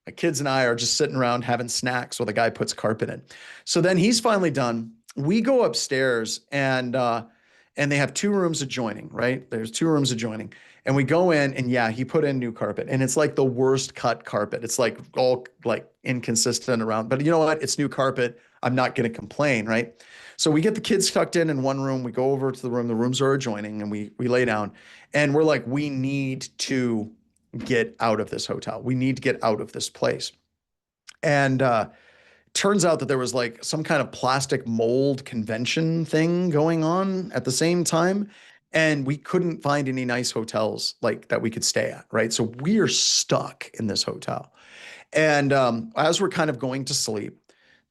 my kids, and I are just sitting around having snacks while the guy puts carpet in. So then he's finally done. We go upstairs, and they have 2 rooms adjoining, right? There's 2 rooms adjoining. And we go in, and yeah, he put in new carpet, and it's like the worst cut carpet. It's like all like inconsistent around, but you know what? It's new carpet. I'm not going to complain, right? So we get the kids tucked in one room. We go over to the room. The rooms are adjoining, and we lay down, and we're like, we need to get out of this hotel. We need to get out of this place. And turns out that there was like some kind of plastic mold convention thing going on at the same time. And we couldn't find any nice hotels like that we could stay at, right? So we're stuck in this hotel. And as we're kind of going to sleep,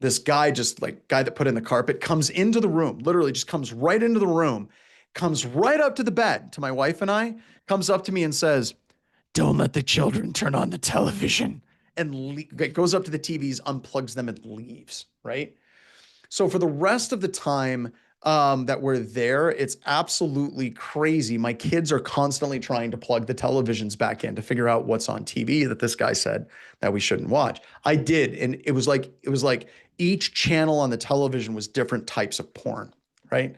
this guy, just like guy that put in the carpet, comes into the room, literally just comes right into the room, comes right up to the bed to my wife and I, comes up to me and says, "Don't let the children turn on the television." And goes up to the TVs, unplugs them, and leaves, right? So for the rest of the time, that were there. It's absolutely crazy. My kids are constantly trying to plug the televisions back in to figure out what's on TV that this guy said that we shouldn't watch. I did, and it was like each channel on the television was different types of porn, right?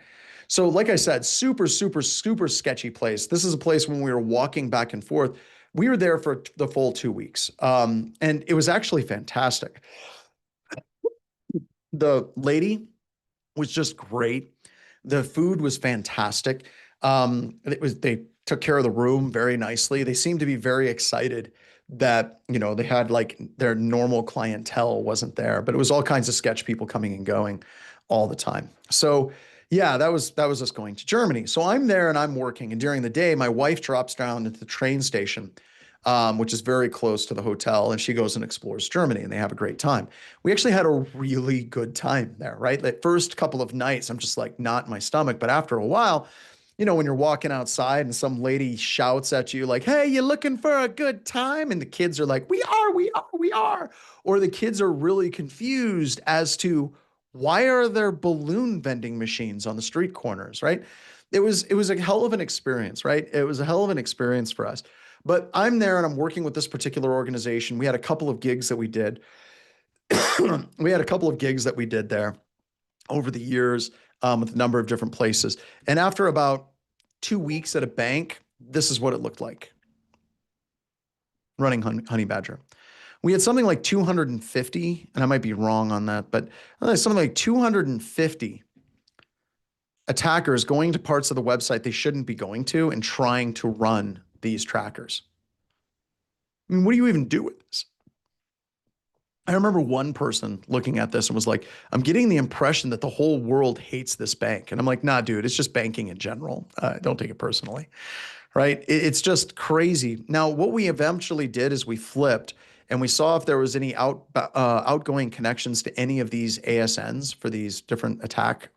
So, like I said, super, super, super sketchy place. This is a place when we were walking back and forth. We were there for the full 2 weeks, and it was actually fantastic. The lady was just great. The food was fantastic. They took care of the room very nicely. They seemed to be very excited that, they had like their normal clientele wasn't there, but it was all kinds of sketch people coming and going all the time. So yeah, that was us going to Germany. So I'm there and I'm working, and during the day, my wife drops down into the train station, which is very close to the hotel, and she goes and explores Germany, and they have a great time. We actually had a really good time there, right? Like first couple of nights, I'm just like not in my stomach, but after a while, when you're walking outside and some lady shouts at you like, "Hey, you looking for a good time?" And the kids are like, "We are, we are, we are." Or the kids are really confused as to why are there balloon vending machines on the street corners, right? It was a hell of an experience, right? It was a hell of an experience for us. But I'm there and I'm working with this particular organization. We had a couple of gigs that we did. We had a couple of gigs that we did there over the years, with a number of different places. And after about 2 weeks at a bank, this is what it looked like running Honey Badger. We had something like 250, and I might be wrong on that, but something like 250 attackers going to parts of the website they shouldn't be going to and trying to run these trackers. I mean, what do you even do with this? I remember one person looking at this and was like, "I'm getting the impression that the whole world hates this bank." And I'm like, "Nah, dude, it's just banking in general. Don't take it personally." Right? It's just crazy. Now, what we eventually did is we flipped and we saw if there was any outgoing connections to any of these ASNs for these different attack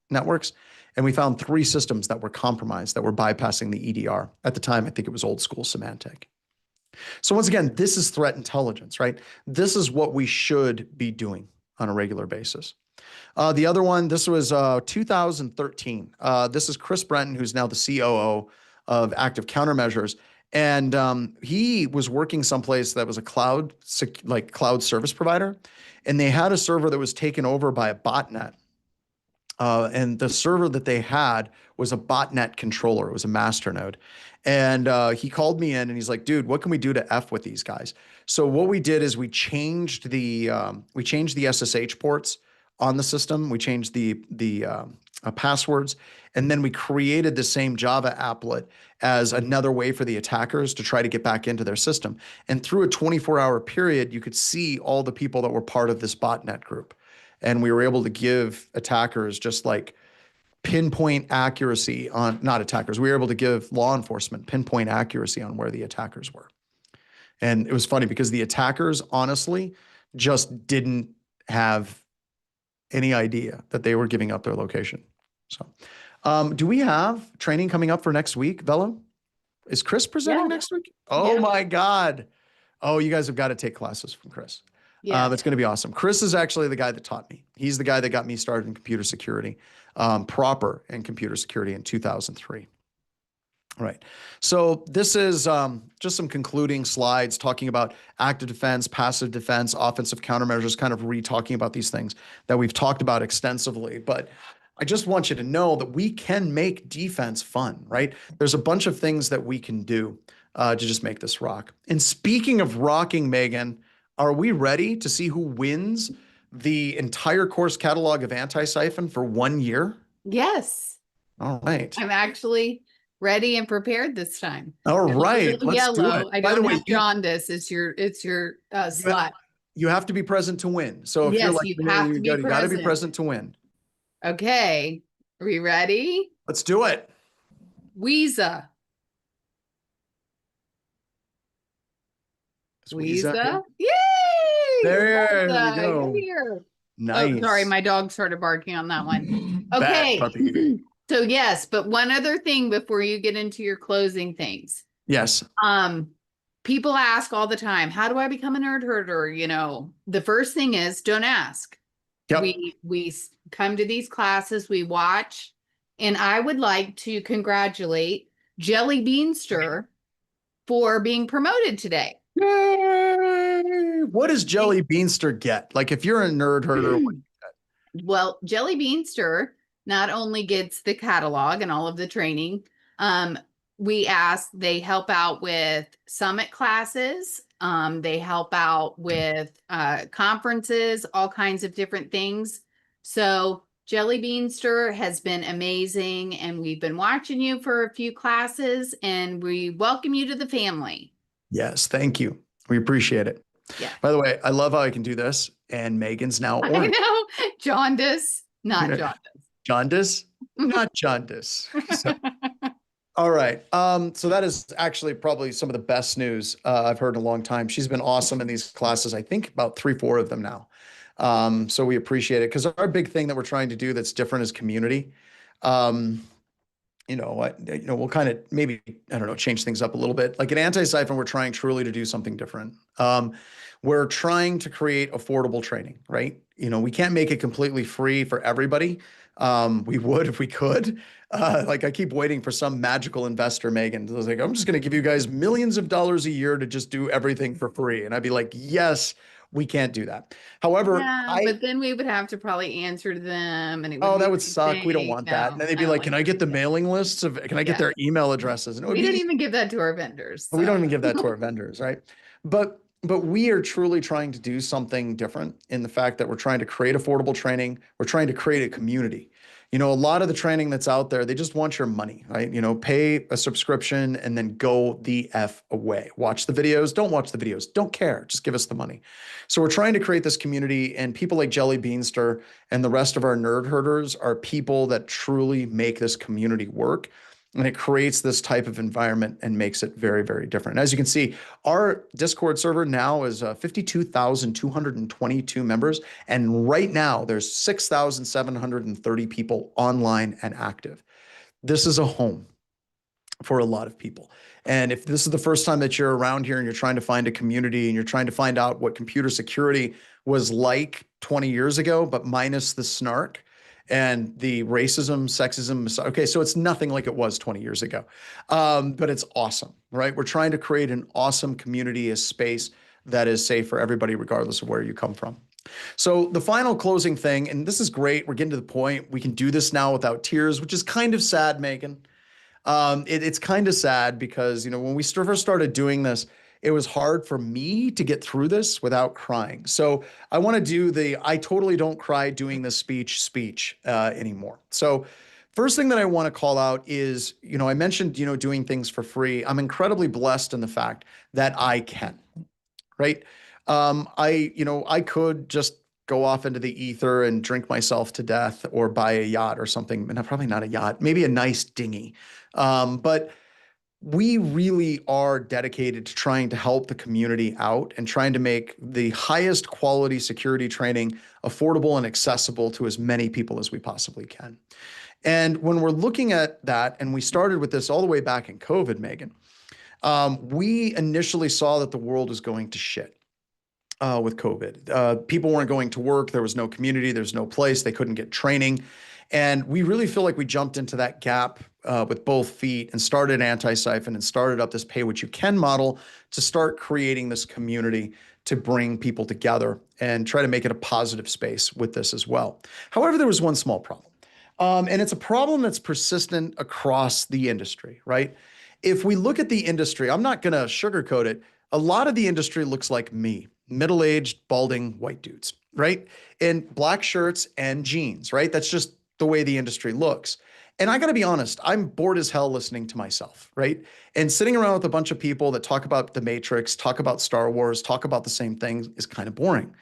networks. And we found 3 systems that were compromised, that were bypassing the EDR. At the time, I think it was old school Symantec. So once again, this is threat intelligence, right? This is what we should be doing on a regular basis. The other one, this was 2013. This is Chris Brenton, who's now the COO of Active Countermeasures. And he was working someplace that was a cloud service provider. And they had a server that was taken over by a botnet. And the server that they had was a botnet controller. It was a master node. And he called me in and he's like, "Dude, what can we do to F with these guys?" So what we did is we changed the SSH ports on the system. We changed the passwords, and then we created the same Java applet as another way for the attackers to try to get back into their system. And through a 24-hour period, you could see all the people that were part of this botnet group. And we were able to give attackers just like pinpoint accuracy on, not attackers, we were able to give law enforcement pinpoint accuracy on where the attackers were. And it was funny because the attackers honestly just didn't have any idea that they were giving up their location. So, do we have training coming up for next week, Velo? Is Chris presenting next week? Oh my God. Oh, you guys have got to take classes from Chris. Yeah, it's going to be awesome. Chris is actually the guy that taught me. He's the guy that got me started in computer security, proper in computer security in 2003. Right. So this is just some concluding slides talking about active defense, passive defense, offensive countermeasures, kind of re-talking about these things that we've talked about extensively. But I just want you to know that we can make defense fun, right? There's a bunch of things that we can do to just make this rock. And speaking of rocking, Megan, are we ready to see who wins the entire course catalog of Anti-Siphon for 1 year? Yes. All right. I'm actually ready and prepared this time. All right. Let's yellow. do it. I don't have jaundice. It's your slot. You have to be present to win. So if you're like, you have to be you got to be present to win. Okay. Are we ready? Let's do it. Weeza. Weeza. Yay! There we go. Here. Nice. Oh, sorry, my dog started barking on that one. Okay. So yes, but one other thing before you get into your closing things. Yes. People ask all the time, how do I become a nerd herder? You know, the first thing is don't ask. Yep. Come to these classes, we watch, and I would like to congratulate Jelly Beanster for being promoted today. Yay! What does Jelly Beanster get? Like if you're a nerd herder, what do you get? Well, Jelly Beanster not only gets the catalog and all of the training, they help out with summit classes. They help out with conferences, all kinds of different things. So Jelly Beanster has been amazing, and we've been watching you for a few classes, and we welcome you to the family. Yes, thank you. We appreciate it. Yeah. By the way, I love how I can do this. And Megan's now orange. I know. Jaundice, not jaundice. Jaundice, not jaundice. So, all right. So that is actually probably some of the best news I've heard in a long time. She's been awesome in these classes. I think about 3-4 of them now. So we appreciate it because our big thing that we're trying to do that's different is community. We'll kind of maybe, I don't know, change things up a little bit. Like at Anti-Siphon, we're trying truly to do something different. We're trying to create affordable training, right? We can't make it completely free for everybody. We would if we could. Like I keep waiting for some magical investor, Megan. I was like, I'm just going to give you guys millions of dollars a year to just do everything for free. And I'd be like, yes, we can't do that. However, but then we would have to probably answer to them, and it would that would suck. We don't want that. And then they'd be like, can I get the mailing lists can I get their email addresses? And we don't even give that to our vendors. We don't even give that to our vendors, right? But we are truly trying to do something different in the fact that we're trying to create affordable training. We're trying to create a community. A lot of the training that's out there, they just want your money, right? Pay a subscription and then go the F away. Watch the videos, don't watch the videos, don't care, just give us the money. So we're trying to create this community, and people like Jelly Beanster and the rest of our nerd herders are people that truly make this community work. And it creates this type of environment and makes it very, very different. As you can see, our Discord server now is 52,222 members. And right now there's 6,730 people online and active. This is a home for a lot of people. And if this is the first time that you're around here and you're trying to find a community and you're trying to find out what computer security was like 20 years ago, but minus the snark and the racism, sexism. Okay, so it's nothing like it was 20 years ago, but it's awesome, right? We're trying to create an awesome community, a space that is safe for everybody, regardless of where you come from. So the final closing thing, and this is great, we're getting to the point, we can do this now without tears, which is kind of sad, Megan. It's kind of sad because, when we first started doing this, it was hard for me to get through this without crying. So I want to do the I totally don't cry doing this speech anymore. So first thing that I want to call out is, I mentioned, doing things for free. I'm incredibly blessed in the fact that I can, right? I could just go off into the ether and drink myself to death or buy a yacht or something. And probably not a yacht, maybe a nice dinghy. But we really are dedicated to trying to help the community out and trying to make the highest quality security training affordable and accessible to as many people as we possibly can. And when we're looking at that, and we started with this all the way back in COVID, Megan, we initially saw that the world was going to shit with COVID. People weren't going to work. There was no community. There's no place. They couldn't get training. And we really feel like we jumped into that gap with both feet and started Anti-Siphon and started up this pay what you can model to start creating this community to bring people together and try to make it a positive space with this as well. However, there was one small problem. And it's a problem that's persistent across the industry, right? If we look at the industry, I'm not going to sugarcoat it. A lot of the industry looks like me, middle-aged, balding white dudes, right? In black shirts and jeans, right? That's just the way the industry looks. And I got to be honest, I'm bored as hell listening to myself, right? And sitting around with a bunch of people that talk about the Matrix, talk about Star Wars, talk about the same things is kind of boring.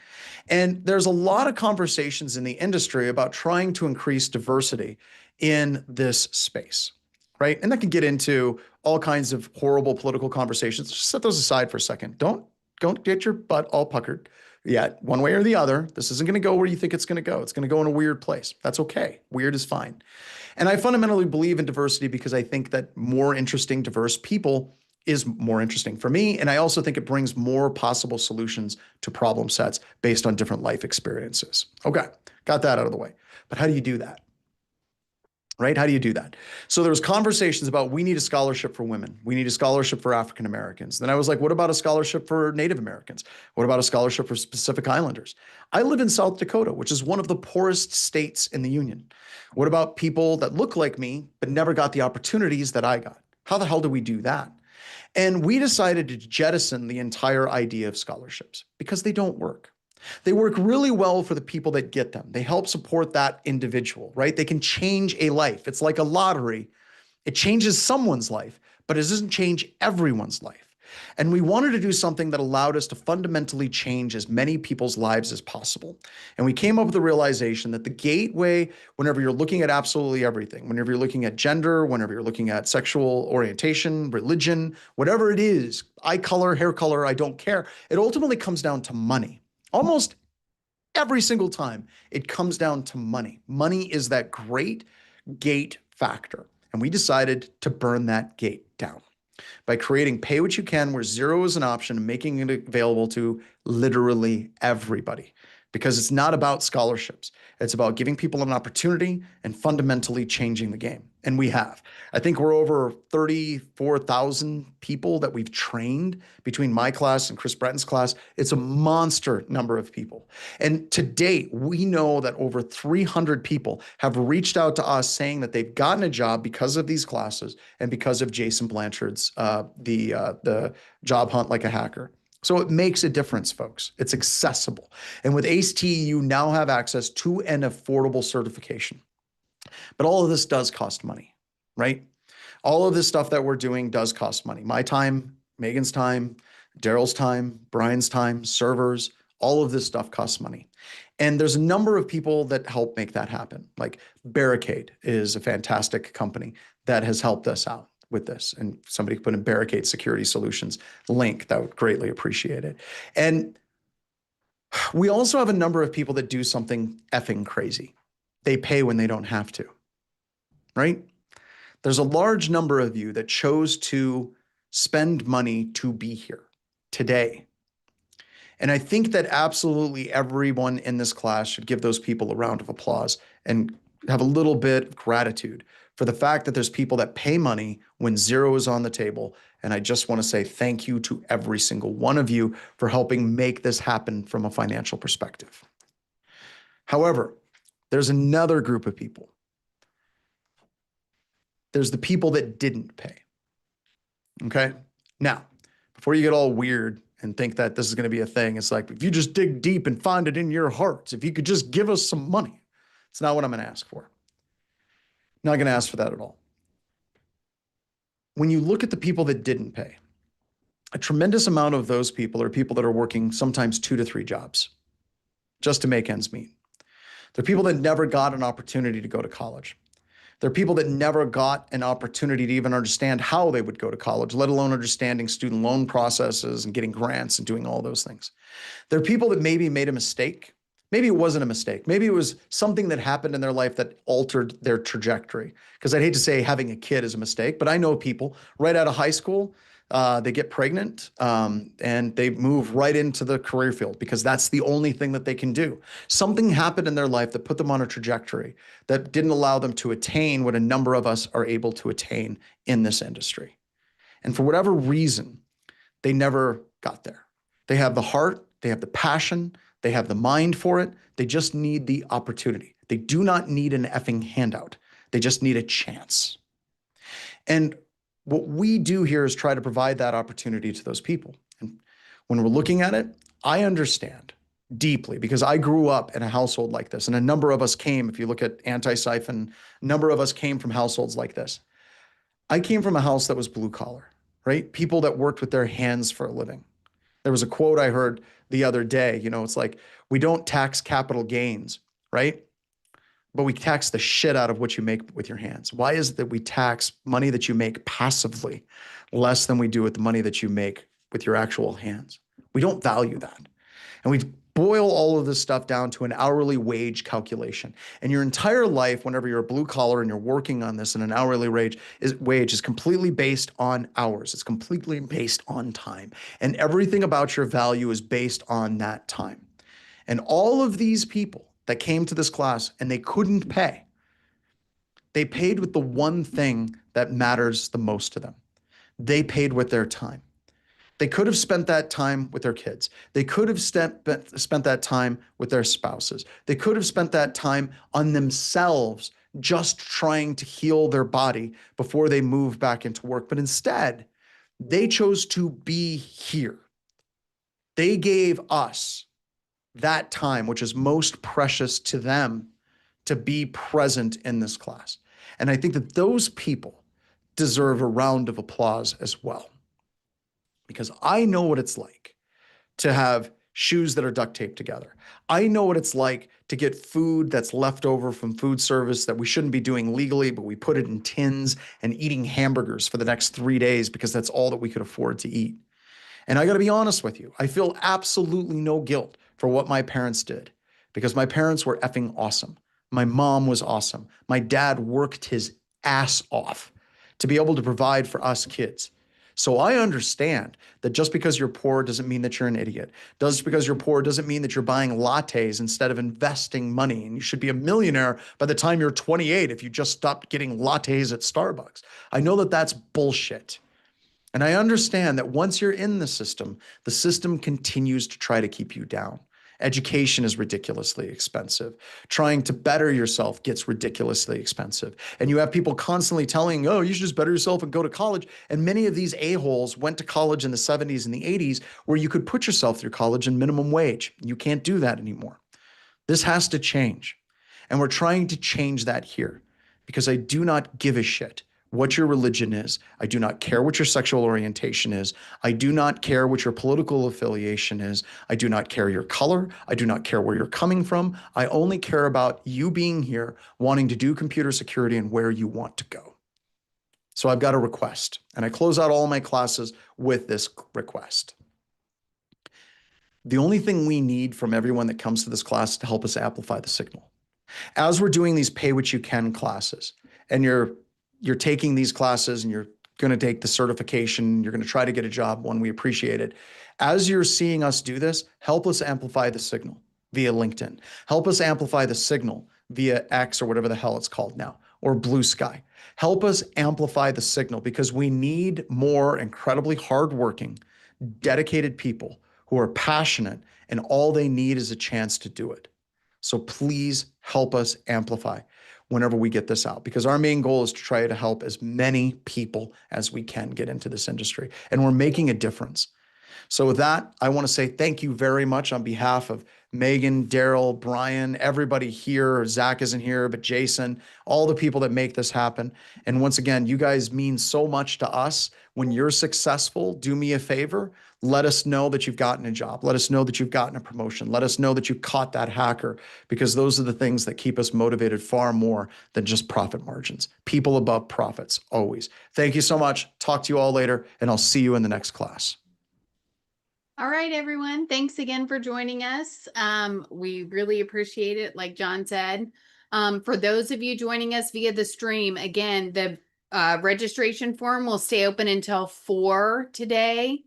And there's a lot of conversations in the industry about trying to increase diversity in this space, right? And that can get into all kinds of horrible political conversations. Just set those aside for a second. Don't get your butt all puckered yet, one way or the other. This isn't going to go where you think it's going to go. It's going to go in a weird place. That's okay. Weird is fine. And I fundamentally believe in diversity because I think that more interesting, diverse people is more interesting for me. And I also think it brings more possible solutions to problem sets based on different life experiences. Okay, got that out of the way. But how do you do that? Right? How do you do that? So there was conversations about we need a scholarship for women. We need a scholarship for African Americans. Then I was like, what about a scholarship for Native Americans? What about a scholarship for Pacific Islanders? I live in South Dakota, which is one of the poorest states in the union. What about people that look like me, but never got the opportunities that I got? How the hell do we do that? And we decided to jettison the entire idea of scholarships because they don't work. They work really well for the people that get them. They help support that individual, right? They can change a life. It's like a lottery. It changes someone's life, but it doesn't change everyone's life. And we wanted to do something that allowed us to fundamentally change as many people's lives as possible. And we came up with the realization that the gateway, whenever you're looking at absolutely everything, whenever you're looking at gender, whenever you're looking at sexual orientation, religion, whatever it is, eye color, hair color, I don't care, it ultimately comes down to money. Almost every single time, it comes down to money. Money is that great gate factor. And we decided to burn that gate down by creating pay what you can, where zero is an option, and making it available to literally everybody. Because it's not about scholarships. It's about giving people an opportunity and fundamentally changing the game. And we have. I think we're over 34,000 people that we've trained between my class and Chris Bretton's class. It's a monster number of people. And to date, we know that over 300 people have reached out to us saying that they've gotten a job because of these classes and because of Jason Blanchard's the job hunt like a hacker. So it makes a difference, folks. It's accessible. And with ACE-T, you now have access to an affordable certification. But all of this does cost money, right? All of this stuff that we're doing does cost money. My time, Megan's time, Daryl's time, Brian's time, servers, all of this stuff costs money. And there's a number of people that help make that happen. Like Barricade is a fantastic company that has helped us out with this. And somebody could put in Barricade Security Solutions link, that would greatly appreciate it. And we also have a number of people that do something effing crazy. They pay when they don't have to, right? There's a large number of you that chose to spend money to be here today. And I think that absolutely everyone in this class should give those people a round of applause and have a little bit of gratitude for the fact that there's people that pay money when zero is on the table. And I just want to say thank you to every single one of you for helping make this happen from a financial perspective. However, there's another group of people. There's the people that didn't pay. Okay? Now, before you get all weird and think that this is going to be a thing, it's like, if you just dig deep and find it in your hearts, if you could just give us some money, it's not what I'm going to ask for. Not going to ask for that at all. When you look at the people that didn't pay, a tremendous amount of those people are people that are working sometimes 2 to 3 jobs just to make ends meet. They're people that never got an opportunity to go to college. They're people that never got an opportunity to even understand how they would go to college, let alone understanding student loan processes and getting grants and doing all those things. They're people that maybe made a mistake. Maybe it wasn't a mistake. Maybe it was something that happened in their life that altered their trajectory. Because I'd hate to say having a kid is a mistake, but I know people right out of high school, they get pregnant and they move right into the career field because that's the only thing that they can do. Something happened in their life that put them on a trajectory that didn't allow them to attain what a number of us are able to attain in this industry. And for whatever reason, they never got there. They have the heart, they have the passion, they have the mind for it. They just need the opportunity. They do not need an effing handout. They just need a chance. And what we do here is try to provide that opportunity to those people. And when we're looking at it, I understand deeply because I grew up in a household like this. And a number of us came, if you look at Anti-Siphon, a number of us came from households like this. I came from a house that was blue collar, right? People that worked with their hands for a living. There was a quote I heard the other day, it's like, we don't tax capital gains, right? But we tax the shit out of what you make with your hands. Why is it that we tax money that you make passively less than we do with the money that you make with your actual hands? We don't value that. And we boil all of this stuff down to an hourly wage calculation. And your entire life, whenever you're a blue collar and you're working on this, and an hourly wage is completely based on hours. It's completely based on time. And everything about your value is based on that time. And all of these people that came to this class and they couldn't pay, they paid with the one thing that matters the most to them. They paid with their time. They could have spent that time with their kids. They could have spent that time with their spouses. They could have spent that time on themselves, just trying to heal their body before they move back into work. But instead, they chose to be here. They gave us that time, which is most precious to them, to be present in this class. And I think that those people deserve a round of applause as well. Because I know what it's like to have shoes that are duct taped together. I know what it's like to get food that's left over from food service that we shouldn't be doing legally, but we put it in tins and eating hamburgers for the next 3 days because that's all that we could afford to eat. And I got to be honest with you, I feel absolutely no guilt for what my parents did because my parents were effing awesome. My mom was awesome. My dad worked his ass off to be able to provide for us kids. So I understand that just because you're poor doesn't mean that you're an idiot. Just because you're poor doesn't mean that you're buying lattes instead of investing money. And you should be a millionaire by the time you're 28 if you just stopped getting lattes at Starbucks. I know that that's bullshit. And I understand that once you're in the system continues to try to keep you down. Education is ridiculously expensive. Trying to better yourself gets ridiculously expensive. And you have people constantly telling, oh, you should just better yourself and go to college. And many of these a-holes went to college in the 70s and the 80s where you could put yourself through college in minimum wage. You can't do that anymore. This has to change. And we're trying to change that here because I do not give a shit what your religion is. I do not care what your sexual orientation is. I do not care what your political affiliation is. I do not care your color. I do not care where you're coming from. I only care about you being here, wanting to do computer security and where you want to go. So I've got a request, and I close out all my classes with this request. The only thing we need from everyone that comes to this class is to help us amplify the signal. As we're doing these pay what you can classes, and you're taking these classes and you're going to take the certification, you're going to try to get a job, one, we appreciate it. As you're seeing us do this, help us amplify the signal via LinkedIn. Help us amplify the signal via X or whatever the hell it's called now, or Blue Sky. Help us amplify the signal because we need more incredibly hardworking, dedicated people who are passionate and all they need is a chance to do it. So please help us amplify whenever we get this out, because our main goal is to try to help as many people as we can get into this industry. And we're making a difference. So with that, I want to say thank you very much on behalf of Megan, Daryl, Brian, everybody here. Zach isn't here, but Jason, all the people that make this happen. And once again, you guys mean so much to us. When you're successful, do me a favor. Let us know that you've gotten a job. Let us know that you've gotten a promotion. Let us know that you caught that hacker, because those are the things that keep us motivated far more than just profit margins. People above profits, always. Thank you so much. Talk to you all later, and I'll see you in the next class. All right, everyone. Thanks again for joining us. We really appreciate it. Like John said, for those of you joining us via the stream, again, the registration form will stay open until 4 today.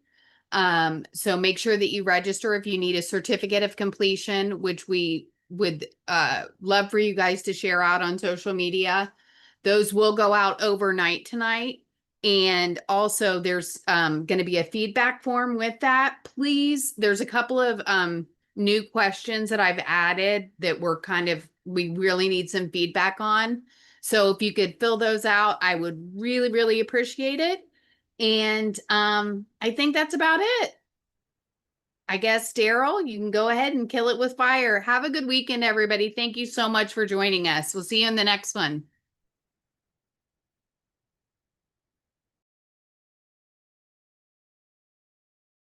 So make sure that you register if you need a certificate of completion, which we would love for you guys to share out on social media. Those will go out overnight tonight. And also there's going to be a feedback form with that. Please, there's a couple of new questions that I've added that we really need some feedback on. So if you could fill those out, I would really, really appreciate it. And I think that's about it. I guess, Daryl, you can go ahead and kill it with fire. Have a good weekend, everybody. Thank you so much for joining us. We'll see you in the next one.